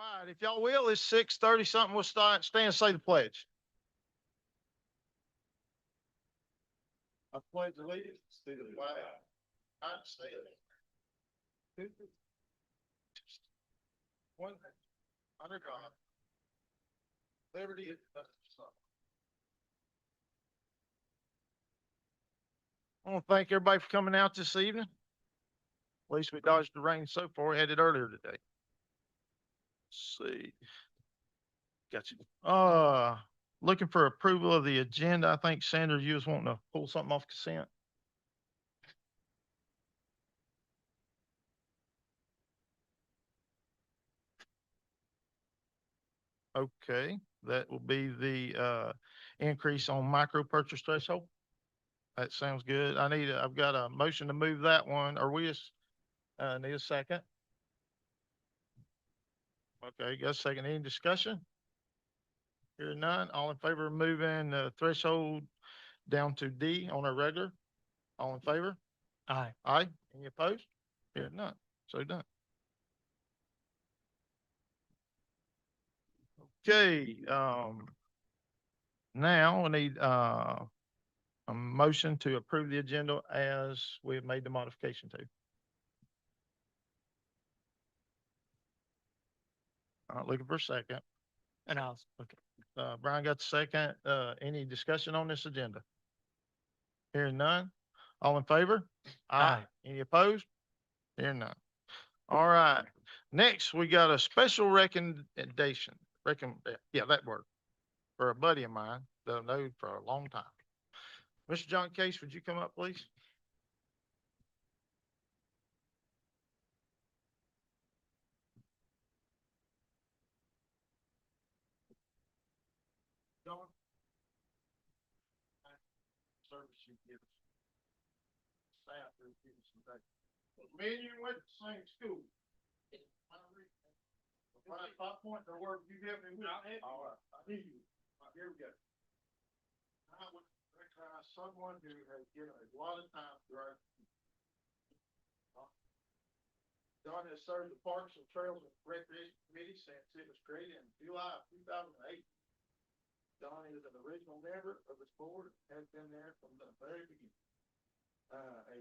right, if y'all will, it's 6:30 something. We'll start, stand and say the pledge. I pledge allegiance to the flag of the United States. One under God. Liberty and justice. I want to thank everybody for coming out this evening. At least we dodged the rain so far. We had it earlier today. Let's see. Got you. Looking for approval of the agenda. I think Sandra, you was wanting to pull something off consent. Okay, that will be the increase on micro purchase threshold. That sounds good. I've got a motion to move that one. Are we just need a second? Okay, got a second. Any discussion? Hearing none. All in favor of moving the threshold down to D on our regular? All in favor? Aye. Aye. Any opposed? Hearing none. So done. Okay, now we need a motion to approve the agenda as we have made the modification to. Looking for a second. And I'll, okay. Brian got the second. Any discussion on this agenda? Hearing none. All in favor? Aye. Any opposed? Hearing none. All right. Next, we got a special recommendation. Yeah, that word. For a buddy of mine that I've known for a long time. Mr. John Case, would you come up, please? John? Service you give us. Staff who give us some day. Me and you went to the same school. Right, 5 point, or where you get me? All right, I hear you. All right, here we go. I would recognize someone who has given a lot of time to our. John has served the Parks and Trails and Recreation Committee since it was created in July of 2008. John is an original member of this board, has been there from the very beginning. A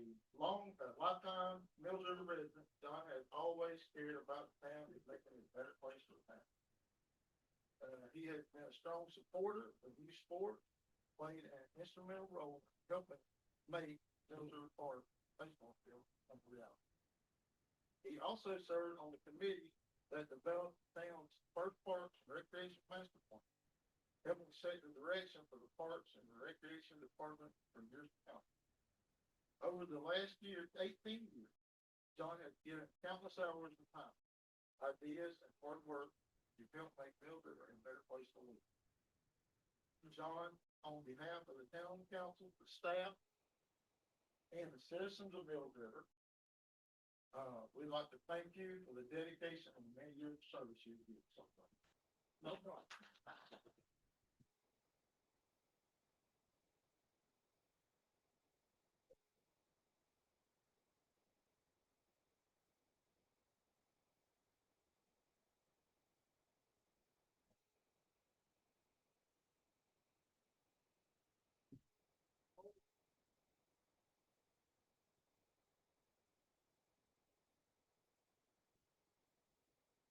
lifetime Mills River resident, John has always cared about the town and making it a better place for the town. He has been a strong supporter of youth sport, played an instrumental role in helping make Mills River Park baseball field come to reality. He also served on the committee that developed the town's first parks and recreation master plan, helping set the direction for the parks and the recreation department for years to come. Over the last 18 years, John has given countless hours of time, ideas, and hard work to help make Mills River a better place to live. John, on behalf of the town council, the staff, and the citizens of Mills River, we'd like to thank you for the dedication and many years of service you give. No problem.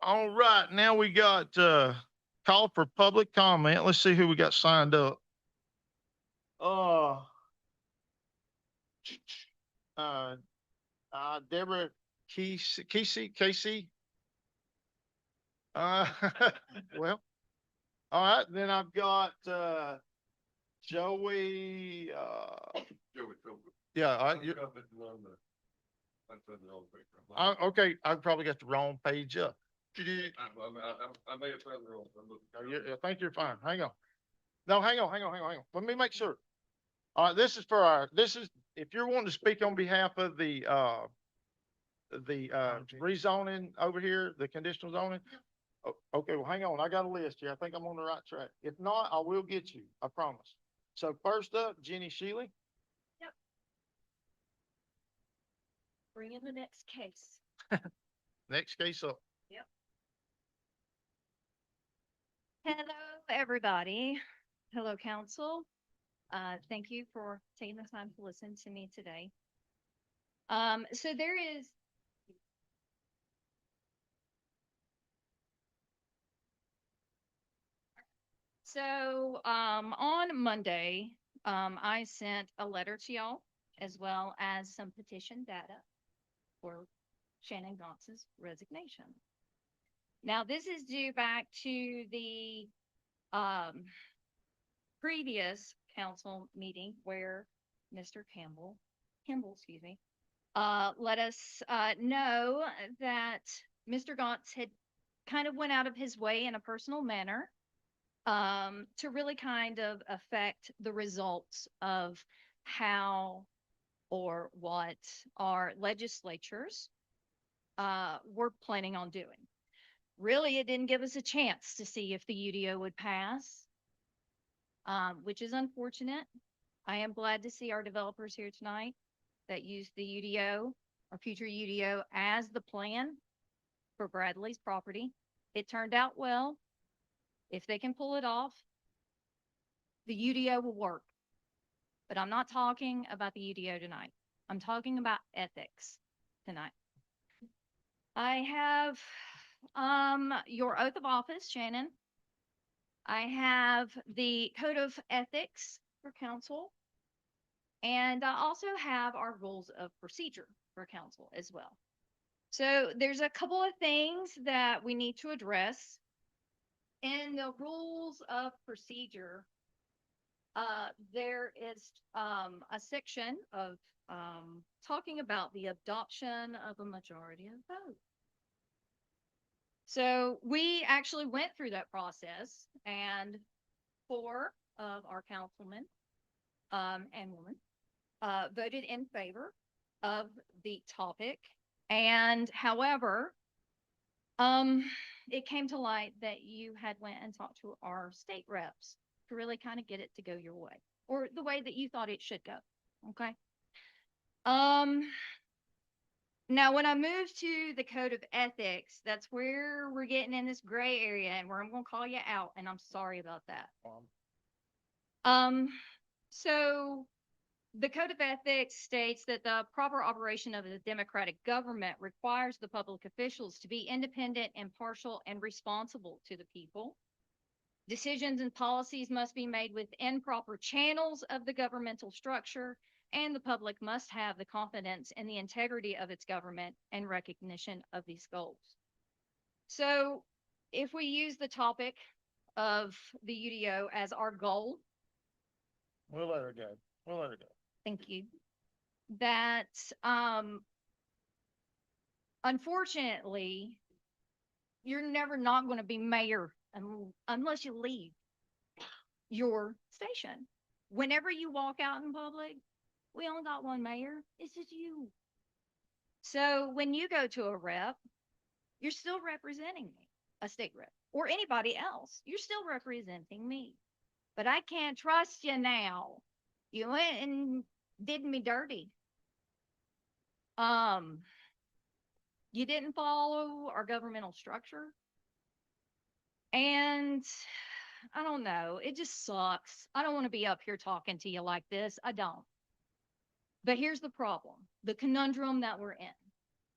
All right, now we got call for public comment. Let's see who we got signed up. Deborah Casey. Well, all right, then I've got Joey. Yeah, okay, I probably got the wrong page up. I may have found the wrong. I think you're fine. Hang on. No, hang on. Let me make sure. All right, this is if you're wanting to speak on behalf of the rezoning over here, the conditional zoning. Okay, well, hang on. I got a list here. I think I'm on the right track. If not, I will get you. I promise. So first up, Jenny Shealy. Yep. Bring in the next case. Next case up. Yep. Hello, everybody. Hello, council. Thank you for taking the time to listen to me today. So there is. On Monday, I sent a letter to y'all as well as some petition data for Shannon Gautz's resignation. Now, this is due back to the previous council meeting where Mr. Kimball, excuse me, let us know that Mr. Gauntz had kind of went out of his way in a personal manner to really kind of affect the results of how or what our legislatures were planning on doing. Really, it didn't give us a chance to see if the UDO would pass, which is unfortunate. I am glad to see our developers here tonight that use the UDO or future UDO as the plan for Bradley's property. It turned out well. If they can pull it off, the UDO will work. But I'm not talking about the UDO tonight. I'm talking about ethics tonight. I have your oath of office, Shannon. I have the code of ethics for council. And I also have our rules of procedure for council as well. So there's a couple of things that we need to address. In the rules of procedure, there is a section of talking about the adoption of a majority of votes. So we actually went through that process, and 4 of our councilmen and women voted in favor of the topic. And however, it came to light that you had went and talked to our state reps to really kind of get it to go your way, or the way that you thought it should go. Okay. Now when I moved to the code of ethics, that's where we're getting in this gray area and where I'm going to call you out, and I'm sorry about that. So the Code of Ethics states that the proper operation of a democratic government requires the public officials to be independent, impartial, and responsible to the people. Decisions and policies must be made within proper channels of the governmental structure, and the public must have the confidence in the integrity of its government and recognition of these goals. So if we use the topic of the UDO as our goal, We'll let her go. We'll let her go. thank you, that unfortunately, you're never not going to be mayor unless you leave your station. Whenever you walk out in public, we only got one mayor. It's just you. So when you go to a rep, you're still representing me, a state rep, or anybody else. You're still representing me. But I can't trust you now. You went and did me dirty. You didn't follow our governmental structure. And I don't know, it just sucks. I don't want to be up here talking to you like this. I don't. But here's the problem, the conundrum that we're in.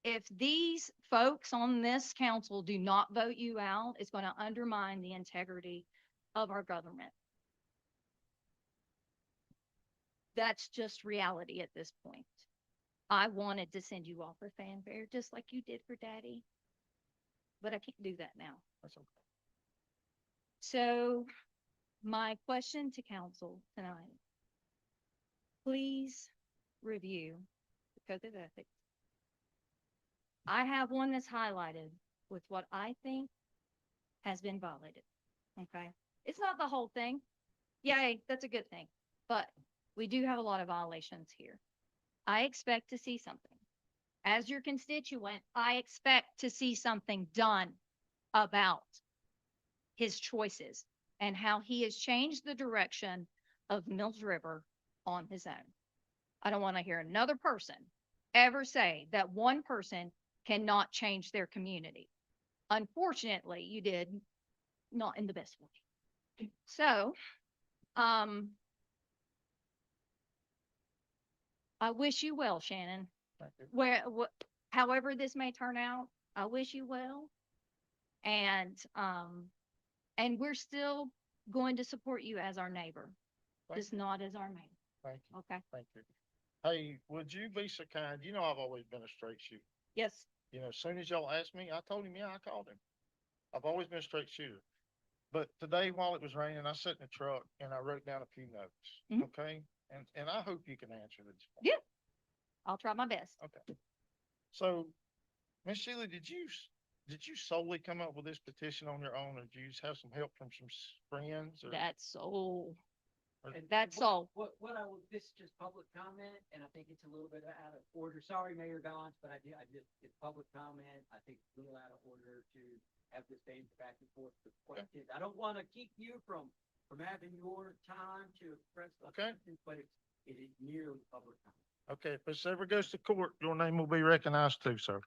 If these folks on this council do not vote you out, it's going to undermine the integrity of our government. That's just reality at this point. I wanted to send you off with fanfare just like you did for Daddy, but I can't do that now. That's okay. So my question to council tonight, please review the Code of Ethics. I have one that's highlighted with what I think has been violated. Okay. It's not the whole thing. Yay, that's a good thing. But we do have a lot of violations here. I expect to see something. As your constituent, I expect to see something done about his choices and how he has changed the direction of Mills River on his own. I don't want to hear another person ever say that one person cannot change their community. Unfortunately, you did not in the best way. So, I wish you well, Shannon. Thank you. However this may turn out, I wish you well. And we're still going to support you as our neighbor, Thank just you. not as our mayor. Thank you. Okay? Thank you. Hey, would you be so kind? You know, I've always been a straight shooter. Yes. You know, as soon as y'all asked me, I told him, yeah, I called him. I've always been a straight shooter. But today, while it was raining, I sat in the truck and I wrote down a few notes. Mhm. Okay. And I hope you can answer this. Yeah. I'll try my best. Okay. So, Miss Sheila, did you solely come up with this petition on your own, or did you just have some help from some friends? Or That's all. And That's what- all. What I will, this is just public comment, and I think it's a little bit out of order. Sorry, Mayor Gons, but it's public comment. I think it's a little out of order to have this thing back and forth with questions. I don't want to keep you from having your time to express. Okay. questions, but it is nearly public comment. Okay, if this ever goes to court, your name will be recognized too, sir.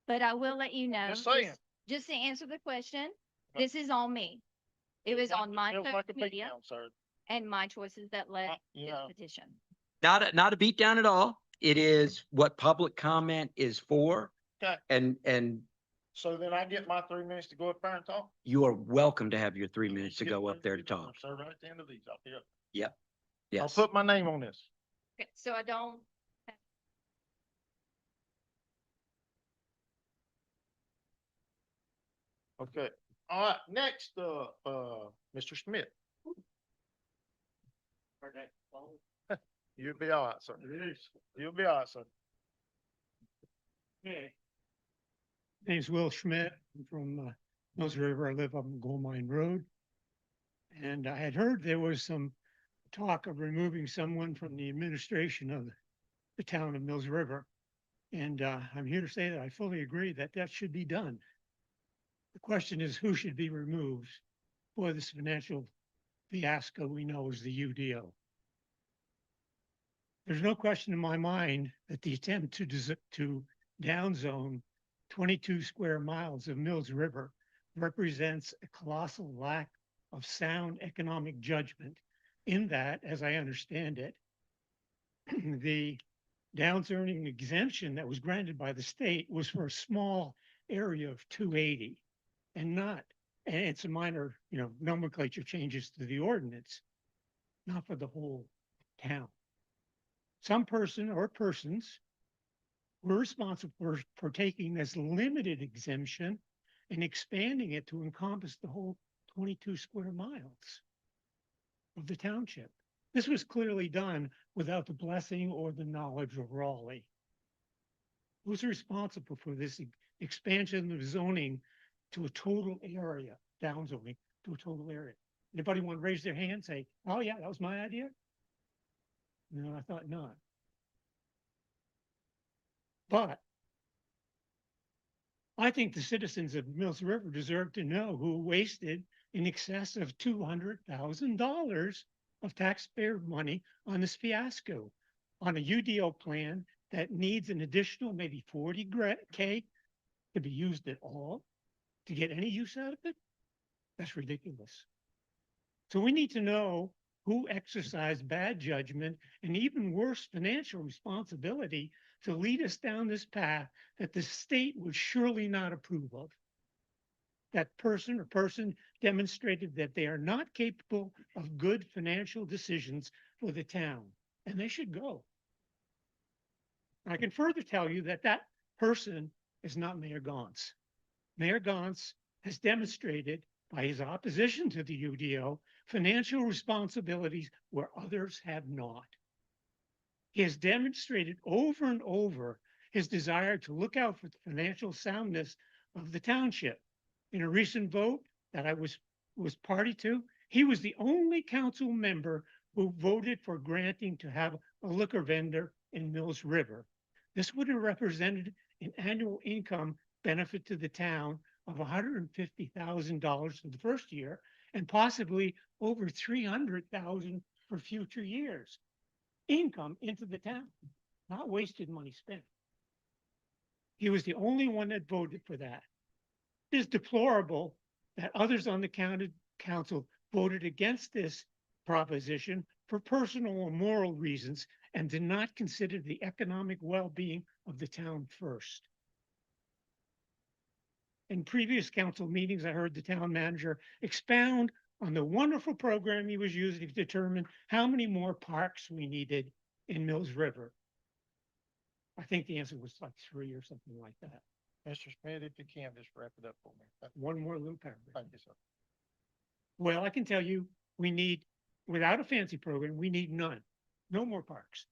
But I will let you know. Just saying. Just to answer the question, this is on me. It was on my Feels social like a media beatdown, sir. and my choices that led You this know, petition. Not a beat down at all. It is what public comment is for. Okay. And so then I get my 3 minutes to go up there and talk? you are welcome to have your 3 minutes to Get go those up there to people, talk. Sir, right at the end of these, I'll be up. I'll Yes. put my name on this. Okay, so I don't. Okay. All right, next, Mr. Smith. You'll be all right, sir. You'll be all right, sir. Okay. Name's Will Schmidt. I'm from Mills River. I live up on Gold Mine Road. And I had heard there was some talk of removing someone from the administration of the town of Mills River. And I'm here to say that I fully agree that that should be done. The question is who should be removed for this financial fiasco we know is the UDO. There's no question in my mind that the attempt to downzone 22 square miles of Mills River represents a colossal lack of sound economic judgment in that, as I understand it, the downzoning exemption that was granted by the state was for a small area of 280 and it's a minor, nomenclature changes to the ordinance, not for the whole town. Some person or persons were responsible for taking this limited exemption and expanding it to encompass the whole 22 square miles of the township. This was clearly done without the blessing or the knowledge of Raleigh. Who's responsible for this expansion of zoning to a total area, downzoning to a total area? Anybody want to raise their hand and say, oh yeah, that was my idea? No, I thought not. But I think the citizens of Mills River deserve to know who wasted in excess of $200,000 of taxpayer money on this fiasco, on a UDO plan that needs an additional maybe 40K to be used at all, to get any use out of it. That's ridiculous. So we need to know who exercised bad judgment and even worse, financial responsibility to lead us down this path that the state would surely not approve of. That person or person demonstrated that they are not capable of good financial decisions for the town, and they should go. I can further tell you that that person is not Mayor Gauntz. Mayor Gauntz has demonstrated by his opposition to the UDO financial responsibilities where others have not. He has demonstrated over and over his desire to look out for the financial soundness of the township. In a recent vote that I was party to, he was the only council member who voted for granting to have a liquor vendor in Mills River. This would have represented an annual income benefit to the town of $150,000 for the first year and possibly over $300,000 for future years. Income into the town, not wasted money spent. He was the only one that voted for that. It is deplorable that others on the council voted against this proposition for personal or moral reasons and did not consider the economic well-being of the town first. In previous council meetings, I heard the town manager expound on the wonderful program he was using to determine how many more parks we needed in Mills River. I think the answer was like 3 or something like that. Mr. Smith, if you can, just wrap it up for me. One more little paragraph. Thank you, sir. Well, I can tell you, we need, without a fancy program, we need none, no more parks.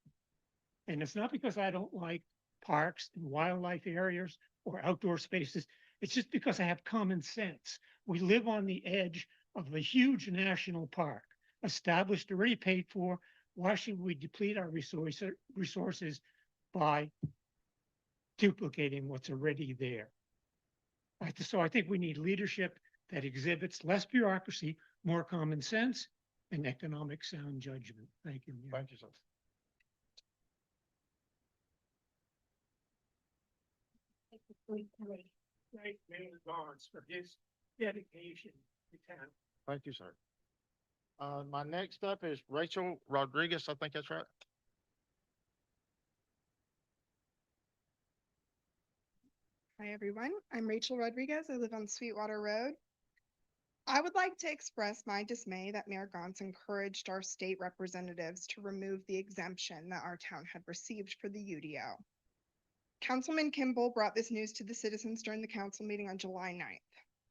And it's not because I don't like parks and wildlife areas or outdoor spaces. It's just because I have common sense. We live on the edge of a huge national park, established, already paid for. Why should we deplete our resources by duplicating what's already there? So I think we need leadership that exhibits less bureaucracy, more common sense, and economic sound judgment. Thank you. Mayor. Thank you, sir. Thank Mayor Barnes for his dedication to town. Thank you, sir. My next up is Rachel Rodriguez. I think that's right. Hi, everyone. I'm Rachel Rodriguez. I live on Sweetwater Road. I would like to express my dismay that Mayor Gantz encouraged our state representatives to remove the exemption that our town had received for the UDO. Councilman Kimball brought this news to the citizens during the council meeting on July 9th.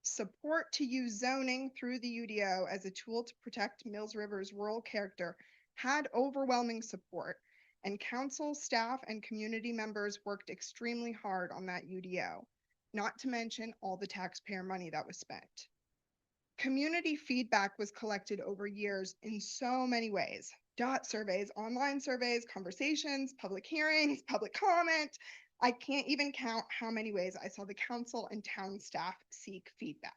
Support to use zoning through the UDO as a tool to protect Mills River's rural character had overwhelming support, and council staff and community members worked extremely hard on that UDO, not to mention all the taxpayer money that was spent. Community feedback was collected over years in so many ways: dot surveys, online surveys, conversations, public hearings, public comment. I can't even count how many ways I saw the council and town staff seek feedback.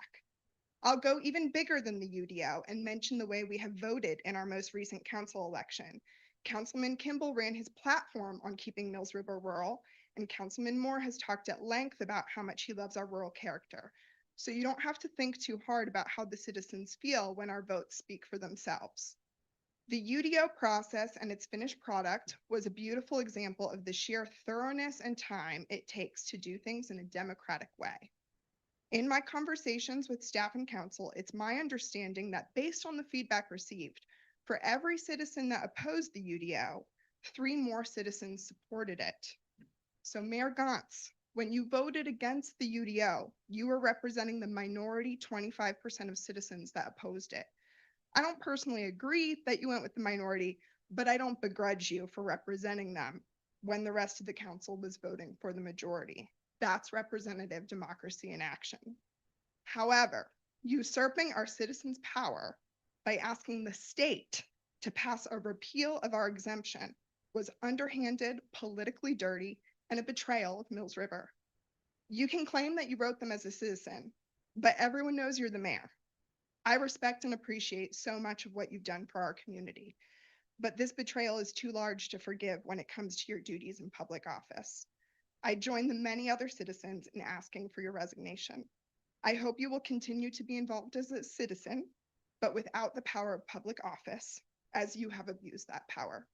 I'll go even bigger than the UDO and mention the way we have voted in our most recent council election. Councilman Kimball ran his platform on keeping Mills River rural, and Councilman Moore has talked at length about how much he loves our rural character. So you don't have to think too hard about how the citizens feel when our votes speak for themselves. The UDO process and its finished product was a beautiful example of the sheer thoroughness and time it takes to do things in a democratic way. In my conversations with staff and council, it's my understanding that based on the feedback received, for every citizen that opposed the UDO, 3 more citizens supported it. So Mayor Gantz, when you voted against the UDO, you were representing the minority 25% of citizens that opposed it. I don't personally agree that you went with the minority, but I don't begrudge you for representing them when the rest of the council was voting for the majority. That's representative democracy in action. However, usurping our citizens' power by asking the state to pass a repeal of our exemption was underhanded, politically dirty, and a betrayal of Mills River. You can claim that you wrote them as a citizen, but everyone knows you're the mayor. I respect and appreciate so much of what you've done for our community, but this betrayal is too large to forgive when it comes to your duties in public office. I join the many other citizens in asking for your resignation. I hope you will continue to be involved as a citizen, but without the power of public office, as you have abused that power.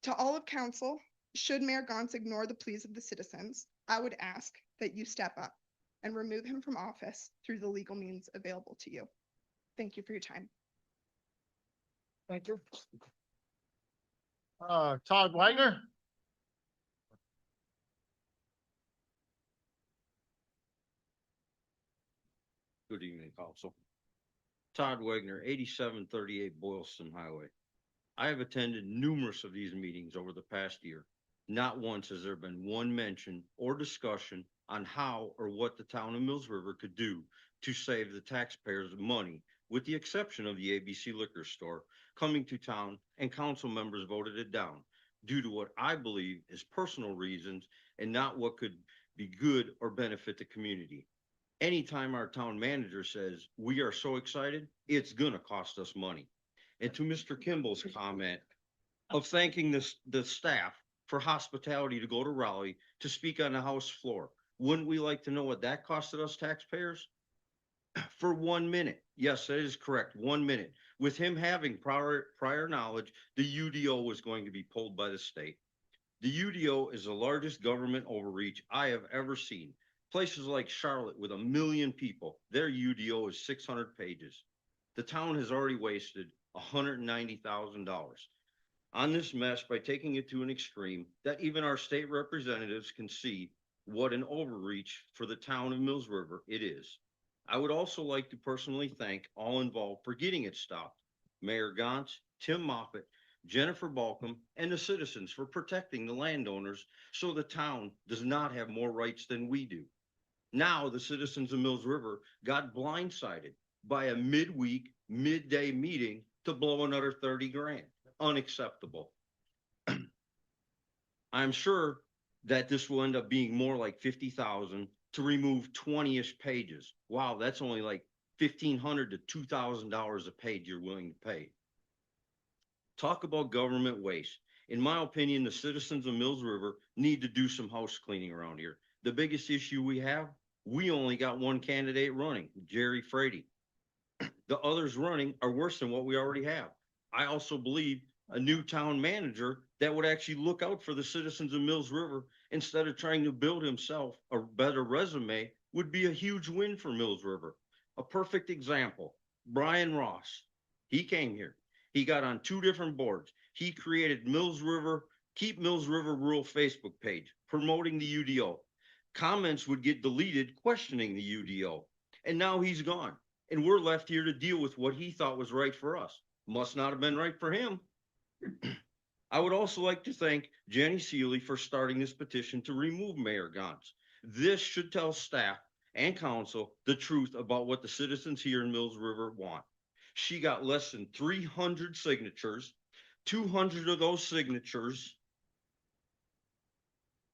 To all of council, should Mayor Gantz ignore the pleas of the citizens, I would ask that you step up and remove him from office through the legal means available to you. Thank you for your time. Thank you. Todd Wagner. Good evening, Council. Todd Wagner, 8738 Boylston Highway. I have attended numerous of these meetings over the past year. Not once has there been one mention or discussion on how or what the town of Mills River could do to save the taxpayers money, with the exception of the ABC liquor store coming to town, and council members voted it down due to what I believe is personal reasons and not what could be good or benefit the community. Anytime our town manager says, we are so excited, it's gonna cost us money. And to Mr. Kimball's comment of thanking the staff for hospitality to go to Raleigh to speak on the House floor, wouldn't we like to know what that costed us taxpayers? for 1 minute. Yes, that is correct. 1 minute. With him having prior knowledge, the UDO was going to be pulled by the state. The UDO is the largest government overreach I have ever seen. Places like Charlotte with 1 million people, their UDO is 600 pages. The town has already wasted $190,000 on this mess by taking it to an extreme that even our state representatives can see what an overreach for the town of Mills River it is. I would also like to personally thank all involved for getting it stopped. Mayor Gantz, Tim Moffett, Jennifer Balcom, and the citizens for protecting the landowners so the town does not have more rights than we do. Now the citizens of Mills River got blindsided by a midweek, midday meeting to blow another 30 grand. Unacceptable. I'm sure that this will end up being more like 50,000 to remove 20-ish pages. Wow, that's only like $1,500 to $2,000 a page you're willing to pay. Talk about government waste. In my opinion, the citizens of Mills River need to do some house cleaning around here. The biggest issue we have, we only got one candidate running, Jerry Frady. The others running are worse than what we already have. I also believe a new town manager that would actually look out for the citizens of Mills River instead of trying to build himself a better resume would be a huge win for Mills River. A perfect example, Brian Ross. He came here. He got on 2 different boards. He created Mills River, Keep Mills River Rural Facebook page, promoting the UDO. Comments would get deleted questioning the UDO. And now he's gone. And we're left here to deal with what he thought was right for us. Must not have been right for him. I would also like to thank Jenny Seeley for starting this petition to remove Mayor Gantz. This should tell staff and council the truth about what the citizens here in Mills River want. She got less than 300 signatures. 200 of those signatures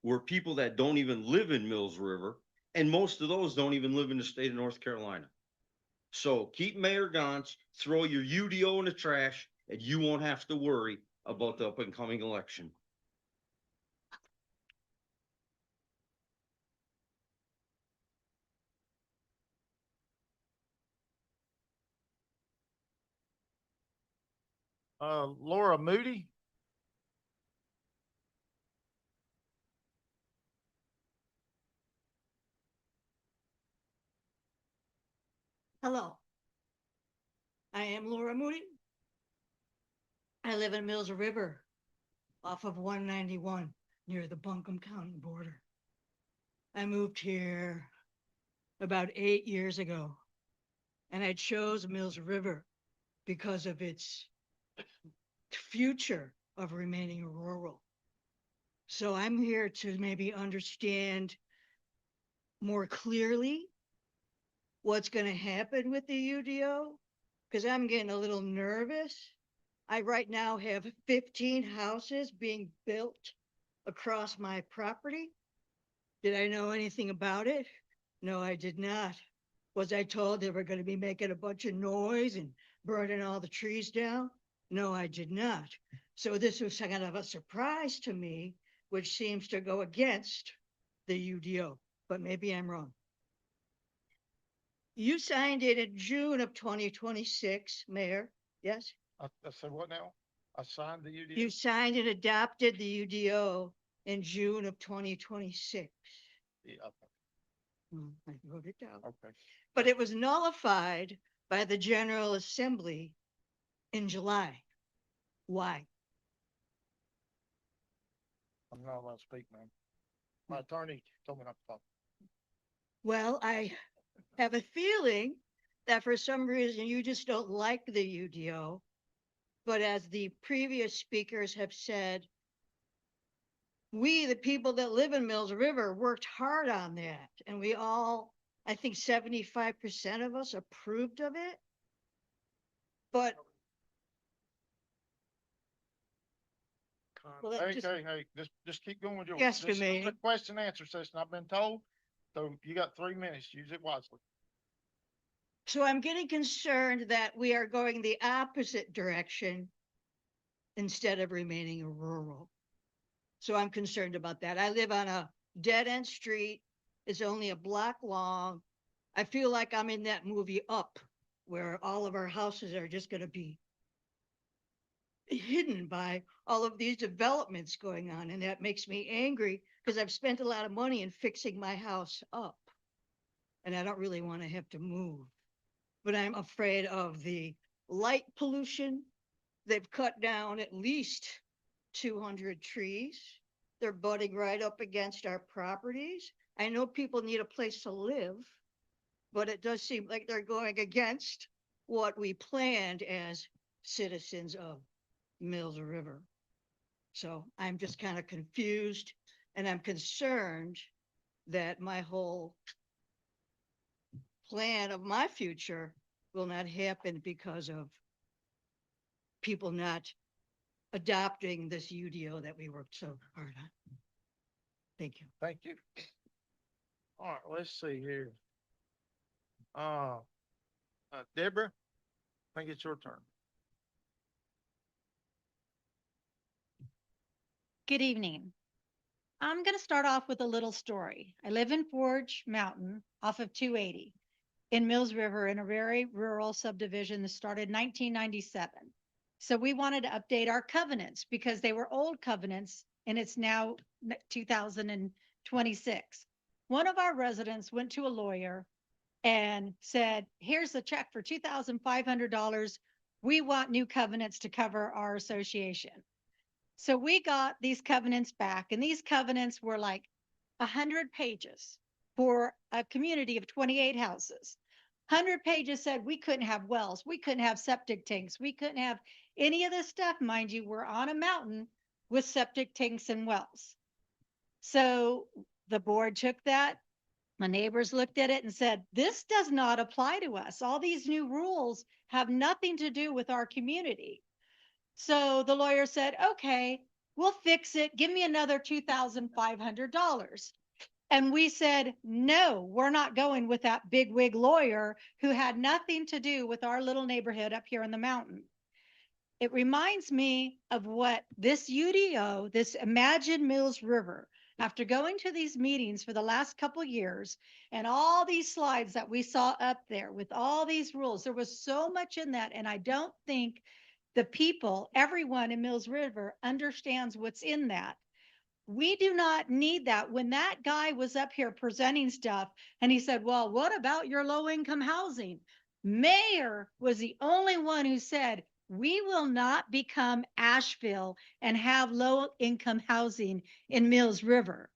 were people that don't even live in Mills River, and most of those don't even live in the state of North Carolina. So keep Mayor Gantz, throw your UDO in the trash, and you won't have to worry about the up and coming election. Laura Moody. Hello. I am Laura Moody. I live in Mills River off of 191 near the Buncombe County border. I moved here about 8 years ago, and I chose Mills River because of its future of remaining rural. So I'm here to maybe understand more clearly what's going to happen with the UDO, because I'm getting a little nervous. I right now have 15 houses being built across my property. Did I know anything about it? No, I did not. Was I told they were going to be making a bunch of noise and burning all the trees down? No, I did not. So this was kind of a surprise to me, which seems to go against the UDO, but maybe I'm wrong. You signed it in June of 2026, Mayor, yes? I said what now? I signed the UDO. You signed and adopted the UDO in June of 2026. Yeah, I wrote it down. okay. But it was nullified by the General Assembly in July. Why? I'm not allowed to speak, man. My attorney told me not to talk. Well, I have a feeling that for some reason you just don't like the UDO. But as the previous speakers have said, we, the people that live in Mills River, worked hard on that. And we all, I think 75% of us approved of it. But well, Hey, just, hey, just keep going with yours. Yes, This is Jermaine. a question answer session. I've been told. So you got 3 minutes. Use it wisely. so I'm getting concerned that we are going the opposite direction instead of remaining rural. So I'm concerned about that. I live on a dead end street. It's only a block long. I feel like I'm in that movie Up, where all of our houses are just gonna be hidden by all of these developments going on, and that makes me angry because I've spent a lot of money in fixing my house up. And I don't really want to have to move. But I'm afraid of the light pollution. They've cut down at least 200 trees. They're butting right up against our properties. I know people need a place to live, but it does seem like they're going against what we planned as citizens of Mills River. So I'm just kind of confused, and I'm concerned that my whole plan of my future will not happen because of people not adopting this UDO that we worked so hard on. Thank you. Thank you. All right, let's see here. Deborah, I think it's your turn. Good evening. I'm going to start off with a little story. I live in Forge Mountain off of 280 in Mills River in a very rural subdivision that started 1997. So we wanted to update our covenants because they were old covenants and it's now 2026. One of our residents went to a lawyer and said, here's a check for $2,500. We want new covenants to cover our association. So we got these covenants back, and these covenants were like 100 pages for a community of 28 houses. 100 pages said we couldn't have wells, we couldn't have septic tanks, we couldn't have any of this stuff. Mind you, we're on a mountain with septic tanks and wells. So the board took that. My neighbors looked at it and said, this does not apply to us. All these new rules have nothing to do with our community. So the lawyer said, okay, we'll fix it. Give me another $2,500. And we said, no, we're not going with that big wig lawyer who had nothing to do with our little neighborhood up here in the mountain. It reminds me of what this UDO, this Imagine Mills River, after going to these meetings for the last couple years and all these slides that we saw up there with all these rules, there was so much in that. And I don't think the people, everyone in Mills River understands what's in that. We do not need that. When that guy was up here presenting stuff and he said, well, what about your low income housing? Mayor was the only one who said, we will not become Asheville and have low income housing in Mills River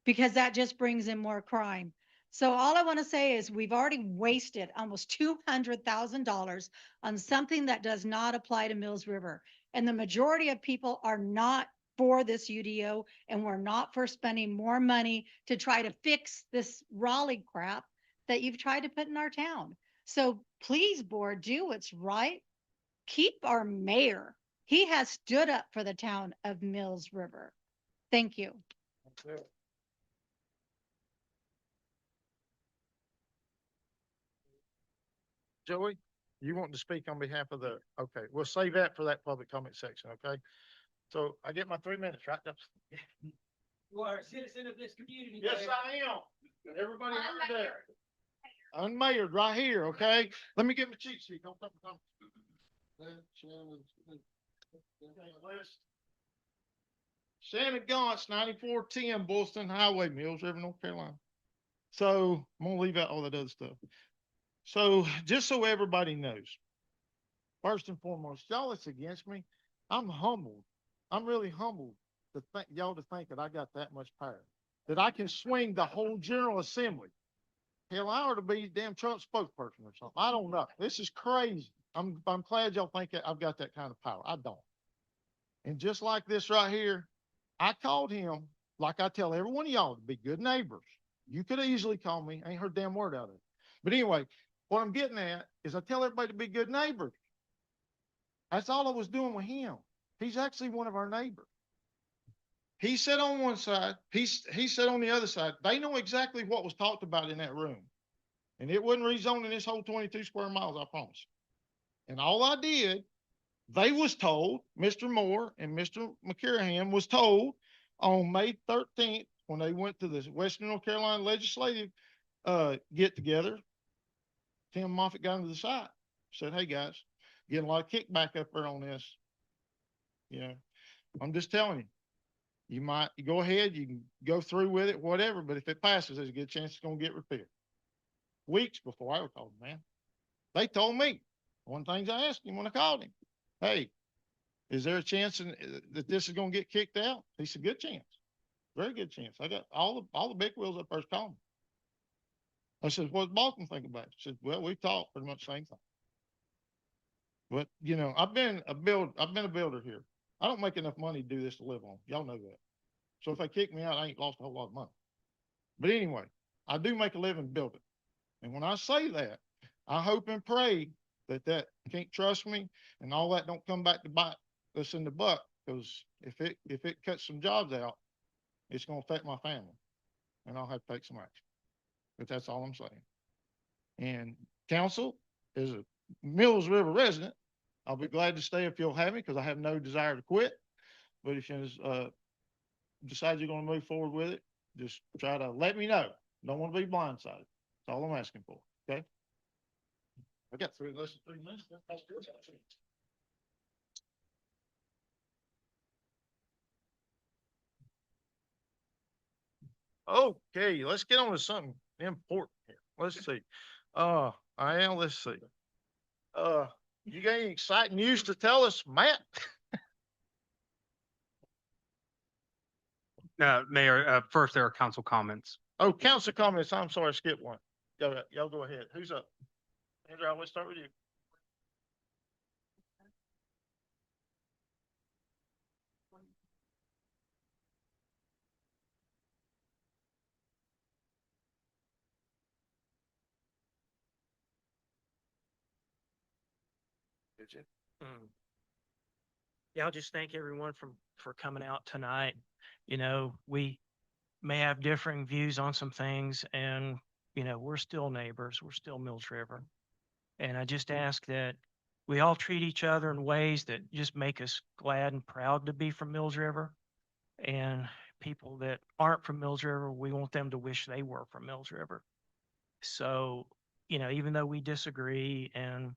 because that just brings in more crime. So all I want to say is we've already wasted almost $200,000 on something that does not apply to Mills River. And the majority of people are not for this UDO, and we're not for spending more money to try to fix this Raleigh crap that you've tried to put in our town. So please, board, do what's right. Keep our mayor. He has stood up for the town of Mills River. Thank you. Joey, you want to speak on behalf of the, okay, we'll save that for that public comment section, okay? So I get my 3 minutes, right? You are a citizen of this community. Yes, Mayor. I am. Everybody heard that. Unmayored right here, okay? Let me get my cheat sheet. Don't come. Shannon Gauntz, 9410 Bullston Highway, Mills River, North Carolina. So I'm gonna leave out all that other stuff. So just so everybody knows, first and foremost, y'all that's against me, I'm humbled. I'm really humbled to think y'all to think that I got that much power, that I can swing the whole General Assembly. Hell, I ought to be damn Trump spokesperson or something. I don't know. This is crazy. I'm glad y'all think that I've got that kind of power. I don't. And just like this right here, I called him, like I tell every one of y'all, to be good neighbors. You could easily call me. I ain't heard a damn word out of it. But anyway, what I'm getting at is I tell everybody to be good neighbors. That's all I was doing with him. He's actually one of our neighbors. He sat on one side, he sat on the other side. They know exactly what was talked about in that room. And it wasn't rezoning this whole 22 square miles, I promise. And all I did, they was told, Mr. Moore and Mr. McCarrahan was told on May 13th, when they went to the Western North Carolina legislative get together, Tim Moffitt got into the site, said, hey, guys, getting a lot of kickback up there on this. You know, I'm just telling you, you might go ahead, you can go through with it, whatever, but if it passes, there's a good chance it's gonna get repaired. Weeks before I was called, man. They told me, one of the things I asked him when I called him, hey, is there a chance that this is gonna get kicked out? He said, good chance, very good chance. I got all the big wheels up there calling me. I said, what does Boston think about it? He said, well, we talked pretty much the same thing. But you know, I've been a builder here. I don't make enough money to do this to live on. Y'all know that. So if they kick me out, I ain't lost a whole lot of money. But anyway, I do make a living building. And when I say that, I hope and pray that can't trust me and all that don't come back to bite us in the butt. Because if it cuts some jobs out, it's gonna affect my family. And I'll have to take some action. But that's all I'm saying. And council is a Mills River resident. I'll be glad to stay if you'll have me because I have no desire to quit. But if you decide you're going to move forward with it, just try to let me know. Don't want to be blindsided. That's all I'm asking for. Okay. I got less than 3 minutes. That's good. Okay, let's get on to something important here. Let's see. Let's see. You got any exciting news to tell us, Matt? Mayor, first there are council comments. Oh, council comments. I'm sorry, I skipped one. Y'all go ahead. Who's up? Andrew, let's start with you. Did you? Yeah, I'll just thank everyone for coming out tonight. You know, we may have differing views on some things and, you know, we're still neighbors. We're still Mills River. And I just ask that we all treat each other in ways that just make us glad and proud to be from Mills River. And people that aren't from Mills River, we want them to wish they were from Mills River. So, you know, even though we disagree and,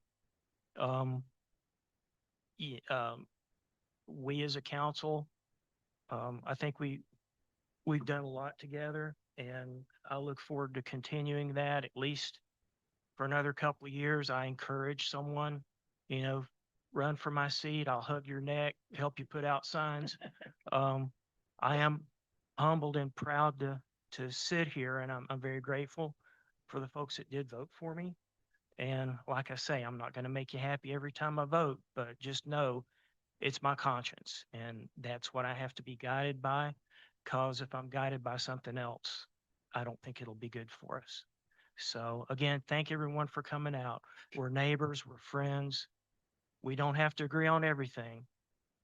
we as a council, I think we've done a lot together and I look forward to continuing that at least for another couple of years. I encourage someone, you know, run for my seat. I'll hug your neck, help you put out signs. I am humbled and proud to sit here and I'm very grateful for the folks that did vote for me. And like I say, I'm not going to make you happy every time I vote, but just know it's my conscience and that's what I have to be guided by. Cause if I'm guided by something else, I don't think it'll be good for us. So again, thank everyone for coming out. We're neighbors, we're friends. We don't have to agree on everything,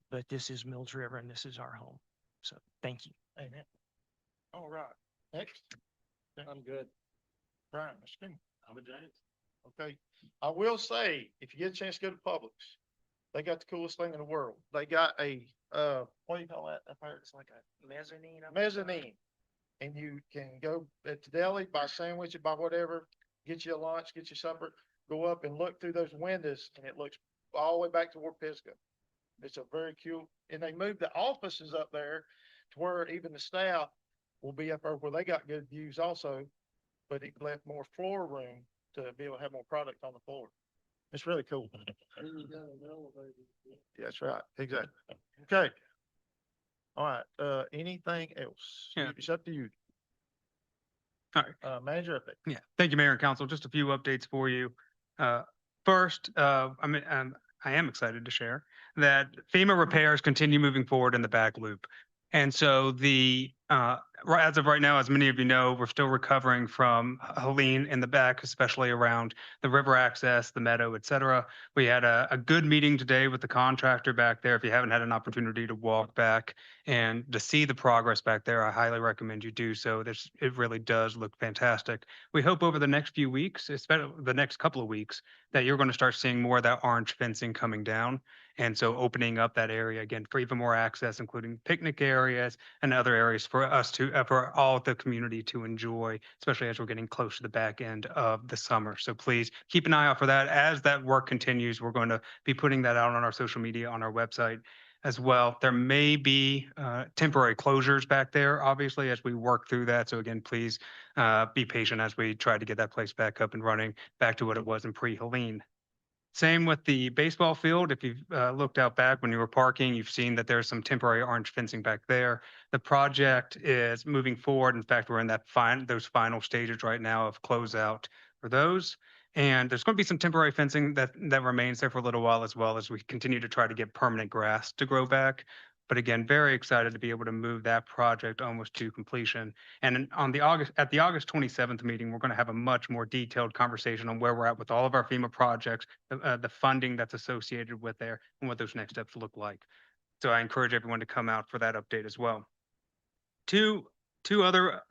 but this is Mills River and this is our home. So thank you. Amen. All right. Next. I'm good. Brian, Mr. King. I'm a Giants. Okay. I will say, if you get a chance to go to Publix, they got the coolest thing in the world. They got a, what do you call that? It's like a mezzanine. Mezzanine. And you can go at the deli, buy a sandwich, buy whatever, get you a lunch, get you supper, go up and look through those windows and it looks all the way back toward Pisgah. It's a very cute, and they moved the offices up there to where even the staff will be up there where they got good views also, but it left more floor room to be able to have more product on the floor. It's really cool. Yeah, that's right. Exactly. Okay. All right. Anything else? Yeah. It's up to you. All right. Manager update. Yeah, thank you, Mayor and Council. Just a few updates for you. First, I am excited to share that FEMA repairs continue moving forward in the back loop. And so as of right now, as many of you know, we're still recovering from Helene in the back, especially around the river access, the meadow, et cetera. We had a good meeting today with the contractor back there. If you haven't had an opportunity to walk back and to see the progress back there, I highly recommend you do so. It really does look fantastic. We hope over the next few weeks, especially the next couple of weeks, that you're going to start seeing more of that orange fencing coming down. And so opening up that area again for even more access, including picnic areas and other areas for us to, for all the community to enjoy, especially as we're getting close to the back end of the summer. So please keep an eye out for that. As that work continues, we're going to be putting that out on our social media, on our website as well. There may be temporary closures back there, obviously, as we work through that. So again, please be patient as we try to get that place back up and running, back to what it was in pre-Helene. Same with the baseball field. If you've looked out back when you were parking, you've seen that there's some temporary orange fencing back there. The project is moving forward. In fact, we're in that those final stages right now of closeout for those. And there's going to be some temporary fencing that remains there for a little while, as well as we continue to try to get permanent grass to grow back. But again, very excited to be able to move that project almost to completion. And on the at the August 27th meeting, we're going to have a much more detailed conversation on where we're at with all of our FEMA projects, the funding that's associated with there, and what those next steps look like. So I encourage everyone to come out for that update as well. Two other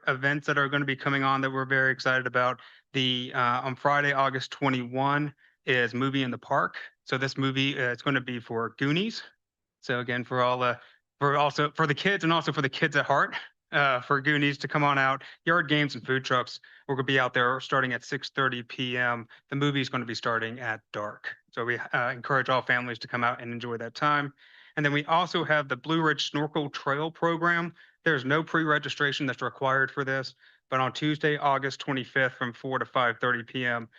events that are going to be coming on that we're very excited about. On Friday, August 21 is Movie in the Park. So this movie it's going to be for Goonies. So again, for also for the kids and also for the kids at heart, for Goonies to come on out, yard games and food trucks. We're going to be out there starting at 6:30 p.m. The movie is going to be starting at dark. So we encourage all families to come out and enjoy that time. And then we also have the Blue Ridge Snorkel Trail Program. There's no pre-registration that's required for this, but on Tuesday, August 25th from 4 to 5:30 p.m.,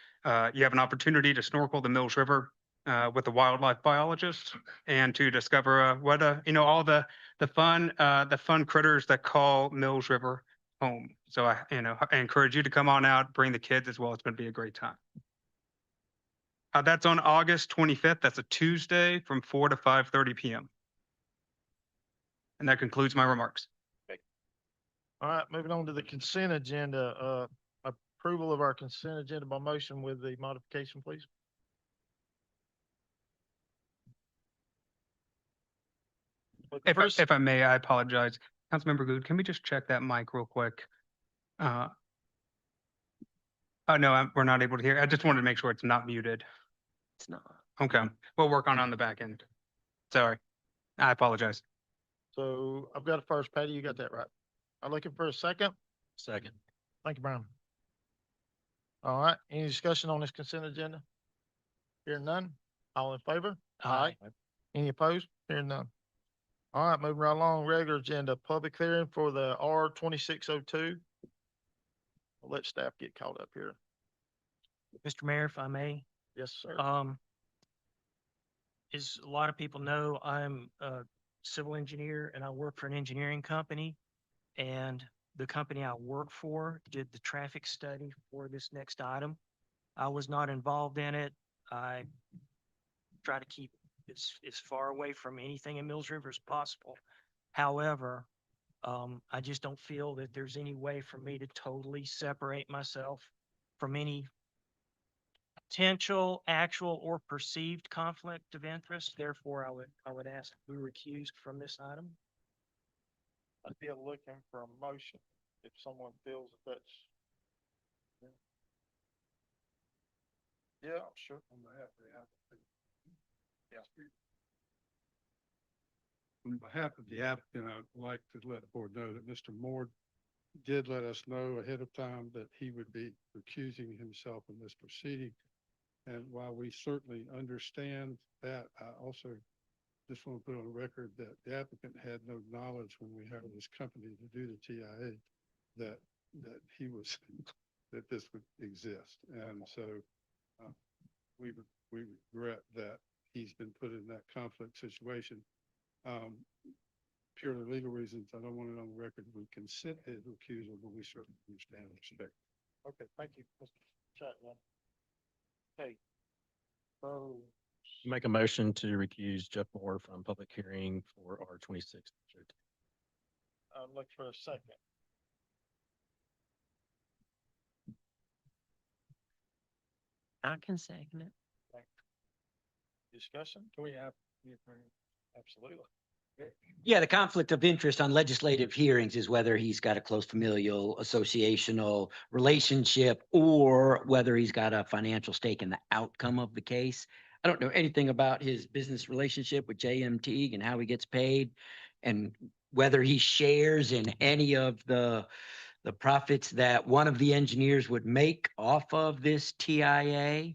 you have an opportunity to snorkel the Mills River with a wildlife biologist and to discover all the fun critters that call Mills River home. So I encourage you to come on out, bring the kids as well. It's going to be a great time. That's on August 25th. That's a Tuesday from 4 to 5:30 p.m. And that concludes my remarks. All right, moving on to the consent agenda, approval of our consent agenda by motion with the modification, please. If I may, I apologize. Councilmember Good, can we just check that mic real quick? Oh, no, we're not able to hear. I just wanted to make sure it's not muted. It's not. Okay, we'll work on the back end. Sorry, I apologize. So I've got a first, Patty, you got that right. I'm looking for a second. Second. Thank you, Brian. All right, any discussion on this consent agenda? Hearing none, all in favor? Aye. Any opposed? Hearing none. All right, moving right along, regular agenda, public hearing for the R 2602. I'll let staff get caught up here. Mr. Mayor, if I may, Yes, sir. as a lot of people know, I'm a civil engineer and I work for an engineering company. And the company I work for did the traffic study for this next item. I was not involved in it. I try to keep as far away from anything in Mills River as possible. However, I just don't feel that there's any way for me to totally separate myself from any potential, actual, or perceived conflict of interest. Therefore, I would ask to be recused from this item. I'd be looking for a motion if someone feels that that's. Yeah, I'm sure. On behalf of the applicant. Yeah. On behalf of the applicant, I'd like to let the board know that Mr. Moore did let us know ahead of time that he would be recusing himself in this proceeding. And while we certainly understand that, I also just want to put on record that the applicant had no knowledge when we hired this company to do the TIA that he was that this would exist. And so we regret that he's been put in that conflict situation. Purely legal reasons, I don't want it on the record. We consent his recusal, but we certainly understand and respect. Okay, thank you, Mr. Chapman. Okay. So. Make a motion to recuse Jeff Moore from public hearing for R 26. I'll look for a second. I can second it. Discussion? Can we have the attorney? Absolutely. Yeah, the conflict of interest on legislative hearings is whether he's got a close familial associational relationship or whether he's got a financial stake in the outcome of the case. I don't know anything about his business relationship with JM Teague and how he gets paid and whether he shares in any of the profits that one of the engineers would make off of this TIA.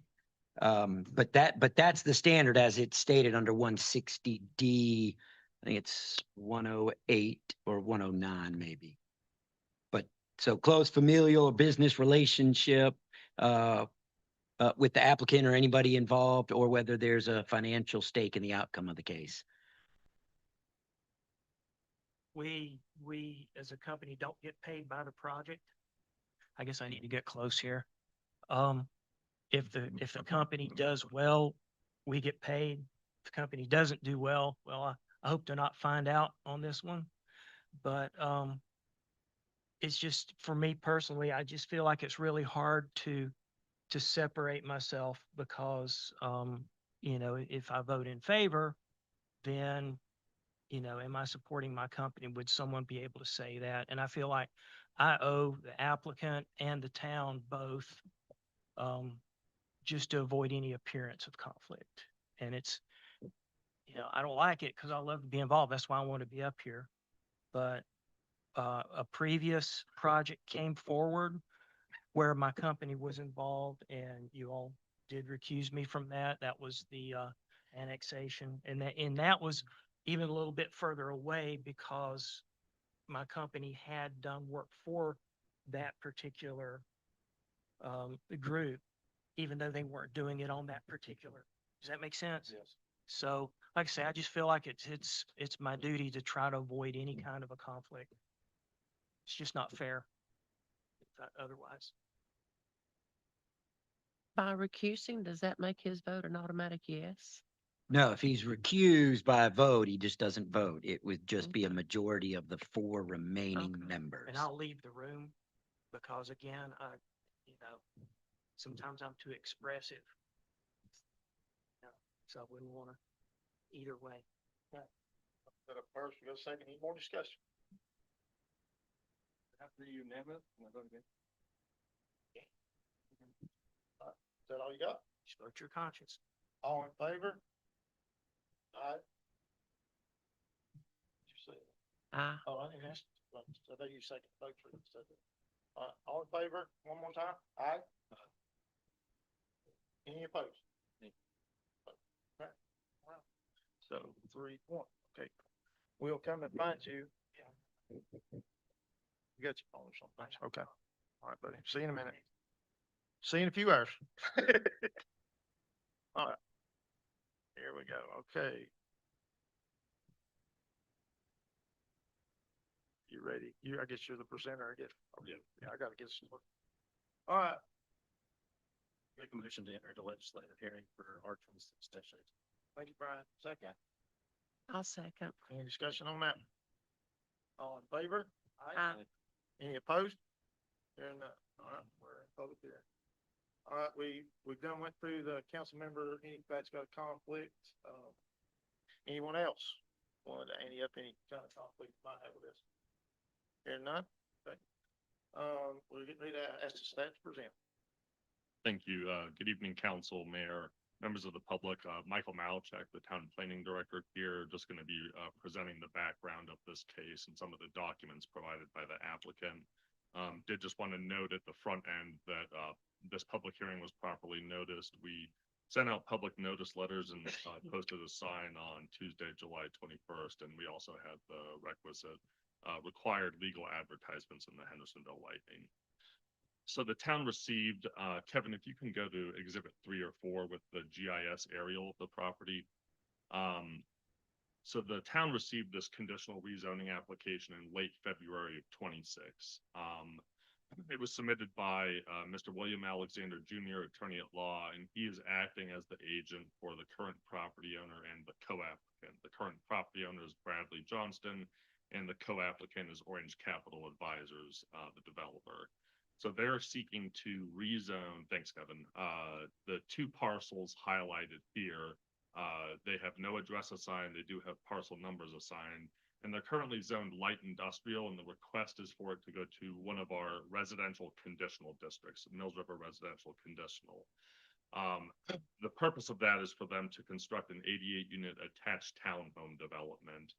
But that's the standard as it's stated under 160D. I think it's 108 or 109 maybe. But so close familial or business relationship, with the applicant or anybody involved, or whether there's a financial stake in the outcome of the case. We as a company don't get paid by the project. I guess I need to get close here. If the company does well, we get paid. If the company doesn't do well, I hope to not find out on this one. But, it's just, for me personally, I just feel like it's really hard to separate myself because, if I vote in favor, then, am I supporting my company? Would someone be able to say that? And I feel like I owe the applicant and the town both, just to avoid any appearance of conflict. And it's, I don't like it because I love to be involved. That's why I want to be up here. But a previous project came forward where my company was involved and you all did recuse me from that. That was the annexation. And that was even a little bit further away because my company had done work for that particular group, even though they weren't doing it on that particular. Does that make sense? Yes. So, like I say, I just feel like it's my duty to try to avoid any kind of a conflict. It's just not fair otherwise. By recusing, does that make his vote an automatic yes? No, if he's recused by a vote, he just doesn't vote. It would just be a majority of the 4 remaining Okay. members. And I'll leave the room because again, sometimes I'm too expressive. So I wouldn't want to either way. That a first, we go second, any more discussion? After the unanimous, we'll vote again. Is that all you got? Just vote your conscience. All in favor? Aye. You say, oh, I didn't ask, so they use second vote for it. All in favor, one more time? Aye. Any opposed? Okay. Wow. So 3-1, okay. We'll come and find you. You got your phone or something? Okay. All right, buddy. See you in a minute. See you in a few hours. All right. Here we go. Okay. You ready? I guess you're the presenter, I guess. Oh, yeah. Yeah, I gotta get some. All right. Make a motion to enter the legislative hearing for R-26 session. Thank you, Brian. Second. I'll second. Any discussion on that? All in favor? Aye. Any opposed? Hearing none. All right, we're in public hearing. All right, we've done went through the council member, anybody's got a conflict, anyone else wanted to ante up any kind of conflict you might have with this? Hearing none? Okay. We're getting ready to ask the staff to present. Thank you. Good evening, council, mayor, members of the public. Michael Malchek, the town planning director here, just going to be presenting the background of this case and some of the documents provided by the applicant. Did just want to note at the front end that this public hearing was properly noticed. We sent out public notice letters and posted a sign on Tuesday, July 21st, and we also had the requisite required legal advertisements in the Hendersonville Lightning. So the town received, Kevin, if you can go to exhibit 3 or 4 with the GIS aerial of the property. So the town received this conditional rezoning application in late February of 26. It was submitted by Mr. William Alexander Jr., attorney at law, and he is acting as the agent for the current property owner and the co-applicant. The current property owner is Bradley Johnston, and the co-applicant is Orange Capital Advisors, the developer. So they're seeking to rezone, thanks, Kevin, the 2 parcels highlighted here. They have no address assigned. They do have parcel numbers assigned, and they're currently zoned light industrial, and the request is for it to go to one of our residential conditional districts, Mills River Residential Conditional. The purpose of that is for them to construct an 88-unit attached townhome development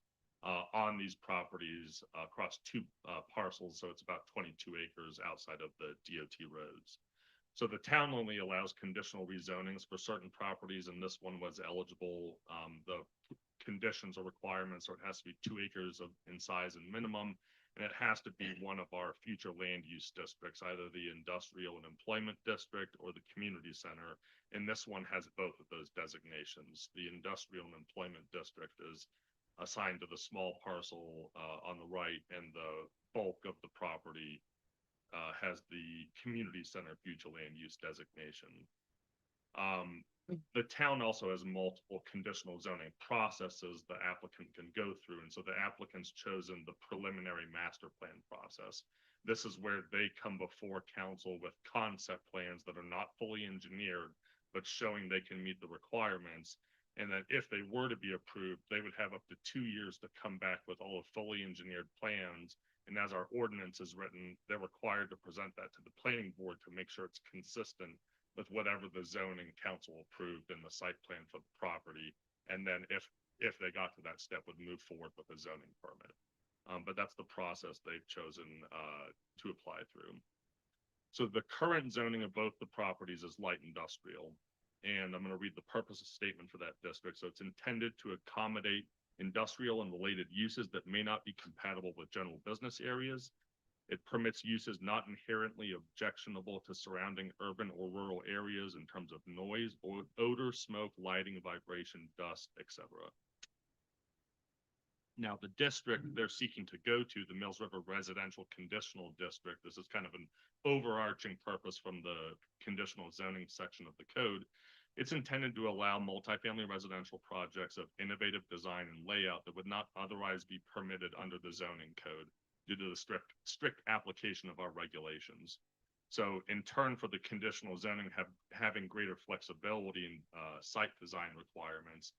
on these properties across two parcels, so it's about 22 acres outside of the DOT roads. So the town only allows conditional rezonings for certain properties, and this one was eligible. The conditions or requirements, so it has to be 2 acres in size and minimum, and it has to be one of our future land use districts, either the industrial and employment district or the community center. And this one has both of those designations. The industrial and employment district is assigned to the small parcel on the right, and the bulk of the property has the community center future land use designation. The town also has multiple conditional zoning processes the applicant can go through. And so the applicant's chosen the preliminary master plan process. This is where they come before council with concept plans that are not fully engineered, but showing they can meet the requirements. And that if they were to be approved, they would have up to 2 years to come back with all the fully engineered plans. And as our ordinance is written, they're required to present that to the planning board to make sure it's consistent with whatever the zoning council approved in the site plan for the property. And then if they got to that step, would move forward with a zoning permit. But that's the process they've chosen to apply through. So the current zoning of both the properties is light industrial. And I'm going to read the purpose statement for that district. So it's intended to accommodate industrial and related uses that may not be compatible with general business areas. It permits uses not inherently objectionable to surrounding urban or rural areas in terms of noise, or odor, smoke, lighting, vibration, dust, etc. Now, the district they're seeking to go to, the Mills River Residential Conditional District, this is kind of an overarching purpose from the conditional zoning section of the code. It's intended to allow multifamily residential projects of innovative design and layout that would not otherwise be permitted under the zoning code due to the strict application of our regulations. So in turn, for the conditional zoning having greater flexibility in site design requirements,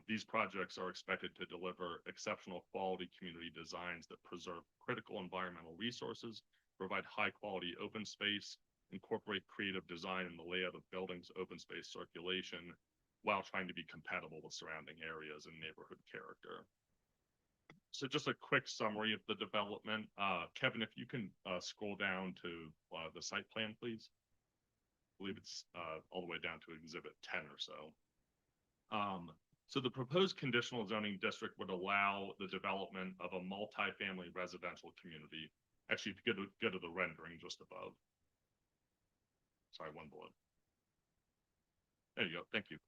these projects are expected to deliver exceptional quality community designs that preserve critical environmental resources, provide high quality open space, incorporate creative design in the layout of buildings, open space circulation, while trying to be compatible with surrounding areas and neighborhood character. So just a quick summary of the development. Kevin, if you can scroll down to the site plan, please. I believe it's all the way down to exhibit 10 or so. So the proposed conditional zoning district would allow the development of a multifamily residential community. Actually, if you go to the rendering just above. Sorry, one below. There you go. Thank you.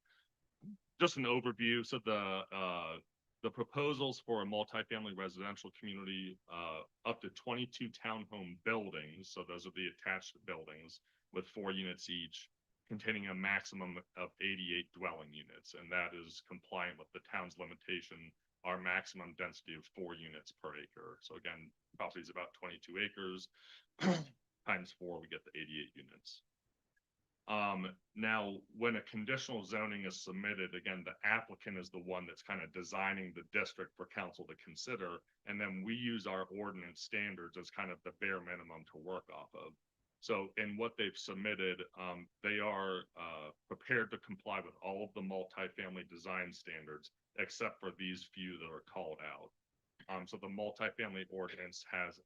Just an overview. So the proposals for a multifamily residential community, up to 22 townhome buildings. So those are the attached buildings with 4 units each, containing a maximum of 88 dwelling units. And that is compliant with the town's limitation, our maximum density of 4 units per acre. So again, property is about 22 acres times 4, we get the 88 units. Now, when a conditional zoning is submitted, again, the applicant is the one that's kind of designing the district for council to consider. And then we use our ordinance standards as kind of the bare minimum to work off of. So in what they've submitted, they are prepared to comply with all of the multifamily design standards, except for these few that are called out. So the multifamily ordinance has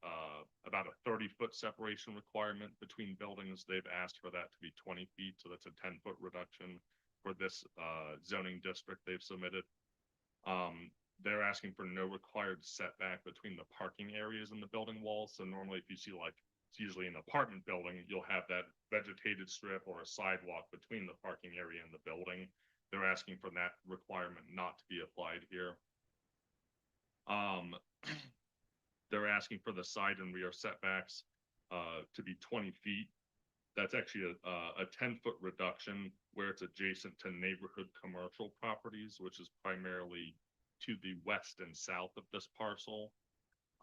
about a 30-foot separation requirement between buildings. They've asked for that to be 20 feet, so that's a 10-foot reduction for this zoning district they've submitted. They're asking for no required setback between the parking areas and the building walls. So normally if you see, like, it's usually an apartment building, you'll have that vegetated strip or a sidewalk between the parking area and the building. They're asking for that requirement not to be applied here. They're asking for the side and rear setbacks to be 20 feet. That's actually a 10-foot reduction where it's adjacent to neighborhood commercial properties, which is primarily to the west and south of this parcel.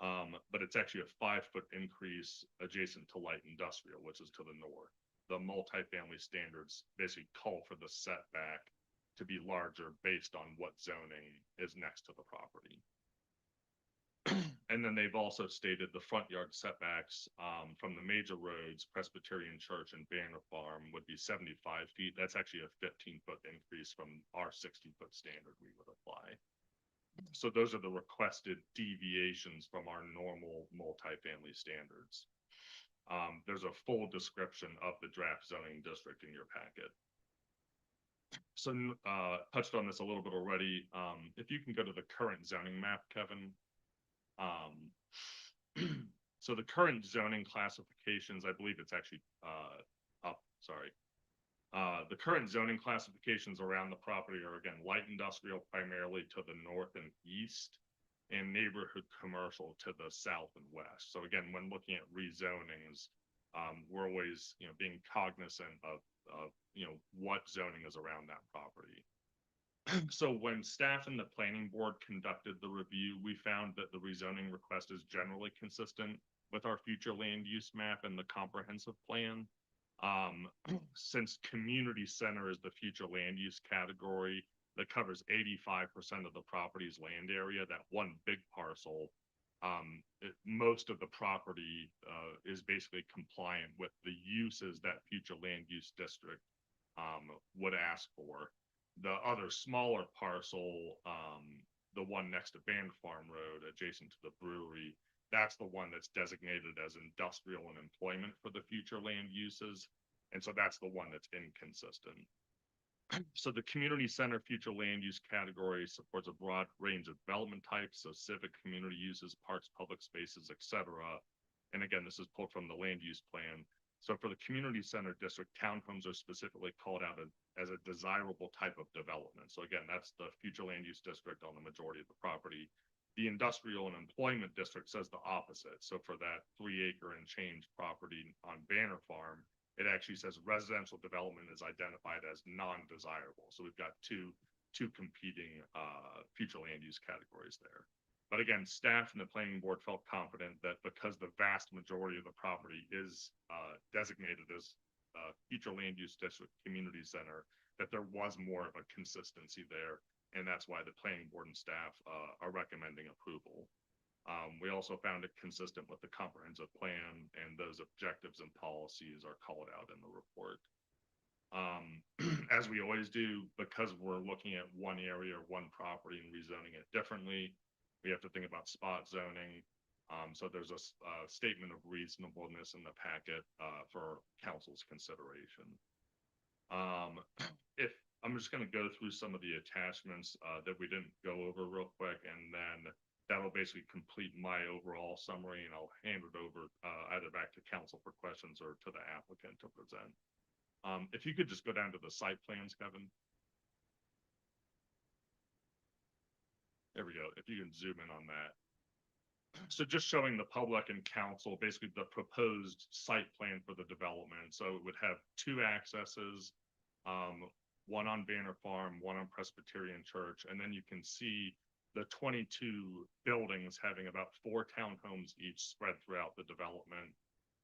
But it's actually a 5-foot increase adjacent to light industrial, which is to the north. The multifamily standards basically call for the setback to be larger based on what zoning is next to the property. And then they've also stated the front yard setbacks, from the major roads, Presbyterian Church and Banner Farm would be 75 feet. That's actually a 15-foot increase from our 60-foot standard we would apply. So those are the requested deviations from our normal multifamily standards. There's a full description of the draft zoning district in your packet. So, touched on this a little bit already. If you can go to the current zoning map, Kevin. So the current zoning classifications, I believe it's actually, up, sorry. The current zoning classifications around the property are again, light industrial primarily to the north and east, and neighborhood commercial to the south and west. So again, when looking at rezonings, we're always, being cognizant of, what zoning is around that property. So when staff and the planning board conducted the review, we found that the rezoning request is generally consistent with our future land use map and the comprehensive plan. Since community center is the future land use category that covers 85% of the property's land area, that one big parcel, most of the property is basically compliant with the uses that future land use district would ask for. The other smaller parcel, the one next to Band Farm Road adjacent to the brewery, that's the one that's designated as industrial and employment for the future land uses. And so that's the one that's inconsistent. So the community center future land use category supports a broad range of development types, so civic community uses, parks, public spaces, etc. And again, this is pulled from the land use plan. So for the community center district, townhomes are specifically called out as a desirable type of development. So again, that's the future land use district on the majority of the property. The industrial and employment district says the opposite. So for that 3-acre and change property on Banner Farm, it actually says residential development is identified as non-desirable. So we've got two competing future land use categories there. But again, staff and the planning board felt confident that because the vast majority of the property is designated as future land use district community center, that there was more of a consistency there. And that's why the planning board and staff are recommending approval. We also found it consistent with the comprehensive plan, and those objectives and policies are called out in the report. As we always do, because we're looking at one area or one property and rezoning it differently, we have to think about spot zoning. So there's a statement of reasonableness in the packet for council's consideration. If I'm just going to go through some of the attachments that we didn't go over real quick, and then that'll basically complete my overall summary, and I'll hand it over either back to council for questions or to the applicant to present. If you could just go down to the site plans, Kevin. There we go. If you can zoom in on that. So just showing the public and council basically the proposed site plan for the development. So it would have 2 accesses, one on Banner Farm, one on Presbyterian Church, and then you can see the 22 buildings having about 4 townhomes each spread throughout the development.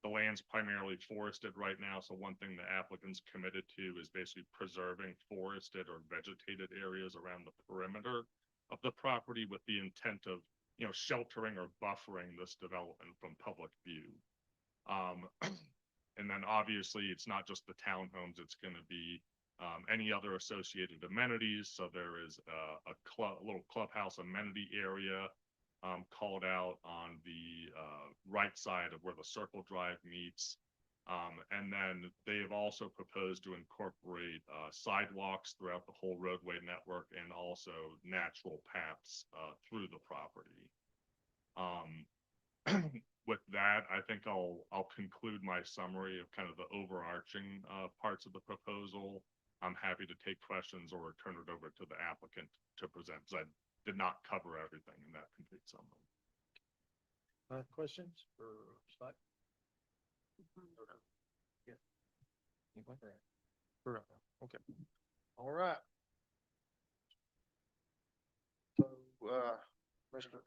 The land's primarily forested right now, so one thing the applicant's committed to is basically preserving forested or vegetated areas around the perimeter of the property with the intent of, sheltering or buffering this development from public view. And then obviously it's not just the townhomes, it's going to be any other associated amenities. So there is a little clubhouse amenity area called out on the right side of where the Circle Drive meets. And then they have also proposed to incorporate sidewalks throughout the whole roadway network and also natural paths through the property. With that, I think I'll conclude my summary of kind of the overarching parts of the proposal. I'm happy to take questions or turn it over to the applicant to present, because I did not cover everything in that complete summary. Questions for Scott? Yeah. Okay. All right. So, Mr.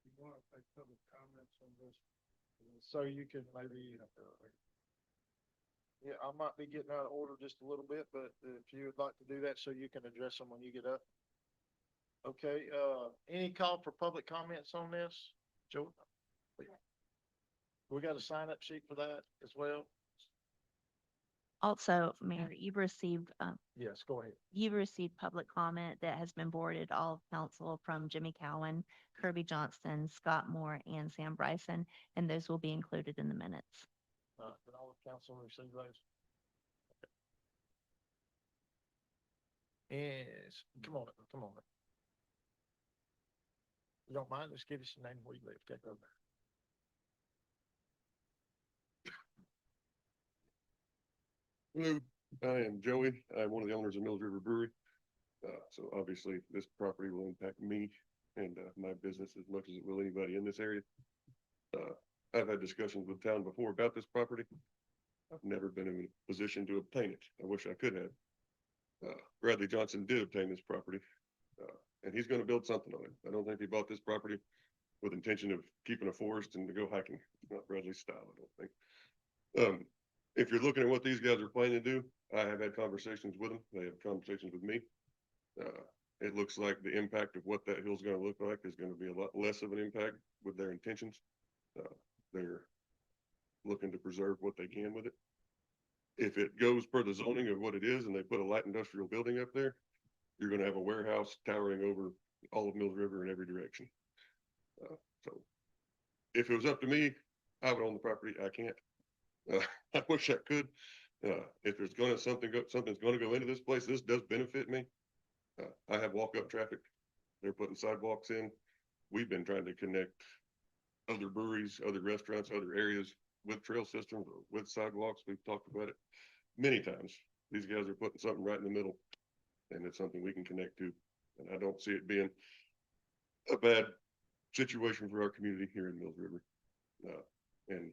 You want to take public comments on this? So you can maybe, yeah, I might be getting out of order just a little bit, but if you would like to do that so you can address them when you get up. Okay, any call for public comments on this? Joe? We got a sign up sheet for that as well? Also, Mayor, Yes, go ahead. you've received public comment that has been boarded all of council from Jimmy Cowan, Kirby Johnston, Scott Moore, and Sam Bryson, and those will be included in the minutes. Did all the council receive those? Yes, come on. You don't mind, just give us your name where you live, take over. Hello, I am Joey. I'm one of the owners of Mills River Brewery. So obviously this property will impact me and my business as much as it will anybody in this area. I've had discussions with town before about this property. I've never been in a position to obtain it. I wish I could have. Bradley Johnson did obtain this property, and he's going to build something on it. I don't think he bought this property with intention of keeping a forest and to go hiking. It's not Bradley's style, I don't think. If you're looking at what these guys are planning to do, I have had conversations with them. They have conversations with me. It looks like the impact of what that hill's going to look like is going to be a lot less of an impact with their intentions. They're looking to preserve what they can with it. If it goes per the zoning of what it is and they put a light industrial building up there, you're going to have a warehouse towering over all of Mills River in every direction. So if it was up to me, I would own the property. I can't. I wish I could. If there's something's going to go into this place, this does benefit me. I have walk-up traffic. They're putting sidewalks in. We've been trying to connect other breweries, other restaurants, other areas with trail systems or with sidewalks. We've talked about it many times. These guys are putting something right in the middle, and it's something we can connect to. And I don't see it being a bad situation for our community here in Mills River. And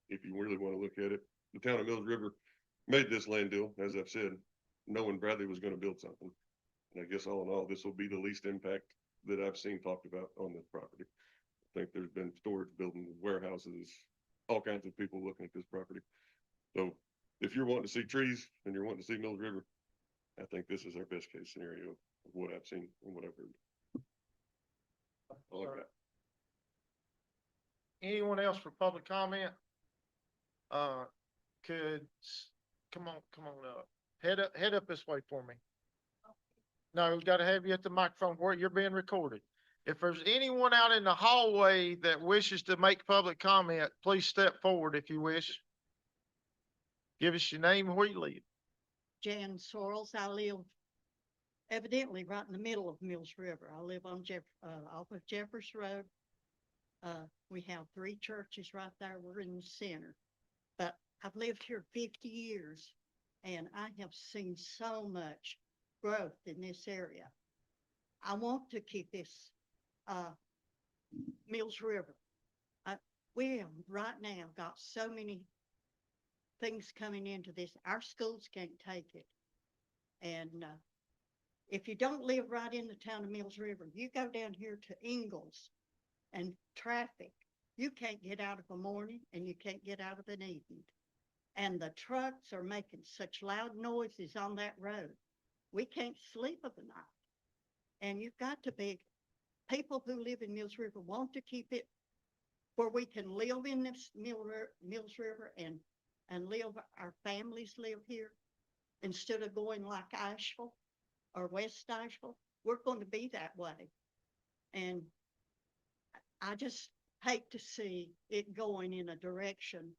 if you really want to look at it, the town of Mills River made this land deal, as I've said, knowing Bradley was going to build something. And I guess all in all, this will be the least impact that I've seen talked about on this property. I think there's been storage buildings, warehouses, all kinds of people looking at this property. So if you're wanting to see trees and you're wanting to see Mills River, I think this is our best case scenario of what I've seen and what I've heard. All I got. Anyone else for public comment? Come on up. Head up this way for me. No, we gotta have you at the microphone where you're being recorded. If there's anyone out in the hallway that wishes to make public comment, please step forward if you wish. Give us your name and where you live. Jan Sorrells. I live evidently right in the middle of Mills River. I live on off of Jeffers Road. We have 3 churches right there. We're in the center. But I've lived here 50 years and I have seen so much growth in this area. I want to keep this Mills River. We have right now got so many things coming into this. Our schools can't take it. And if you don't live right in the town of Mills River, you go down here to Ingalls and traffic, you can't get out of the morning and you can't get out of an evening. And the trucks are making such loud noises on that road. We can't sleep of the night. And you've got to be, people who live in Mills River want to keep it where we can live in this Mills River and live, our families live here instead of going like Asheville or West Asheville. We're going to be that way. And I just hate to see it going in a direction.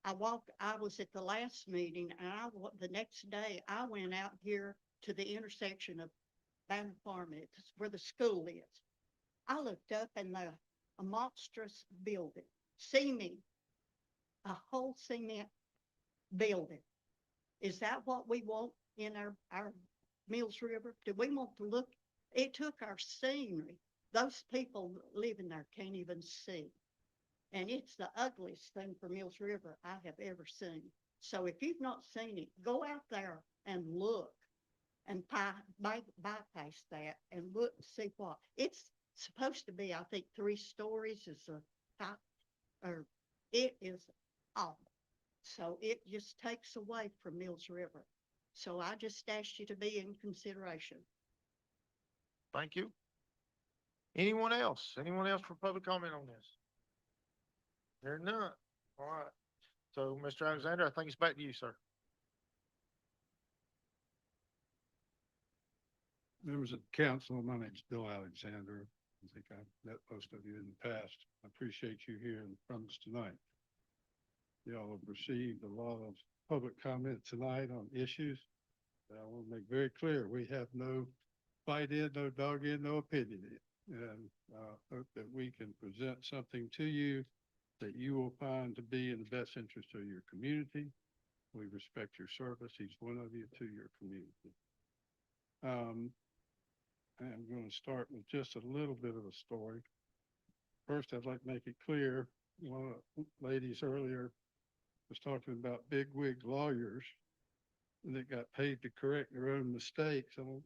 I was at the last meeting and the next day I went out here to the intersection of Banner Farm, it's where the school is. I looked up and a monstrous building, a whole cement building. Is that what we want in our Mills River? Do we want to look? It took our scenery. Those people living there can't even see. And it's the ugliest thing for Mills River I have ever seen. So if you've not seen it, go out there and look and bypass that and look and see what. It's supposed to be, I think, 3 stories is a top, or it is awful. So it just takes away from Mills River. So I just asked you to be in consideration. Thank you. Anyone else? Anyone else for public comment on this? There's none. All right. So, Mr. Alexander, I think it's back to you, sir. Members of the council, my name's Bill Alexander. I think I've met most of you in the past. I appreciate you hearing from us tonight. Y'all have received a lot of public comment tonight on issues that I want to make very clear. We have no fight in, no dog in, no opinion in. And hope that we can present something to you that you will find to be in the best interest of your community. We respect your service, each one of you, to your community. I'm going to start with just a little bit of a story. First, I'd like to make it clear, one of the ladies earlier was talking about bigwig lawyers and that got paid to correct their own mistakes. I want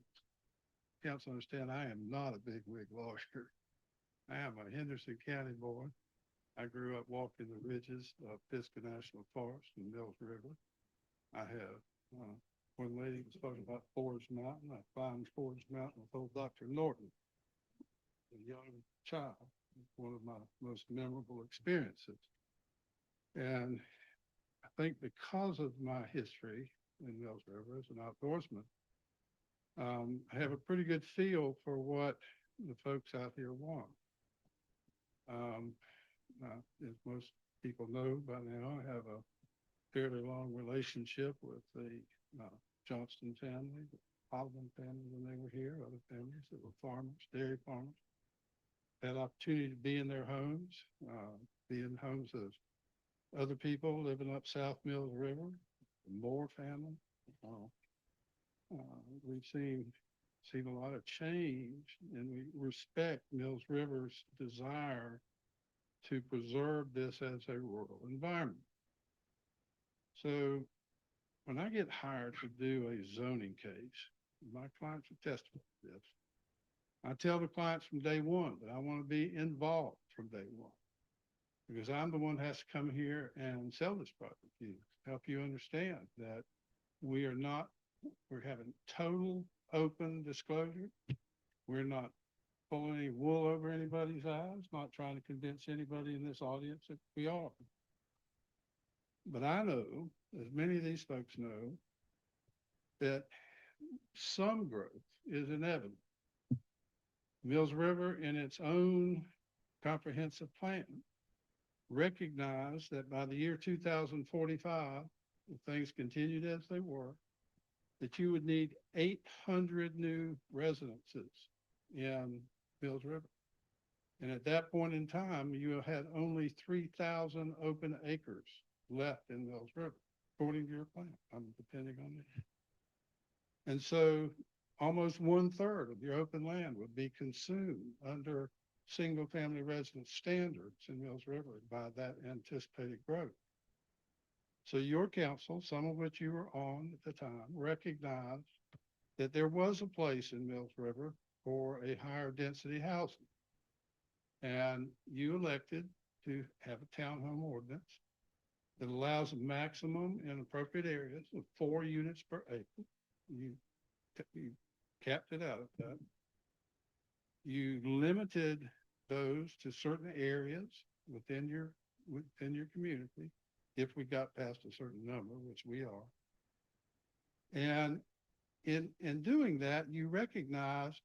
council to understand I am not a bigwig lawyer. I am a Henderson County boy. I grew up walking the ridges of Pisgah National Forest and Mills River. I have one lady was talking about Forest Mountain. I climbed Forest Mountain with old Dr. Norton, a young child. One of my most memorable experiences. And I think because of my history in Mills River as an outdoorsman, I have a pretty good feel for what the folks out here want. As most people know by now, I have a fairly long relationship with the Johnston family, the Holland family when they were here, other families that were farmers, dairy farmers. Had opportunity to be in their homes, be in homes of other people living up South Mills River, the Moore family. We've seen a lot of change, and we respect Mills River's desire to preserve this as a rural environment. So when I get hired to do a zoning case, my clients will testify to this. I tell the clients from day one that I want to be involved from day one, because I'm the one that has to come here and sell this property to you, help you understand that we're having total open disclosure. We're not pulling any wool over anybody's eyes, not trying to convince anybody in this audience that we are. But I know, as many of these folks know, that some growth is inevitable. Mills River, in its own comprehensive plan, recognized that by the year 2045, if things continued as they were, that you would need 800 new residences in Mills River. And at that point in time, you had only 3,000 open acres left in Mills River, according to your plan. I'm depending on it. And so almost 1/3 of your open land would be consumed under single family residence standards in Mills River by that anticipated growth. So your council, some of which you were on at the time, recognized that there was a place in Mills River for a higher density housing. And you elected to have a townhome ordinance that allows a maximum in appropriate areas of 4 units per acre. You capped it out at that. You limited those to certain areas within your community, if we got past a certain number, which we are. And in doing that, you recognize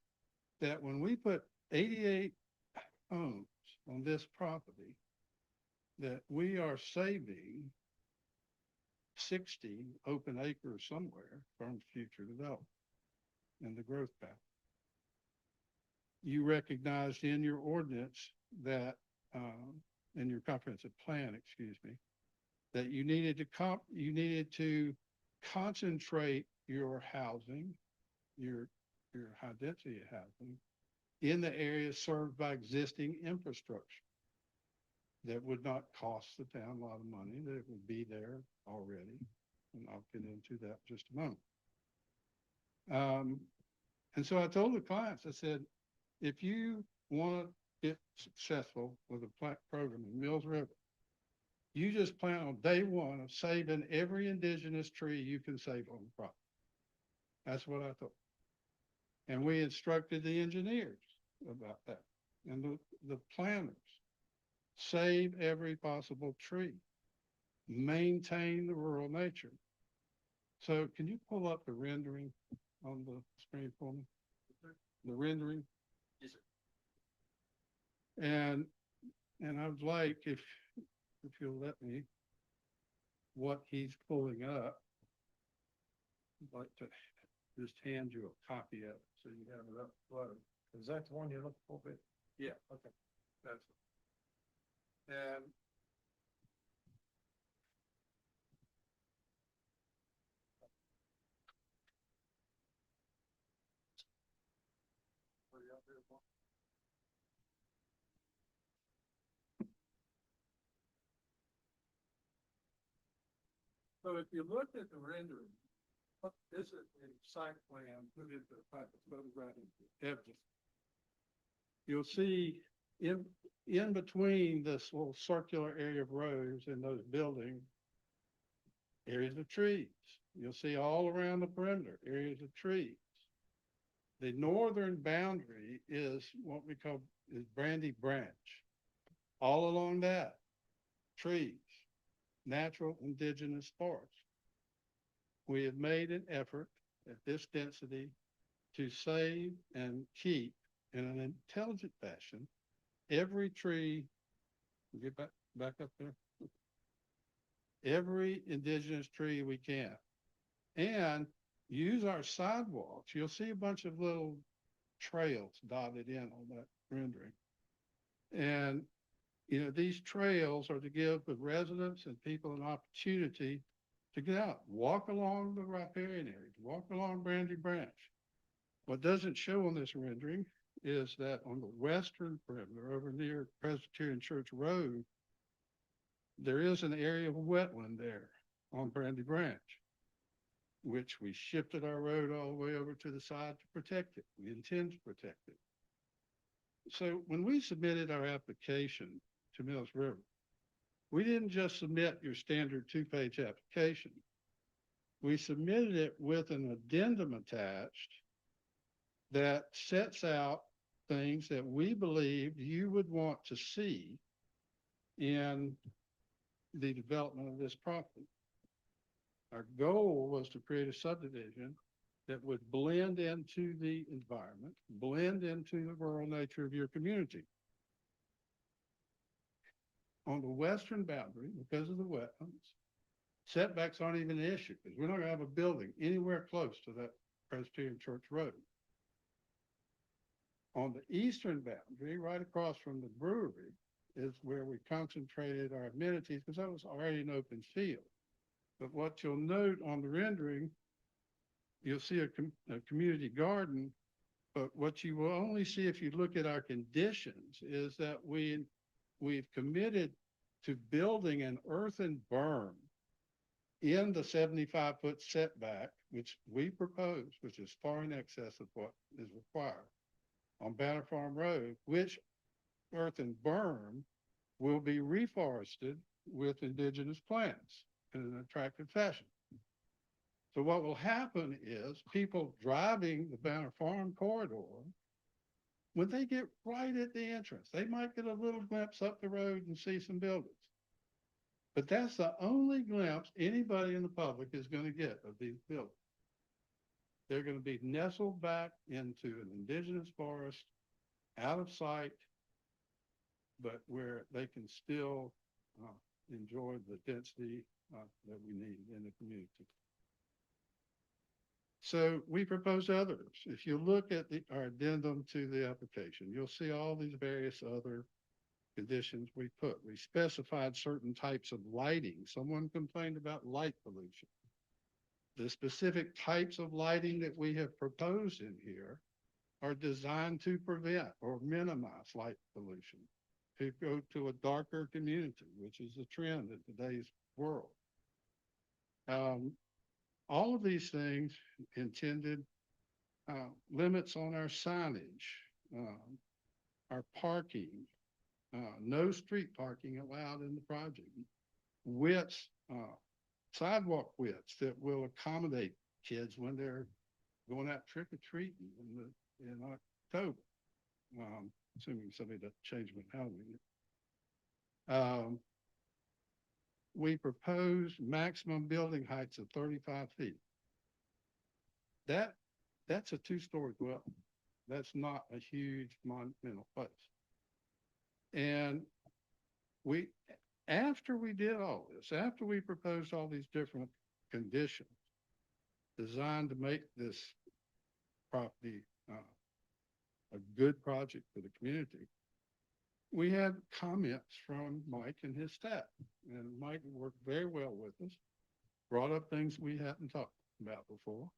that when we put 88 homes on this property, that we are saving 60 open acres somewhere from future development and the growth path. You recognized in your ordinance that, in your comprehensive plan, excuse me, that you needed to concentrate your housing, your high density housing, in the areas served by existing infrastructure that would not cost the town a lot of money, that it would be there already. And I'll get into that in just a moment. And so I told the clients, I said, if you want to get successful with a program in Mills River, you just plan on day one of saving every indigenous tree you can save on the property. That's what I thought. And we instructed the engineers about that and the planners. Save every possible tree. Maintain the rural nature. So can you pull up the rendering on the screen for me? The rendering? Yes, sir. And I would like, if you'll let me, what he's pulling up, I'd like to just hand you a copy of it, so you have it up close. Is that the one you're looking for? Yeah, okay, that's it. And so if you look at the rendering, this is a site plan put into the photograph evidence. You'll see in between this little circular area of roads and those buildings, areas of trees. You'll see all around the perimeter, areas of trees. The northern boundary is what we call is Brandy Branch. All along that, trees, natural indigenous forest. We have made an effort at this density to save and keep in an intelligent fashion every tree. Get back up there. Every indigenous tree we can, and use our sidewalks. You'll see a bunch of little trails dotted in on that rendering. And, you know, these trails are to give the residents and people an opportunity to get out, walk along the riparian areas, walk along Brandy Branch. What doesn't show on this rendering is that on the western perimeter over near Presbyterian Church Road, there is an area of wetland there on Brandy Branch, which we shifted our road all the way over to the side to protect it. We intend to protect it. So when we submitted our application to Mills River, we didn't just submit your standard 2-page application. We submitted it with an addendum attached that sets out things that we believed you would want to see in the development of this property. Our goal was to create a subdivision that would blend into the environment, blend into the rural nature of your community. On the western boundary, because of the wetlands, setbacks aren't even an issue because we're not going to have a building anywhere close to that Presbyterian Church Road. On the eastern boundary, right across from the brewery, is where we concentrated our amenities because that was already an open field. But what you'll note on the rendering, you'll see a community garden, but what you will only see if you look at our conditions is that we've committed to building an earthen berm in the 75-foot setback, which we propose, which is far in excess of what is required on Banner Farm Road, which earthen berm will be reforested with indigenous plants in an attractive fashion. So what will happen is people driving the Banner Farm corridor, when they get right at the entrance, they might get a little glimpse up the road and see some buildings. But that's the only glimpse anybody in the public is going to get of these buildings. They're going to be nestled back into an indigenous forest, out of sight, but where they can still enjoy the density that we need in the community. So we propose others. If you look at our addendum to the application, you'll see all these various other conditions we put. We specified certain types of lighting. Someone complained about light pollution. The specific types of lighting that we have proposed in here are designed to prevent or minimize light pollution, to go to a darker community, which is a trend in today's world. All of these things intended limits on our signage, our parking, no street parking allowed in the project, widths, sidewalk widths that will accommodate kids when they're going out trick or treating in October. Assuming somebody doesn't change my housing. We proposed maximum building heights of 35 feet. That's a two-story dwelling. That's not a huge monumental place. And after we did all this, after we proposed all these different conditions designed to make this property a good project for the community, we had comments from Mike and his staff. And Mike worked very well with us, brought up things we hadn't talked about before.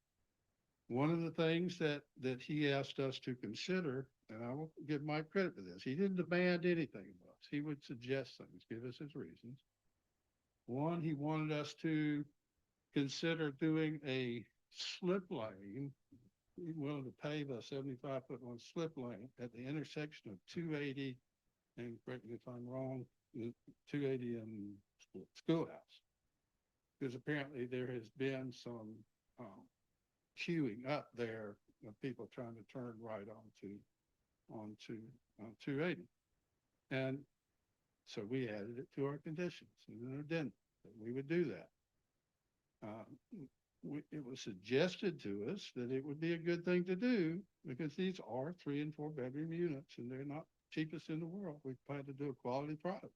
One of the things that he asked us to consider, and I will give Mike credit for this, he didn't demand anything of us. He would suggest things, give us his reasons. One, he wanted us to consider doing a slip lane. He willing to pave a 75-foot long slip lane at the intersection of 280, and correct me if I'm wrong, 280 and Schoolhouse. Because apparently there has been some queuing up there of people trying to turn right onto 280. And so we added it to our conditions and an addendum that we would do that. It was suggested to us that it would be a good thing to do because these are 3 and 4 bedroom units and they're not cheapest in the world. We plan to do a quality product.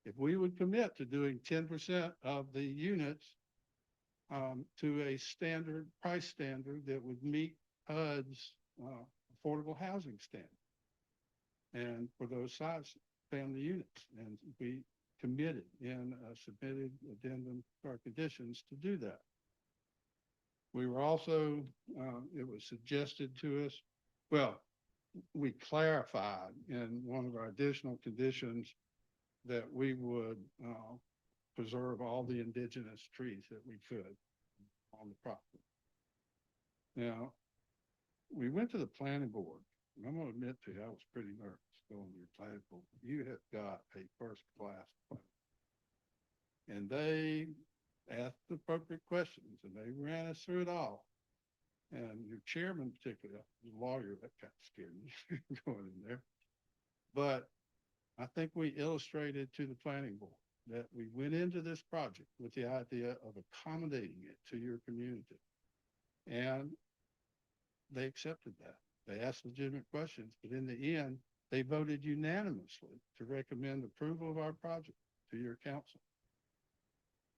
If we would commit to doing 10% of the units to a standard price standard that would meet HUD's affordable housing standard, and for those size family units, and we committed in a submitted addendum to our conditions to do that. We were also, it was suggested to us, well, we clarified in one of our additional conditions that we would preserve all the indigenous trees that we could on the property. Now, we went to the planning board, and I'm going to admit to you, I was pretty nervous going to your planning board. You have got a first-class plan. And they asked the appropriate questions, and they ran us through it all. And your chairman particularly, the lawyer, that kind of scared me going in there. But I think we illustrated to the planning board that we went into this project with the idea of accommodating it to your community. And they accepted that. They asked legitimate questions, but in the end, they voted unanimously to recommend approval of our project to your council.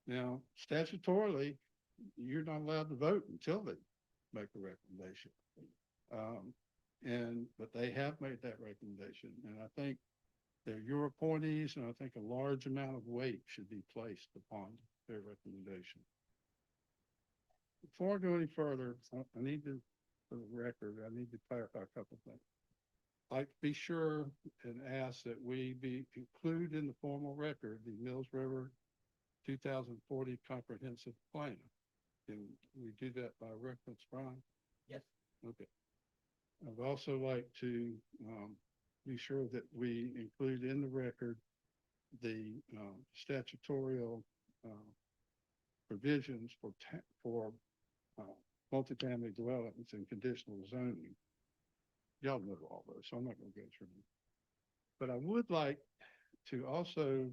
Now, statutorily, you're not allowed to vote until they make a recommendation. But they have made that recommendation, and I think they're your appointees, and I think a large amount of weight should be placed upon their recommendation. Before I go any further, I need to, for the record, I need to clarify a couple of things. I'd like to be sure and ask that we include in the formal record the Mills River 2040 comprehensive plan. Can we do that by reference, Brian? Yes. Okay. I'd also like to be sure that we include in the record the statutorial provisions for multifamily dwellings and conditional zoning. Y'all know all those, so I'm not going to go through them. But I would like to also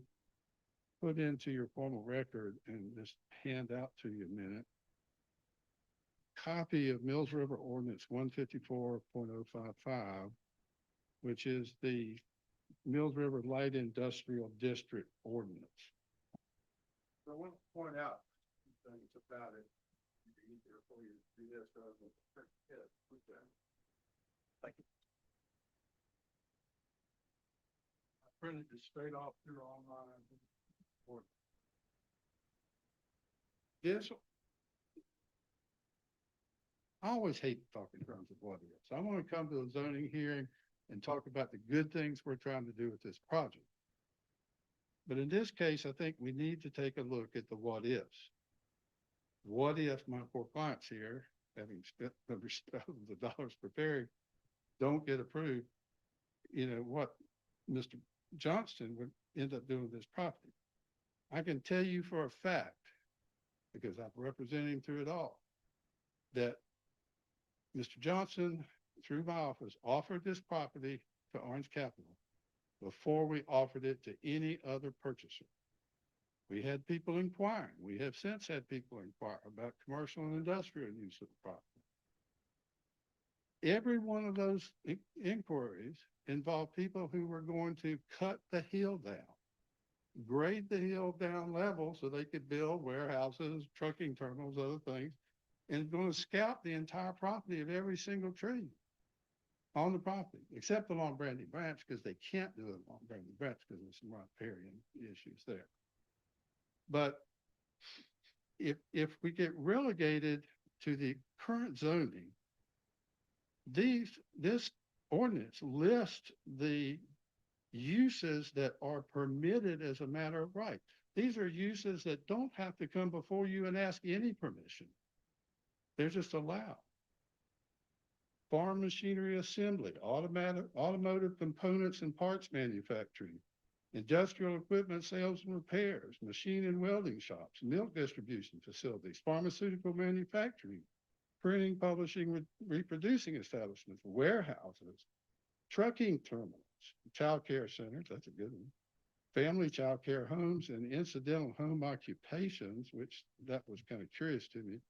put into your formal record and just hand out to you a minute, copy of Mills River Ordinance 154.055, which is the Mills River Light Industrial District Ordinance. So I want to point out some things about it. It'd be easier for you to do this rather than thank you. I printed this straight off through online. This, I always hate to talk in terms of what it is. I want to come to a zoning hearing and talk about the good things we're trying to do with this project. But in this case, I think we need to take a look at the what ifs. What if my poor clients here, having spent hundreds of thousands of dollars preparing, don't get approved? You know what Mr. Johnston would end up doing with this property. I can tell you for a fact, because I've represented him through it all, that Mr. Johnson, through my office, offered this property to Orange Capital before we offered it to any other purchaser. We had people inquiring. We have since had people inquire about commercial and industrial use of the property. Every one of those inquiries involved people who were going to cut the hill down, grade the hill down level so they could build warehouses, trucking terminals, other things, and going to scout the entire property of every single tree on the property, except along Brandy Branch, because they can't do it along Brandy Branch because there's some riparian issues there. But if we get relegated to the current zoning, this ordinance lists the uses that are permitted as a matter of right. These are uses that don't have to come before you and ask any permission. They're just allowed. Farm machinery assembly, automotive components and parts manufacturing, industrial equipment sales and repairs, machine and welding shops, milk distribution facilities, pharmaceutical manufacturing, printing, publishing, reproducing establishments, warehouses, trucking terminals, child care centers, that's a good one, family child care homes, and incidental home occupations, which that was kind of curious to me.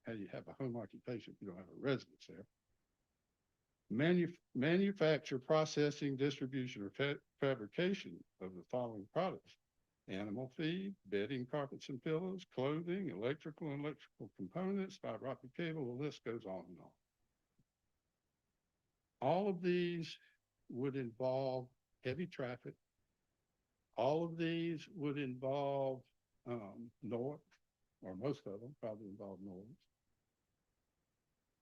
How do you have a home occupation if you don't have a residence there? Manufacture, processing, distribution, or fabrication of the following products: animal feed, bedding, carpets and pillows, clothing, electrical and electrical components, fiber optic cable, the list goes on and on. All of these would involve heavy traffic. All of these would involve noise, or most of them probably involve noise.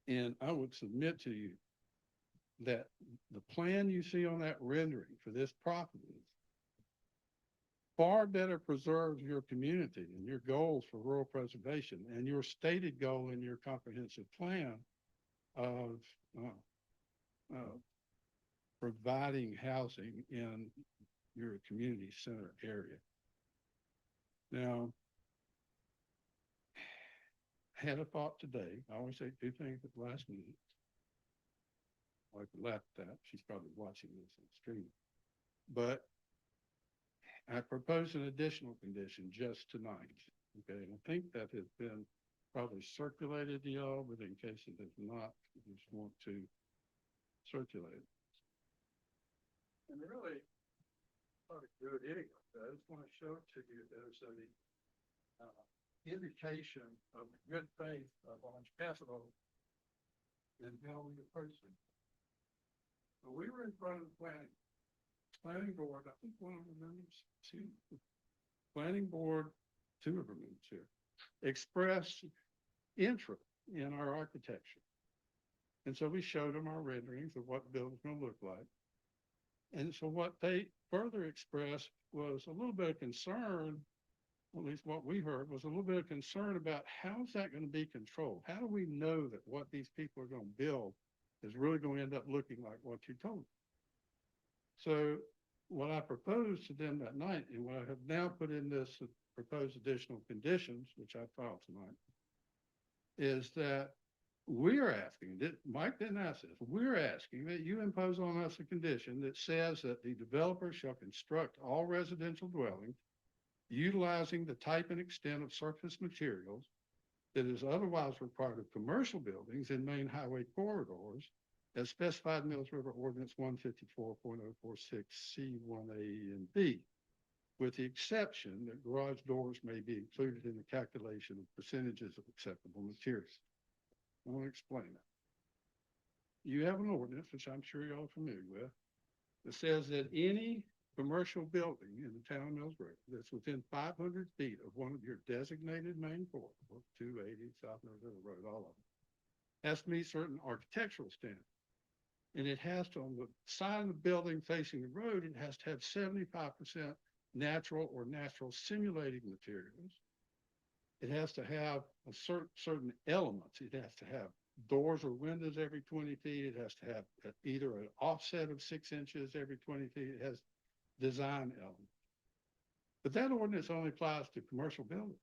And I would submit to you that the plan you see on that rendering for this property far better preserves your community and your goals for rural preservation and your stated goal in your comprehensive plan of providing housing in your community center area. Now, I had a thought today. I always say two things at the last minute. I could laugh at that. She's probably watching this on stream. But I proposed an additional condition just tonight. Okay, and I think that has been probably circulated to y'all, but in case it has not, I just want to circulate it. And really, probably do it anyway. I just want to show it to you as a indication of the good faith of Orange Capital and how we approach it. So we were in front of the planning board. I think one of the members, planning board, two of the members here, expressed interest in our architecture. And so we showed them our renderings of what the building's going to look like. And so what they further expressed was a little bit of concern, at least what we heard was a little bit of concern about how's that going to be controlled? How do we know that what these people are going to build is really going to end up looking like what you told them? So what I proposed to them that night, and what I have now put in this proposed additional conditions, which I filed tonight, is that we're asking, Mike didn't ask this, we're asking that you impose on us a condition that says that the developer shall construct all residential dwellings utilizing the type and extent of surface materials that is otherwise required of commercial buildings in main highway corridors as specified in Mills River Ordinance 154.046 C1A and B, with the exception that garage doors may be included in the calculation of percentages of acceptable materials. I want to explain that. You have an ordinance, which I'm sure you're all familiar with, that says that any commercial building in the town of Mills River that's within 500 feet of one of your designated main corridors, 280 South Mills River Road, all of them, has to meet certain architectural standards. And it has to, on the side of the building facing the road, it has to have 75% natural or natural simulating materials. It has to have a certain elements. It has to have doors or windows every 20 feet. It has to have either an offset of 6 inches every 20 feet. It has design elements. But that ordinance only applies to commercial buildings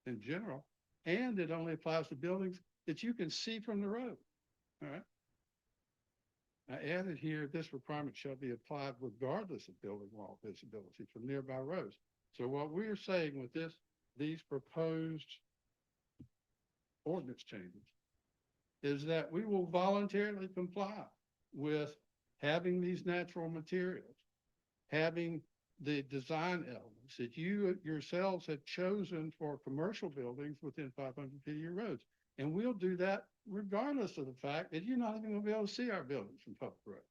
in general, and it only applies to buildings that you can see from the road. All right. I added here, this requirement shall be applied regardless of building wall visibility from nearby roads. So what we're saying with this, these proposed ordinance changes is that we will voluntarily comply with having these natural materials, having the design elements that you yourselves have chosen for commercial buildings within 500 feet of your roads. And we'll do that regardless of the fact that you're not even gonna be able to see our buildings from public roads.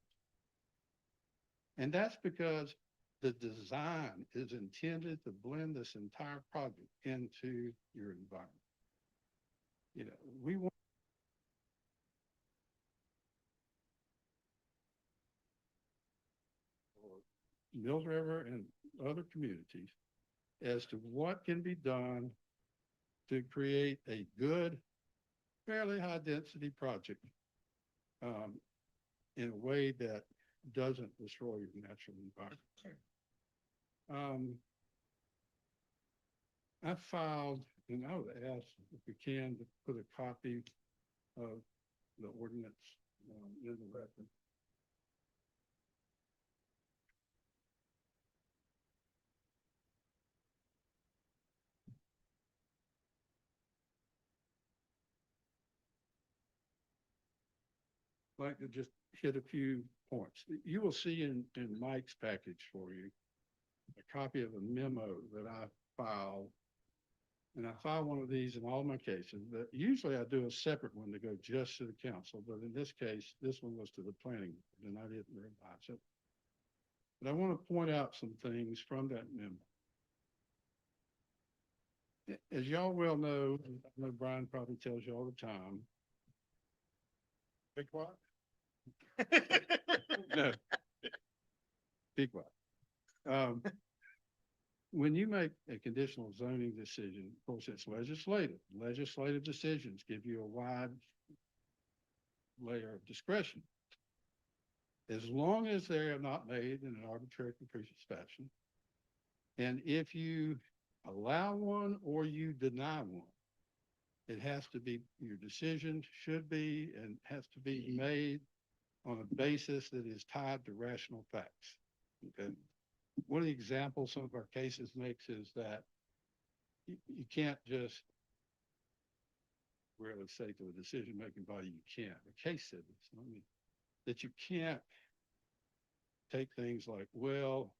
And that's because the design is intended to blend this entire project into your environment. You know, we want Mills River and other communities as to what can be done to create a good, fairly high density project in a way that doesn't destroy your natural environment. I filed, and I would ask if we can to put a copy of the ordinance in the record. Like to just hit a few points. You will see in Mike's package for you a copy of a memo that I filed. And I file one of these in all my cases, but usually I do a separate one to go just to the council. But in this case, this one was to the planning board and I didn't realize it. But I want to point out some things from that memo. As y'all well know, I know Brian probably tells you all the time. Be quiet. No. Be quiet. When you make a conditional zoning decision, of course, it's legislative. Legislative decisions give you a wide layer of discretion. As long as they are not made in an arbitrary capricious fashion. And if you allow one or you deny one, it has to be, your decision should be and has to be made on a basis that is tied to rational facts. Okay. One of the examples some of our cases makes is that you can't just rarely say to a decision-making body, you can't. The case said this, I mean, that you can't take things like, well,